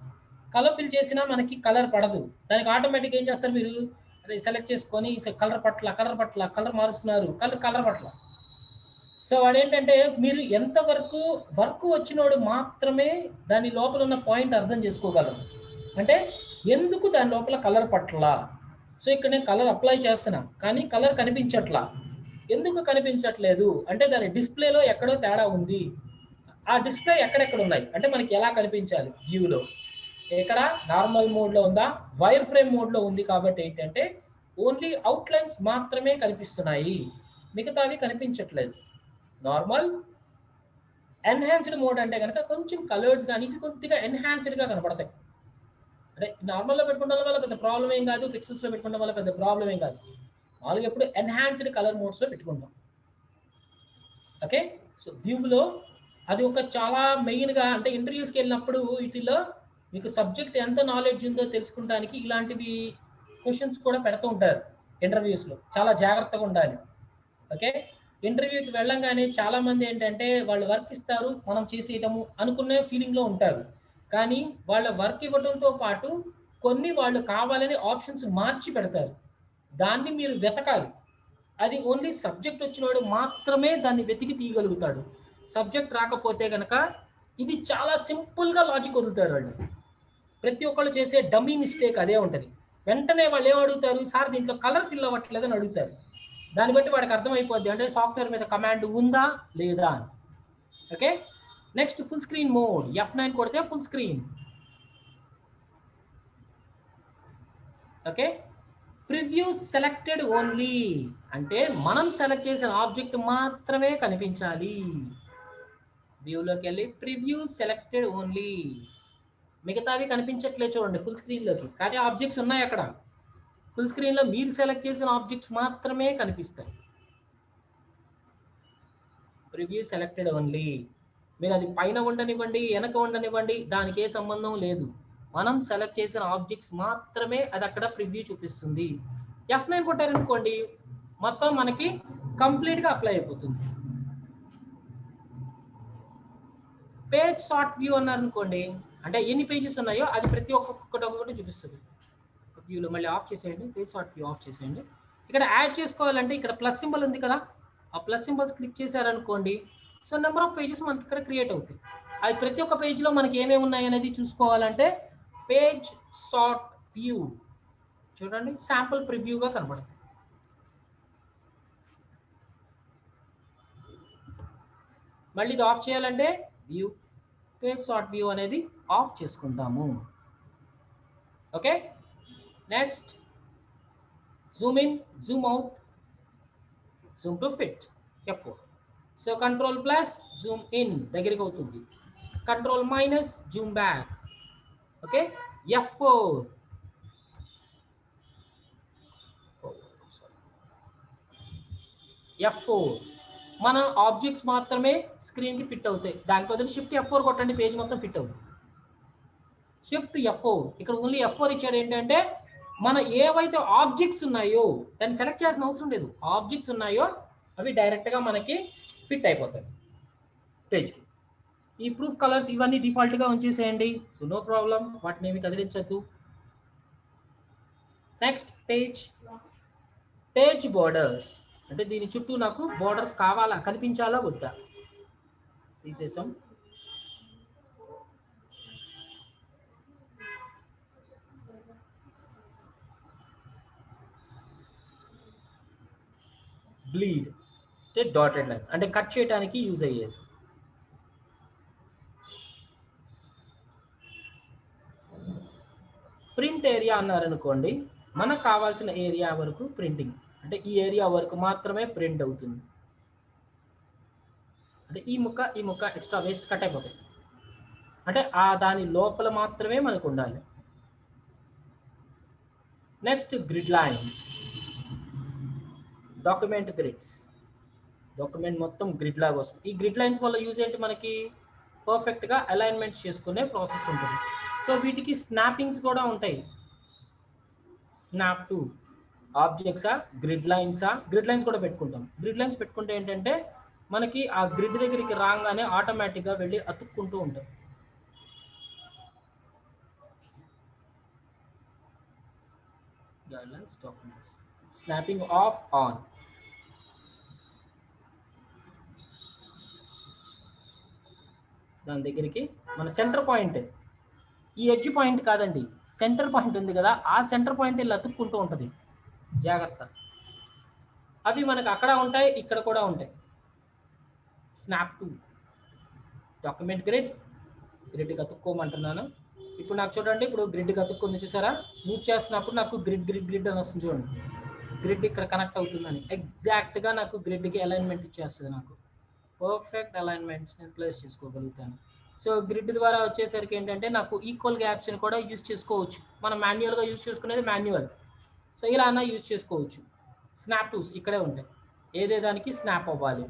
S1: కలర్ ఫిల్ చేసినా మనకి కలర్ పడదు. దానికి ఆటోమేటిక్గా ఏం చేస్తారు, మీరు అది సెలెక్ట్ చేసుకొని కలర్ మారుస్తున్నారు, కలర్ పట్ల. సో వాడు ఏంటంటే మీరు ఎంతవరకు వర్క్ వచ్చినోడు మాత్రమే దాని లోపల ఉన్న పాయింట్ అర్థం చేసుకోగలరు. అంటే ఎందుకు దాని లోపల కలర్ పట్ల. సో ఇక్కడ నేను కలర్ అప్లై చేస్తున్నా కానీ కలర్ కనిపించట్లా. ఎందుకు కనిపించట్లేదు అంటే దాని డిస్ప్లేలో ఎక్కడో తేడా ఉంది. ఆ డిస్ప్లే ఎక్కడెక్కడ ఉన్నాయి అంటే మనకి ఎలా కనిపించాలి వ్యూలో, ఇక్కడ నార్మల్ మోడ్లో ఉందా, వైర్ ఫ్రేమ్ మోడ్లో ఉంది. కాబట్టి ఏంటంటే ఓన్లీ అవుట్లైన్స్ మాత్రమే కనిపిస్తున్నాయి, మిగతావి కనిపించట్లేదు. నార్మల్. ఎన్హాన్స్డ్ మోడ్ అంటే కనుక కొంచెం కలర్స్ కానీ కొద్దిగా ఎన్హాన్స్డ్గా కనపడతాయి. అంటే నార్మల్లో పెట్టుకోవడం వల్ల పెద్ద ప్రాబ్లం ఏం కాదు, పిక్సెల్స్లో పెట్టుకోవడం వల్ల పెద్ద ప్రాబ్లం ఏం కాదు. మామూలుగా ఎప్పుడు ఎన్హాన్స్డ్ కలర్ మోడ్స్లో పెట్టుకుంటాం. ఓకే, సో వ్యూలో అది ఒక చాలా మెయిన్గా అంటే ఇంటర్వ్యూస్కి వెళ్ళినప్పుడు వీటిలో మీకు సబ్జెక్ట్ ఎంత నాలెడ్జ్ ఉందో తెలుసుకుంటానికి ఇలాంటివి క్వశ్చన్స్ కూడా పెడుతూ ఉంటారు ఇంటర్వ్యూస్లో. చాలా జాగ్రత్తగా ఉండాలి. ఓకే, ఇంటర్వ్యూకి వెళ్ళంగానే చాలామంది ఏంటంటే వాళ్ళు వర్క్ ఇస్తారు, మనం చేసేయటము అనుకునే ఫీలింగ్లో ఉంటారు. కానీ వాళ్ళ వర్క్ ఇవ్వడంతో పాటు కొన్ని వాళ్ళు కావాలని ఆప్షన్స్ మార్చి పెడతారు. దాన్ని మీరు వెతకాలి. అది ఓన్లీ సబ్జెక్ట్ వచ్చినవాడు మాత్రమే దాన్ని వెతికి తీయగలుగుతాడు. సబ్జెక్ట్ రాకపోతే కనుక ఇది చాలా సింపుల్గా లాజిక్ వదులుతారు వాళ్ళు. ప్రతి ఒక్కళ్ళు చేసే డమ్మీ మిస్టేక్ అదే ఉంటుంది. వెంటనే వాళ్ళు ఏం అడుగుతారు, సార్ దీంట్లో కలర్ ఫిల్ అవ్వట్లేదని అడుగుతారు. దాన్ని బట్టి వాడికి అర్థమైపోద్ది అంటే సాఫ్ట్వేర్ మీద కమాండ్ ఉందా లేదా అని. Okay, next full screen mode. F9 కొడితే full screen. Okay, preview selected only అంటే మనం సెలెక్ట్ చేసిన ఆబ్జెక్ట్ మాత్రమే కనిపించాలి. వ్యూలోకి వెళ్ళి ప్రివ్యూ సెలెక్టెడ్ ఓన్లీ, మిగతావి కనిపించట్లేదు చూడండి ఫుల్ స్క్రీన్లోకి, కానీ ఆబ్జెక్ట్స్ ఉన్నాయి అక్కడ. ఫుల్ స్క్రీన్లో మీరు సెలెక్ట్ చేసిన ఆబ్జెక్ట్స్ మాత్రమే కనిపిస్తాయి. Preview selected only. మీరు అది పైన ఉండనివ్వండి, వెనక ఉండనివ్వండి, దానికి ఏ సంబంధం లేదు. మనం సెలెక్ట్ చేసిన ఆబ్జెక్ట్స్ మాత్రమే అది అక్కడ ప్రివ్యూ చూపిస్తుంది. F9 కొట్టారనుకోండి మొత్తం మనకి కంప్లీట్గా అప్లై అయిపోతుంది. పేజ్ షార్ట్ వ్యూ అన్నారనుకోండి అంటే ఎన్ని పేజెస్ ఉన్నాయో అది ప్రతి ఒక్కొక్కటి చూపిస్తుంది. వ్యూలో మళ్ళీ ఆఫ్ చేసేయండి, పేజ్ షార్ట్ వ్యూ ఆఫ్ చేసేయండి. ఇక్కడ యాడ్ చేసుకోవాలంటే ఇక్కడ ప్లస్ సింబల్ ఉంది కదా, ఆ ప్లస్ సింబల్స్ క్లిక్ చేశారనుకోండి సో నెంబర్ ఆఫ్ పేజెస్ మనకి ఇక్కడ క్రియేట్ అవుతాయి. అది ప్రతి ఒక్క పేజ్లో మనకి ఏమేమి ఉన్నాయి అనేది చూసుకోవాలంటే పేజ్ షార్ట్ వ్యూ చూడండి, శాంపుల్ ప్రివ్యూగా కనబడుతుంది. మళ్ళీ ఇది ఆఫ్ చేయాలంటే వ్యూ, పేజ్ షార్ట్ వ్యూ అనేది ఆఫ్ చేసుకుంటాము. Okay, next Zoom in, Zoom out, Zoom to fit F4. So control plus Zoom in దగ్గరికి అవుతుంది, control minus Zoom back. Okay, F4. F4 మన ఆబ్జెక్ట్స్ మాత్రమే స్క్రీన్కి ఫిట్ అవుతాయి. దాని బదులు షిఫ్ట్ F4 కొట్టండి, పేజ్ మొత్తం ఫిట్ అవుతుంది. షిఫ్ట్ F4, ఇక్కడ ఓన్లీ F4 ఇచ్చాడు. ఏంటంటే మన ఏవైతే ఆబ్జెక్ట్స్ ఉన్నాయో దాన్ని సెలెక్ట్ చేయాల్సిన అవసరం లేదు. ఆబ్జెక్ట్స్ ఉన్నాయో అవి డైరెక్ట్గా మనకి ఫిట్ అయిపోతాయి పేజ్కి. ఈ ప్రూఫ్ కలర్స్ ఇవన్నీ డిఫాల్ట్గా ఉంచేసేయండి. సో నో ప్రాబ్లం, వాటిని ఏమి కదిలించద్దు. నెక్స్ట్ పేజ్ బోర్డర్స్, అంటే దీని చుట్టూ నాకు బోర్డర్స్ కావాలా, కనిపించాలా వద్దా, తీసేసాం. బ్లీడ్ అంటే డాటెడ్ లైన్స్, అంటే కట్ చేయడానికి యూజ్ అయ్యేది. ప్రింట్ ఏరియా అన్నారనుకోండి, మనకు కావాల్సిన ఏరియా వరకు ప్రింటింగ్, అంటే ఈ ఏరియా వరకు మాత్రమే ప్రింట్ అవుతుంది. అంటే ఈ ముక్క ఎక్స్ట్రా వేస్ట్ కట్ అయిపోతాయి, అంటే ఆ దాని లోపల మాత్రమే మనకు ఉండాలి. Next grid lines, document grids, document మొత్తం గ్రిడ్ లాగా వస్తుంది. ఈ గ్రిడ్ లైన్స్ వల్ల యూజ్ ఏంటి, మనకి పర్ఫెక్ట్గా అలైన్మెంట్స్ చేసుకునే ప్రాసెస్ ఉంటుంది. సో వీటికి స్నాపింగ్స్ కూడా ఉంటాయి. స్నాప్ టు ఆబ్జెక్ట్సా, గ్రిడ్ లైన్సా, గ్రిడ్ లైన్స్ కూడా పెట్టుకుంటాం. గ్రిడ్ లైన్స్ పెట్టుకుంటే ఏంటంటే మనకి ఆ గ్రిడ్ దగ్గరికి రాగానే ఆటోమేటిక్గా వెళ్ళి అతుక్కుంటూ ఉంటాయి. Guidelines, documents, snapping of on. దాని దగ్గరికి మన సెంటర్ పాయింట్, ఈ ఎడ్జ్ పాయింట్ కాదండి, సెంటర్ పాయింట్ ఉంది కదా, ఆ సెంటర్ పాయింట్ వెళ్ళి అతుక్కుంటూ ఉంటుంది. జాగ్రత్త, అవి మనకు అక్కడ ఉంటాయి, ఇక్కడ కూడా ఉంటాయి. స్నాప్ టు డాక్యుమెంట్ గ్రిడ్కి అతుక్కోమంటున్నాను. ఇప్పుడు నాకు చూడండి, ఇప్పుడు గ్రిడ్కి అతుక్కుంది చూసారా, మూవ్ చేస్తున్నప్పుడు నాకు గ్రిడ్ అని వస్తుంది చూడండి. గ్రిడ్ ఇక్కడ కనెక్ట్ అవుతుందని ఎగ్జాక్ట్గా నాకు గ్రిడ్కి అలైన్మెంట్ ఇచ్చేస్తుంది. నాకు పర్ఫెక్ట్ అలైన్మెంట్స్ నేను ప్లేస్ చేసుకోగలుగుతాను. సో గ్రిడ్ ద్వారా వచ్చేసరికి ఏంటంటే నాకు ఈక్వల్ గ్యాప్స్ని కూడా యూజ్ చేసుకోవచ్చు. మనం మాన్యువల్గా యూజ్ చేసుకునేది మాన్యువల్, సో ఇలా అన్నా యూజ్ చేసుకోవచ్చు. స్నాప్ టూస్ ఇక్కడే ఉంటాయి, ఏదే దానికి స్నాప్ అవ్వాలి.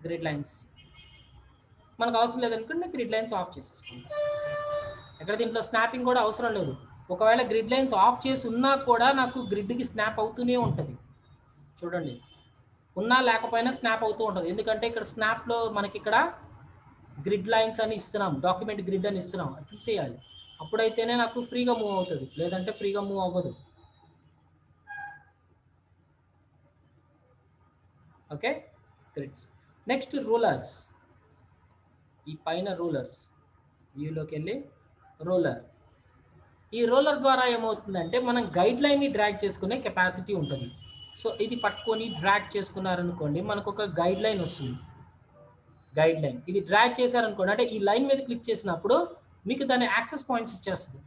S1: గ్రిడ్ లైన్స్ మనకు అవసరం లేదనుకుంటే గ్రిడ్ లైన్స్ ఆఫ్ చేసేసుకుంటాం. ఇక్కడ దీంట్లో స్నాపింగ్ కూడా అవసరం లేదు. ఒకవేళ గ్రిడ్ లైన్స్ ఆఫ్ చేసి ఉన్నా కూడా నాకు గ్రిడ్కి స్నాప్ అవుతూనే ఉంటుంది. చూడండి, ఉన్నా లేకపోయినా స్నాప్ అవుతూ ఉంటుంది. ఎందుకంటే ఇక్కడ స్నాప్లో మనకి ఇక్కడ గ్రిడ్ లైన్స్ అని ఇస్తున్నాం, డాక్యుమెంట్ గ్రిడ్ అని ఇస్తున్నాం. అది తీసేయాలి, అప్పుడైతేనే నాకు ఫ్రీగా మూవ్ అవుతుంది, లేదంటే ఫ్రీగా మూవ్ అవ్వదు. Okay, grids. నెక్స్ట్ రూలర్స్, ఈ పైన రూలర్స్, వ్యూలోకి వెళ్ళి రూలర్. ఈ రూలర్ ద్వారా ఏమవుతుందంటే మనం గైడ్ లైన్ని డ్రాగ్ చేసుకునే కెపాసిటీ ఉంటుంది. సో ఇది పట్టుకొని డ్రాగ్ చేసుకున్నారనుకోండి, మనకు ఒక గైడ్ లైన్ వస్తుంది. గైడ్ లైన్ ఇది డ్రాగ్ చేశారనుకోండి, అంటే ఈ లైన్ మీద క్లిక్ చేసినప్పుడు మీకు దాని యాక్సెస్ పాయింట్స్ ఇచ్చేస్తుంది.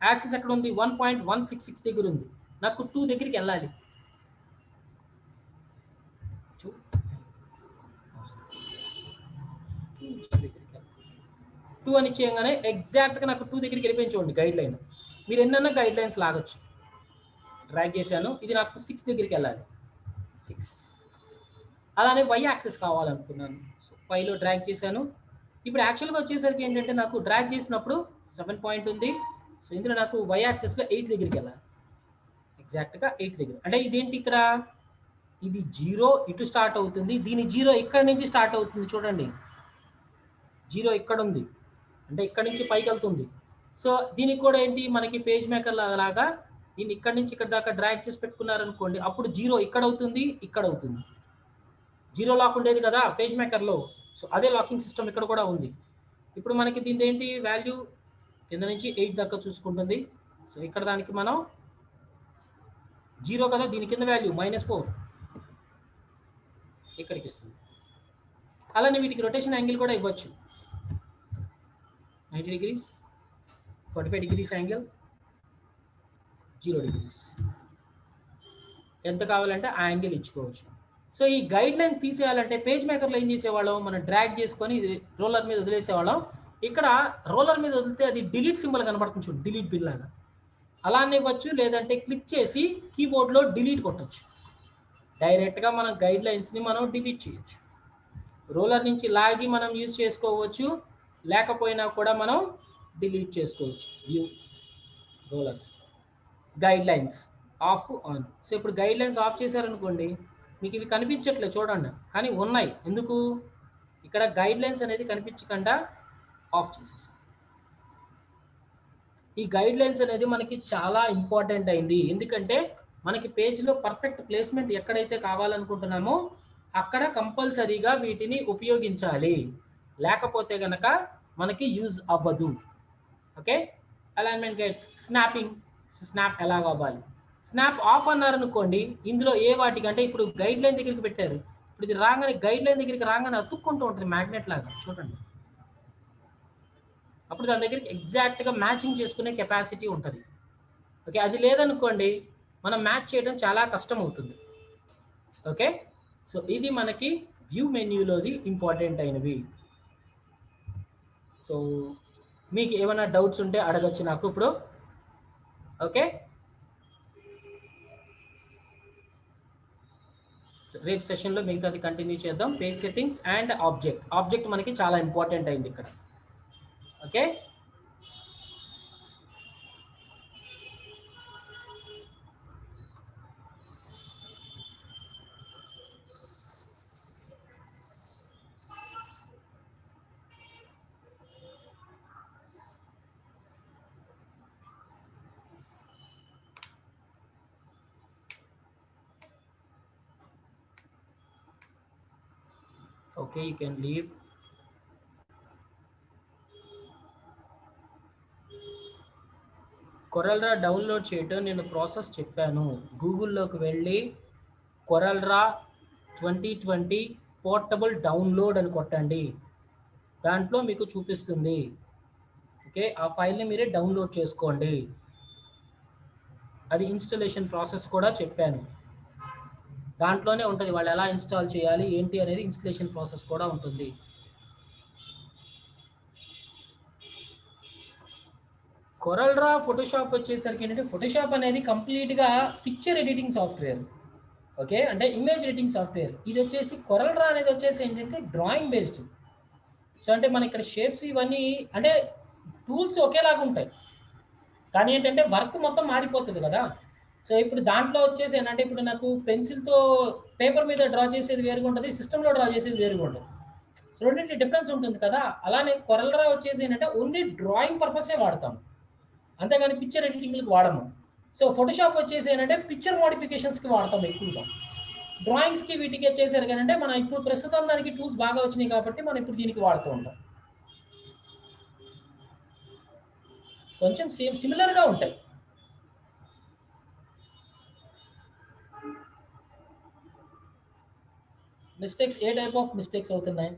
S1: యాక్సెస్ ఎక్కడ ఉంది, 1.166 దగ్గర ఉంది. నాకు 2 దగ్గరికి వెళ్ళాలి. 2 అని చేయగానే ఎగ్జాక్ట్గా నాకు 2 దగ్గరికి వెళ్ళిపోయింది చూడండి గైడ్ లైన్. మీరు ఎన్నన్నా గైడ్ లైన్స్ లాగొచ్చు. డ్రాగ్ చేశాను, ఇది నాకు 6 దగ్గరికి వెళ్ళాలి, 6. అలానే వై యాక్సెస్ కావాలనుకున్నాను, సో వైలో డ్రాగ్ చేశాను. ఇప్పుడు యాక్చువల్గా వచ్చేసరికి ఏంటంటే నాకు డ్రాగ్ చేసినప్పుడు 7 పాయింట్ ఉంది. సో ఇందులో నాకు వై యాక్సెస్లో 8 దగ్గరికి వెళ్ళాలి, ఎగ్జాక్ట్గా 8 దగ్గర. అంటే ఇదేంటి, ఇక్కడ ఇది 0 ఇటు స్టార్ట్ అవుతుంది, దీని 0 ఇక్కడ నుంచి స్టార్ట్ అవుతుంది. చూడండి 0 ఇక్కడ ఉంది, అంటే ఇక్కడ నుంచి పైకి వెళ్తుంది. సో దీనికి కూడా ఏంటి, మనకి పేజ్ మేకర్ లాగా దీన్ని ఇక్కడ నుంచి ఇక్కడ దాకా డ్రాగ్ చేసి పెట్టుకున్నారనుకోండి, అప్పుడు 0 ఇక్కడ అవుతుంది, ఇక్కడ అవుతుంది. 0 లాక్ ఉండేది కదా పేజ్ మేకర్లో, సో అదే లాకింగ్ సిస్టమ్ ఇక్కడ కూడా ఉంది. ఇప్పుడు మనకి దీని ఏంటి వాల్యూ కింద నుంచి 8 దాకా చూసుకుంటుంది. సో ఇక్కడ దానికి మనం 0 కదా, దీని కింద వాల్యూ -4 ఇక్కడికి ఇస్తుంది. అలానే వీటికి రొటేషన్ యాంగిల్ కూడా ఇవ్వచ్చు, 90 degrees, 45 degrees యాంగిల్, 0 degrees. ఎంత కావాలంటే ఆ యాంగిల్ ఇచ్చుకోవచ్చు. సో ఈ గైడ్ లైన్స్ తీసేయాలంటే పేజ్ మేకర్లో ఏం చేసేవాళ్ళం, మనం డ్రాగ్ చేసుకొని ఇది రోలర్ మీద వదిలేసేవాళ్ళం. ఇక్కడ రోలర్ మీద వదిలితే అది డిలీట్ సింబల్ కనపడుతుంది చూడు, డిలీట్ బిల్ లాగా, అలానే ఇవ్వచ్చు. లేదంటే క్లిక్ చేసి కీబోర్డ్లో డిలీట్ కొట్టచ్చు. డైరెక్ట్గా మనం గైడ్ లైన్స్ని మనం డిలీట్ చేయొచ్చు. రోలర్ నుంచి లాగి మనం యూజ్ చేసుకోవచ్చు, లేకపోయినా కూడా మనం డిలీట్ చేసుకోవచ్చు. View rollers guide lines of on. So ఇప్పుడు గైడ్ లైన్స్ ఆఫ్ చేశారనుకోండి, మీకు ఇవి కనిపించట్లేదు చూడండి, కానీ ఉన్నాయి. ఎందుకు? ఇక్కడ గైడ్ లైన్స్ అనేది కనిపించకుండా ఆఫ్ చేసేసాం. ఈ గైడ్ లైన్స్ అనేది మనకి చాలా ఇంపార్టెంట్ అయింది. ఎందుకంటే మనకి పేజ్లో పర్ఫెక్ట్ ప్లేస్మెంట్ ఎక్కడైతే కావాలనుకుంటున్నామో అక్కడ కంపల్సరీగా వీటిని ఉపయోగించాలి, లేకపోతే కనుక మనకి యూజ్ అవ్వదు. Okay, alignment guides. Snapping, snap ఎలాగ అవ్వాలి? స్నాప్ ఆఫ్ అన్నారనుకోండి, ఇందులో ఏ వాటికి అంటే ఇప్పుడు గైడ్ లైన్ దగ్గరికి పెట్టారు, ఇప్పుడు ఇది రాగానే గైడ్ లైన్ దగ్గరికి రాగానే అతుక్కుంటూ ఉంటుంది మ్యాగ్నెట్ లాగా చూడండి. అప్పుడు దాని దగ్గరికి ఎగ్జాక్ట్గా మ్యాచింగ్ చేసుకునే కెపాసిటీ ఉంటుంది. ఓకే, అది లేదనుకోండి మనం మ్యాచ్ చేయడం చాలా కష్టం అవుతుంది. ఓకే, సో ఇది మనకి వ్యూ మెన్యూలోది ఇంపార్టెంట్ అయినవి. సో మీకు ఏమైనా డౌట్స్ ఉంటే అడగచ్చు నాకు ఇప్పుడు. ఓకే, రేపు సెషన్లో మిగతాది కంటిన్యూ చేద్దాం. Page settings and object. Object మనకి చాలా ఇంపార్టెంట్ అయింది ఇక్కడ. Okay, okay, you can leave. CorelDRAW download చేయటం నేను ప్రాసెస్ చెప్పాను. గూగుల్లోకి వెళ్ళి కొరల్డ్రా 2020 పోర్టబుల్ డౌన్లోడ్ అని కొట్టండి, దాంట్లో మీకు చూపిస్తుంది. ఓకే, ఆ ఫైల్ని మీరే డౌన్లోడ్ చేసుకోండి. అది ఇన్స్టాలేషన్ ప్రాసెస్ కూడా చెప్పాను, దాంట్లోనే ఉంటుంది. వాళ్ళు ఎలా ఇన్స్టాల్ చేయాలి ఏంటి అనేది ఇన్స్టాలేషన్ ప్రాసెస్ కూడా ఉంటుంది. కొరల్డ్రా ఫోటోషాప్ వచ్చేసరికి ఏంటంటే, ఫోటోషాప్ అనేది కంప్లీట్గా పిక్చర్ ఎడిటింగ్ సాఫ్ట్వేర్. ఓకే, అంటే ఇమేజ్ ఎడిటింగ్ సాఫ్ట్వేర్. ఇది వచ్చేసి కొరల్డ్రా అనేది వచ్చేసి ఏంటంటే డ్రాయింగ్ బేస్డ్. సో అంటే మన ఇక్కడ షేప్స్ ఇవన్నీ అంటే టూల్స్ ఒకేలాగా ఉంటాయి, కానీ ఏంటంటే వర్క్ మొత్తం మారిపోతుంది కదా. సో ఇప్పుడు దాంట్లో వచ్చేసి ఏంటంటే, ఇప్పుడు నాకు పెన్సిల్తో పేపర్ మీద డ్రా చేసేది వేరుగా ఉంటుంది, సిస్టంలో డ్రా చేసేది వేరుగా ఉంటుంది. సో రెండింటి డిఫరెన్స్ ఉంటుంది కదా. అలానే కొరల్డ్రా వచ్చేసి ఏంటంటే ఓన్లీ డ్రాయింగ్ పర్పసే వాడతాం, అంతేగాని పిక్చర్ ఎడిటింగ్కి వాడము. సో ఫోటోషాప్ వచ్చేసి ఏంటంటే పిక్చర్ మోడిఫికేషన్స్కి వాడతాం ఎక్కువగా. డ్రాయింగ్స్కి వీటికి వచ్చేసారు కానీ అంటే మనం ఇప్పుడు ప్రస్తుతం దానికి టూల్స్ బాగా వచ్చినాయి కాబట్టి మనం ఇప్పుడు దీనికి వాడుతూ ఉంటాం. కొంచెం సిమిలర్గా ఉంటాయి. Mistakes, A type of mistakes అవుతున్నాయి?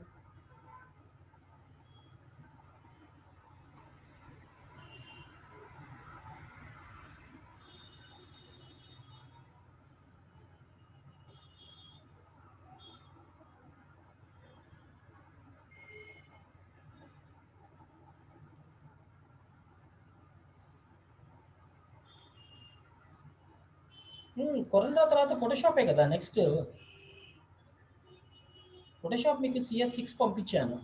S1: కొరల్డ్రా తర్వాత ఫోటోషాపే కదా నెక్స్ట్. ఫోటోషాప్ మీకు CS6 పంపించాను,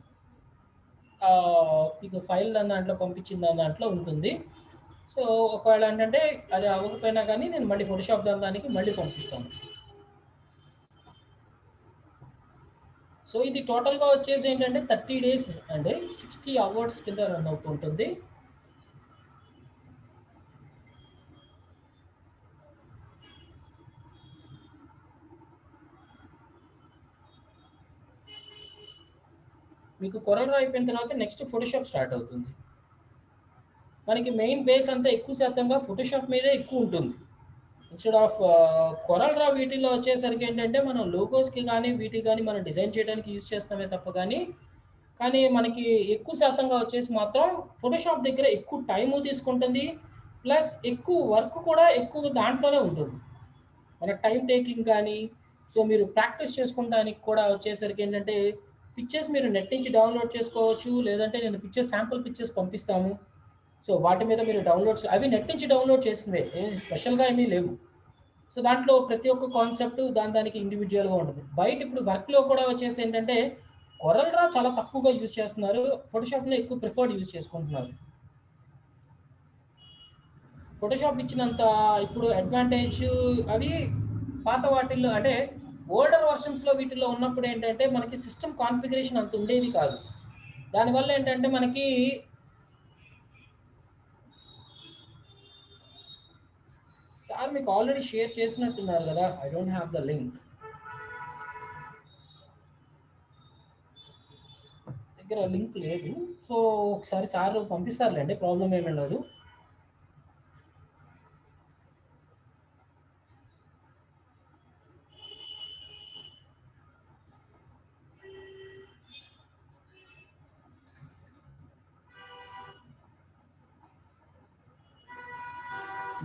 S1: మీకు ఫైల్ దాంట్లో పంపించిన దాంట్లో ఉంటుంది. సో ఒకవేళ ఏంటంటే అది అవ్వకపోయినా కానీ నేను మళ్ళీ ఫోటోషాప్ దానికి మళ్ళీ పంపిస్తాను. సో ఇది టోటల్గా వచ్చేసి ఏంటంటే 30 days అంటే 60 hours కింద రన్ అవుతుంటుంది. మీకు కొరల్డ్రా అయిపోయిన తర్వాత నెక్స్ట్ ఫోటోషాప్ స్టార్ట్ అవుతుంది. మనకి మెయిన్ బేస్ అంతా ఎక్కువ శాతంగా ఫోటోషాప్ మీదే ఎక్కువ ఉంటుంది. ఇన్స్టెడ్ ఆఫ్ కొరల్డ్రా వీటిల్లో వచ్చేసరికి ఏంటంటే మనం లోగోస్కి కానీ వీటికి కానీ మనం డిజైన్ చేయడానికి యూజ్ చేస్తామే తప్ప కానీ కానీ మనకి ఎక్కువ శాతంగా వచ్చేసి మాత్రం ఫోటోషాప్ దగ్గర ఎక్కువ టైము తీసుకుంటుంది. ప్లస్ ఎక్కువ వర్క్ కూడా ఎక్కువ దాంట్లోనే ఉంటుంది. మన టైమ్ టేకింగ్ కానీ, సో మీరు ప్రాక్టీస్ చేసుకుంటానికి కూడా వచ్చేసరికి ఏంటంటే, పిక్చర్స్ మీరు నెట్ నుంచి డౌన్లోడ్ చేసుకోవచ్చు. లేదంటే నేను పిక్చర్స్ శాంపుల్ పిక్చర్స్ పంపిస్తాము. సో వాటి మీద మీరు డౌన్లోడ్స్ అవి నెట్ నుంచి డౌన్లోడ్ చేసిందే. ఏమి స్పెషల్‌గా ఏమీ లేవు. సో దాంట్లో ప్రతి ఒక్క కాన్సెప్ట్ దానికి ఇండివిడ్యువల్‌గా ఉంటుంది. బయట ఇప్పుడు వర్క్‌లో కూడా వచ్చేసి ఏంటంటే, కొరల్ డ్రా చాలా తక్కువగా యూజ్ చేస్తున్నారు. ఫోటోషాప్‌లో ఎక్కువ ప్రిఫర్డ్ యూజ్ చేసుకుంటున్నారు. ఫోటోషాప్ ఇచ్చినంత ఇప్పుడు అడ్వాంటేజ్ అవి పాత వాటిల్లో అంటే ఓల్డర్ వర్షన్స్‌లో వీటిల్లో ఉన్నప్పుడు ఏంటంటే, మనకి సిస్టమ్ కాన్ఫిగరేషన్ అంత ఉండేది కాదు. దానివల్ల ఏంటంటే మనకి సార్ మీకు ఆల్రెడీ షేర్ చేసినట్టున్నారు గదా! I don't have the link. దగ్గర లింక్ లేదు. సో ఒకసారి సార్ పంపిస్తారులెండి. ప్రాబ్లమ్ ఏమీ లేదు.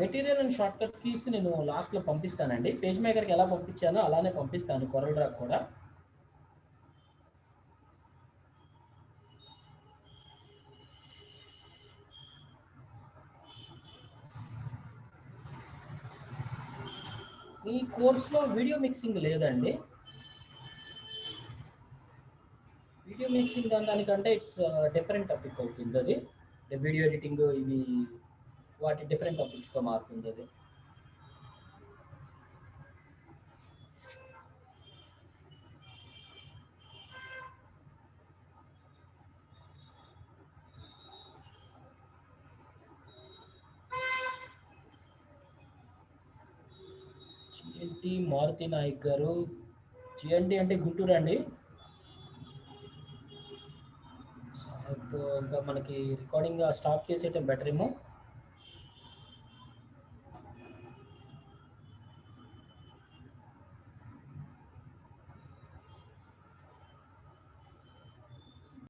S1: మెటీరియల్ అండ్ షార్ట్‌కట్ కీస్ నేను లాస్ట్‌లో పంపిస్తానండి. పేజ్ మేకర్‌కి ఎలా పంపించానో అలానే పంపిస్తాను కొరల్ డ్రాకి కూడా. ఈ కోర్స్‌లో వీడియో మిక్సింగ్ లేదండి. వీడియో మిక్సింగ్ దానికంటే ఇట్స్ డిఫరెంట్ టాపిక్ అవుతుందది. వీడియో ఎడిటింగ్ ఇవి వాటి డిఫరెంట్ టాపిక్స్‌తో మారుతుందది. జిఎన్‌టి మారుతి నాయక్ గారు. జిఎన్‌టి అంటే గుంటూరా అండి? సార్ ఇంకా మనకి రికార్డింగ్ స్టాప్ చేసేయటం బెటర్ ఏమో.